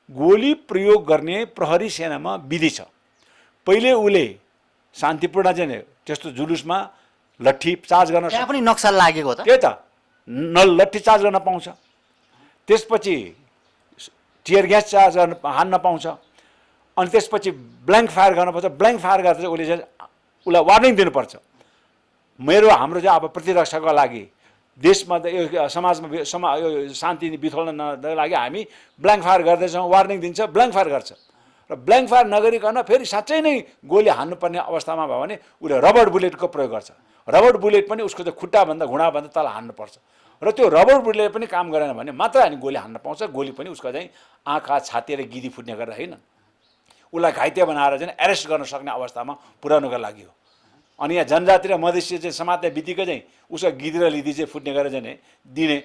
गोली प्रयोग गर्ने प्रहरी सेनामा विधि छ। पहिले उसले शान्तिपूर्ण चाहिँ त्यस्तो जुलुसमा लट्ठी चार्ज गर्न त्यहाँ पनि नक्सल लागेको हो त। त्यही त, लट्ठी चार्ज गर्न पाउँछ, त्यसपछि टियर ग्यास चार्ज गर्न हान्न पाउँछ, अनि त्यसपछि ब्ल्याङ्क फायर गर्नुपर्छ। ब्ल्याङ्क फायर गर्दा चाहिँ उसले चाहिँ उसलाई वार्निङ दिनुपर्छ। हाम्रो चाहिँ अब प्रतिरक्षाको लागि देशमा यो समाजमा यो शान्ति बिथोल्नको लागि हामी ब्ल्याङ्क फायर गर्दैछौँ, वार्निङ दिन्छ, ब्ल्याङ्क फायर गर्छ। र ब्ल्याङ्क फायर नगरिकन फेरि साँच्चै नै गोली हान्नुपर्ने अवस्थामा भयो भने उसले रबर बुलेटको प्रयोग गर्छ। रबर बुलेट पनि उसको चाहिँ खुट्टाभन्दा घुँडाभन्दा तल हान्नुपर्छ। र त्यो रबर बुलेट पनि काम गरेन भने मात्र हामी गोली हान्न पाउँछ। गोली पनि उसको चाहिँ आँखा, छाती र गिदी फुट्ने गरेर होइन, उसलाई घाइते बनाएर चाहिँ एरेस्ट गर्न सक्ने अवस्थामा पुर्याउनुको लागि हो। अनि यहाँ जनजाति र मधेसी चाहिँ समात्ने बित्तिकै चाहिँ उसको गिदी र लिदी चाहिँ फुट्ने गरेर चाहिँ दिने।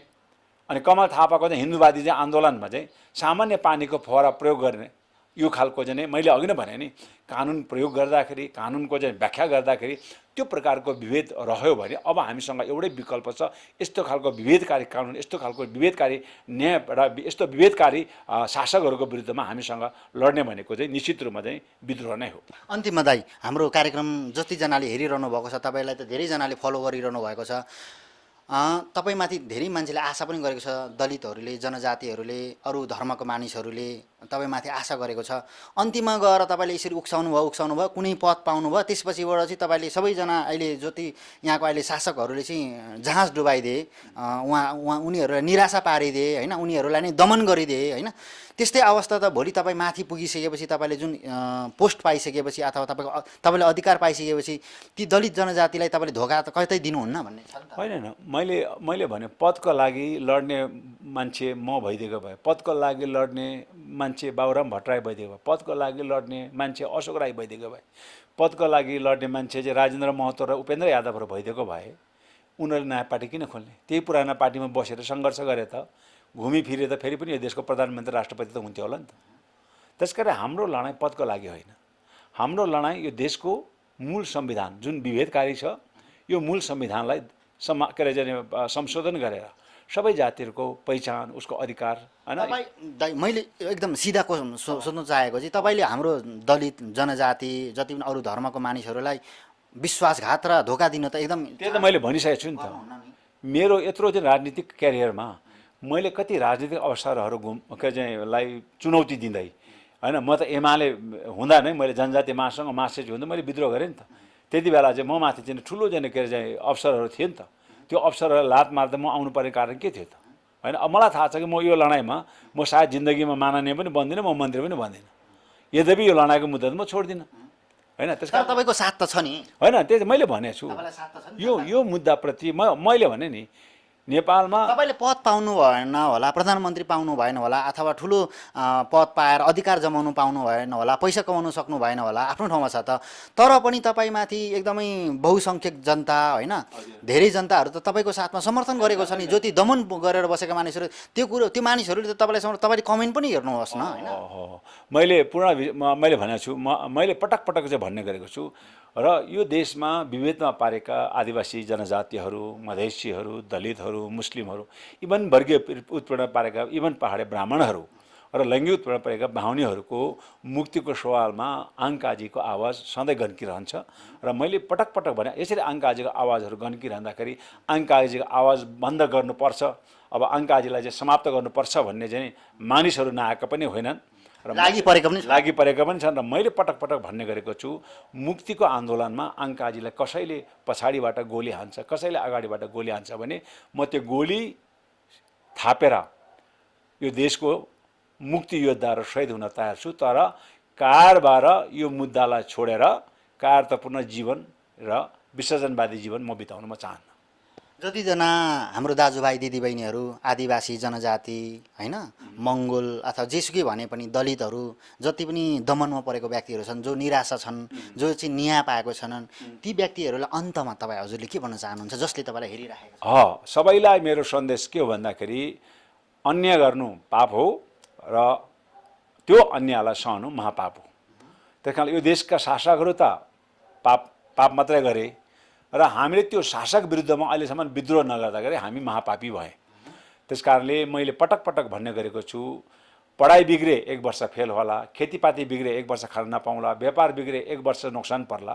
अनि कमल थापाको चाहिँ हिन्दूवादी चाहिँ आन्दोलनमा चाहिँ सामान्य पानीको फहरा प्रयोग गर्ने यो खालको चाहिँ मैले अघि नै भने नि, कानुन प्रयोग गर्दाखेरि, कानुनको चाहिँ व्याख्या गर्दाखेरि त्यो प्रकारको विभेद रह्यो भने अब हामीसँग एउटै विकल्प छ, यस्तो खालको विभेदकारी कानुन, यस्तो खालको विभेदकारी न्याय र यस्तो विभेदकारी शासकहरूको विरुद्धमा हामीसँग लड्ने भनेको चाहिँ निश्चित रूपमा चाहिँ विद्रोह नै हो। अन्तिममा दाइ, हाम्रो कार्यक्रम जतिजनाले हेरिरहनु भएको छ, तपाईँलाई त धेरैजनाले फलो गरिरहनु भएको छ, तपाईँमाथि धेरै मान्छेले आशा पनि गरेको छ, दलितहरूले, जनजातिहरूले, अरू धर्मको मानिसहरूले तपाईँमाथि आशा गरेको छ। अन्तिममा गएर तपाईँले यसरी उक्साउनु भयो, कुनै पद पाउनुभयो, त्यसपछिबाट चाहिँ तपाईँले सबैजना अहिले जति यहाँको अहिले शासकहरूले चाहिँ जहाज डुबाइदिए, उनीहरूलाई निराशा पारिदिए होइन, उनीहरूलाई नै दमन गरिदिए होइन। त्यस्तै अवस्था त भोलि तपाईँ माथि पुगिसकेपछि, तपाईँले जुन पोस्ट पाइसकेपछि अथवा तपाईँले अधिकार पाइसकेपछि ती दलित जनजातिलाई तपाईँले धोका त कतै दिनुहुन्न भन्ने छ नि त? होइन, मैले भने पदको लागि लड्ने मान्छे म भइदिएको भए, पदको लागि लड्ने मान्छे बाबुराम भट्टराई भइदिएको भए, पदको लागि लड्ने मान्छे अशोक राई भइदिएको भए, पदको लागि लड्ने मान्छे चाहिँ राजेन्द्र महतो र उपेन्द्र यादवहरू भइदिएको भए उनीहरूले नयाँ पार्टी किन खोल्ने? त्यही पुरानो पार्टीमा बसेर सङ्घर्ष गरे त घुमिफिरे त फेरि पनि यो देशको प्रधानमन्त्री राष्ट्रपति त हुन्थ्यो होला नि त। त्यसकारण हाम्रो लडाइँ पदको लागि होइन, हाम्रो लडाइँ यो देशको मूल संविधान जुन विभेदकारी छ, यो मूल संविधानलाई के अरे संशोधन गरेर सबै जातिहरूको पहिचान, उसको अधिकार होइन। मैले एकदम सिधा क्वेसन सोध्न चाहेको चाहिँ तपाईँले हाम्रो दलित जनजाति जति पनि अरू धर्मको मानिसहरूलाई विश्वासघात र धोका दिन त एकदम त्यो त मैले भनिसकेको छु नि त। मेरो यत्रो चाहिँ राजनीतिक क्यारियरमा मैले कति राजनीतिक अवसरहरू लाई चुनौती दिँदै होइन, म त एमाले हुँदा नै मैले जनजाति महासङ्घ महासचिव हुँदा मैले विद्रोह गरेँ नि त। त्यति बेला चाहिँ म माथि चाहिँ ठुलो चाहिँ के अरे चाहिँ अवसरहरू थिए नि त। त्यो अवसरहरूलाई लात मार्दा म आउनु पर्ने कारण के थियो त होइन। अब मलाई थाहा छ कि म यो लडाइँमा म सायद जिन्दगीमा माननीय पनि बन्दिनँ, म मन्त्री पनि बन्दिनँ, यद्यपि यो लडाइँको मुद्दा त म छोड्दिनँ होइन। त्यस कारण तपाईँको साथ त छ नि होइन, त्यही मैले भनेको छु। यो मुद्दाप्रति मैले भने नि, नेपालमा तपाईँले पद पाउनु भएन होला, प्रधानमन्त्री पाउनु भएन होला, अथवा ठुलो पद पाएर अधिकार जमाउनु पाउनु भएन होला, पैसा कमाउनु सक्नु भएन होला, आफ्नो ठाउँमा छ त। तर पनि तपाईँमाथि एकदमै बहुसङ्ख्यक जनता होइन, धेरै जनताहरू त तपाईँको साथमा समर्थन गरेको छ नि। जति दमन गरेर बसेका मानिसहरू, त्यो मानिसहरूले त तपाईँले कमेन्ट पनि हेर्नुहोस् न होइन। मैले भनेको छु, मैले पटक चाहिँ भन्ने गरेको छु। र यो देशमा विभेदमा पारेका आदिवासी जनजातिहरू, मधेसीहरू, दलितहरू, मुस्लिमहरू, इभन वर्गीय उत्पीडन पारेका इभन पहाडे ब्राह्मणहरू र लैङ्गिक उत्पीडन पारेका बाहुनीहरूको मुक्तिको सवालमा आङ्काजीको आवाज सधैँ गन्किरहन्छ। र मैले पटक भने यसरी आङ्काजीको आवाजहरू गन्किरहँदाखेरि आङ्काजीको आवाज बन्द गर्नुपर्छ, अब आङ्काजीलाई चाहिँ समाप्त गर्नुपर्छ भन्ने चाहिँ मानिसहरू नआएका पनि होइनन् र लागि परेका पनि छन्। र मैले पटक भन्ने गरेको छु, मुक्तिको आन्दोलनमा आङ्काजीलाई कसैले पछाडिबाट गोली हान्छ, कसैले अगाडिबाट गोली हान्छ भने म त्यो गोली थापेर यो देशको मुक्ति योद्धा र शहीद हुन तयार छु, तर कारबाट यो मुद्दालाई छोडेर कायरतापूर्ण जीवन र विसर्जनवादी जीवन म बिताउन म चाहन्न। जतिजना हाम्रो दाजुभाइ दिदीबहिनीहरू आदिवासी जनजाति होइन, मङ्गोल अथवा जेसुकै भने पनि दलितहरू जति पनि दमनमा परेको व्यक्तिहरू छन्, जो निराशा छन्, जो चाहिँ न्याय पाएको छैनन्, ती व्यक्तिहरूलाई अन्तमा तपाईँ हजुरले के भन्न चाहनुहुन्छ जसले तपाईँलाई हेरिराखेको छ? सबैलाई मेरो सन्देश के हो भन्दाखेरि अन्याय गर्नु पाप हो र त्यो अन्यायलाई सहनु महापाप हो। त्यस कारण यो देशका शासकहरू त पाप मात्रै गरे र हामीले त्यो शासक विरुद्धमा अहिलेसम्म विद्रोह नगर्दाखेरि हामी महापापी भए। त्यस कारणले मैले पटक पटक भन्ने गरेको छु, पढाइ बिग्रे 1 वर्ष फेल होला, खेतीपाती बिग्रे 1 वर्ष खान नपाउँला, व्यापार बिग्रे 1 वर्ष नोक्सान पर्ला,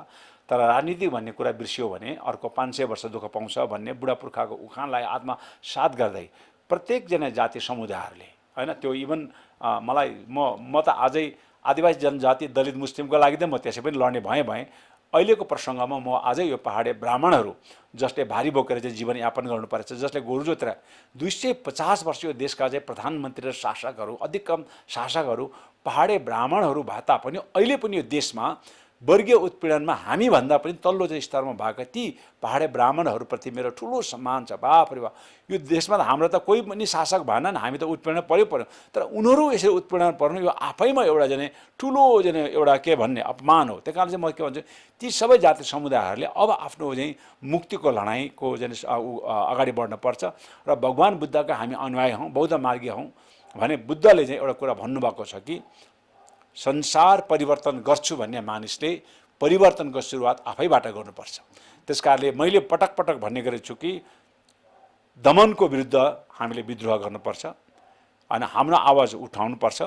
तर राजनीति भन्ने कुरा बिर्सियो भने अर्को 500 वर्ष दुःख पाउँछ भन्ने बुढापुर्खाको उखानलाई आत्मसात गर्दै प्रत्येकजना जाति समुदायहरूले होइन, त्यो इभन मलाई म त आजै आदिवासी जनजाति दलित मुस्लिमको लागि त म त्यसै पनि लड्ने भएँ। अहिलेको प्रसङ्गमा म अझै यो पहाडे ब्राह्मणहरू जसले भारी बोकेर चाहिँ जीवनयापन गर्नु परेछ, जसले गोरु जोतेर 250 वर्ष यो देशका चाहिँ प्रधानमन्त्री र शासकहरू अधिकतम शासकहरू पहाडे ब्राह्मणहरू भए तापनि अहिले पनि यो देशमा वर्गीय उत्पीडनमा हामीभन्दा पनि तल्लो चाहिँ स्तरमा भएका ती पहाडे ब्राह्मणहरूप्रति मेरो ठुलो सम्मान छ। बाप रे बाप, यो देशमा त हाम्रो त कोही पनि शासक भएनन्, हामी त उत्पीडन पर्यो, तर उनीहरू यसरी उत्पीडन पर्नु यो आफैमा एउटा जाने ठुलो जाने एउटा के भन्ने अपमान हो। त्यही कारण चाहिँ म के भन्छु, ती सबै जाति समुदायहरूले अब आफ्नो चाहिँ मुक्तिको लडाइँको जाने अगाडि बढ्नुपर्छ र भगवान बुद्धका हामी अनुयायी हौँ, बौद्ध मार्गी हौँ भने बुद्धले चाहिँ एउटा कुरा भन्नुभएको छ कि संसार परिवर्तन गर्छु भन्ने मानिसले परिवर्तनको सुरुवात आफैबाट गर्नुपर्छ। त्यस कारणले मैले पटक पटक भन्ने गरेको छु कि दमनको विरुद्ध हामीले विद्रोह गर्नुपर्छ अनि हाम्रो आवाज उठाउनुपर्छ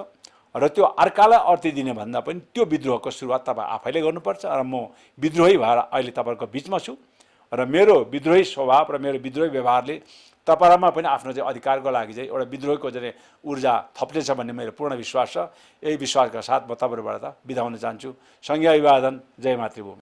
र त्यो अर्कालाई अर्थी दिने भन्दा पनि त्यो विद्रोहको सुरुवात तपाईँ आफैले गर्नुपर्छ। र म विद्रोही भएर अहिले तपाईँहरूको बिचमा छु र मेरो विद्रोही स्वभाव र मेरो विद्रोही व्यवहारले तपाईँहरूमा पनि आफ्नो चाहिँ अधिकारको लागि चाहिँ एउटा विद्रोहको चाहिँ ऊर्जा थप्नेछ भन्ने मेरो पूर्ण विश्वास छ। यही विश्वासका साथ म तपाईँहरूबाट त बिदा हुन चाहन्छु। सङ्घीय अभिवादन। जय मातृभूमि।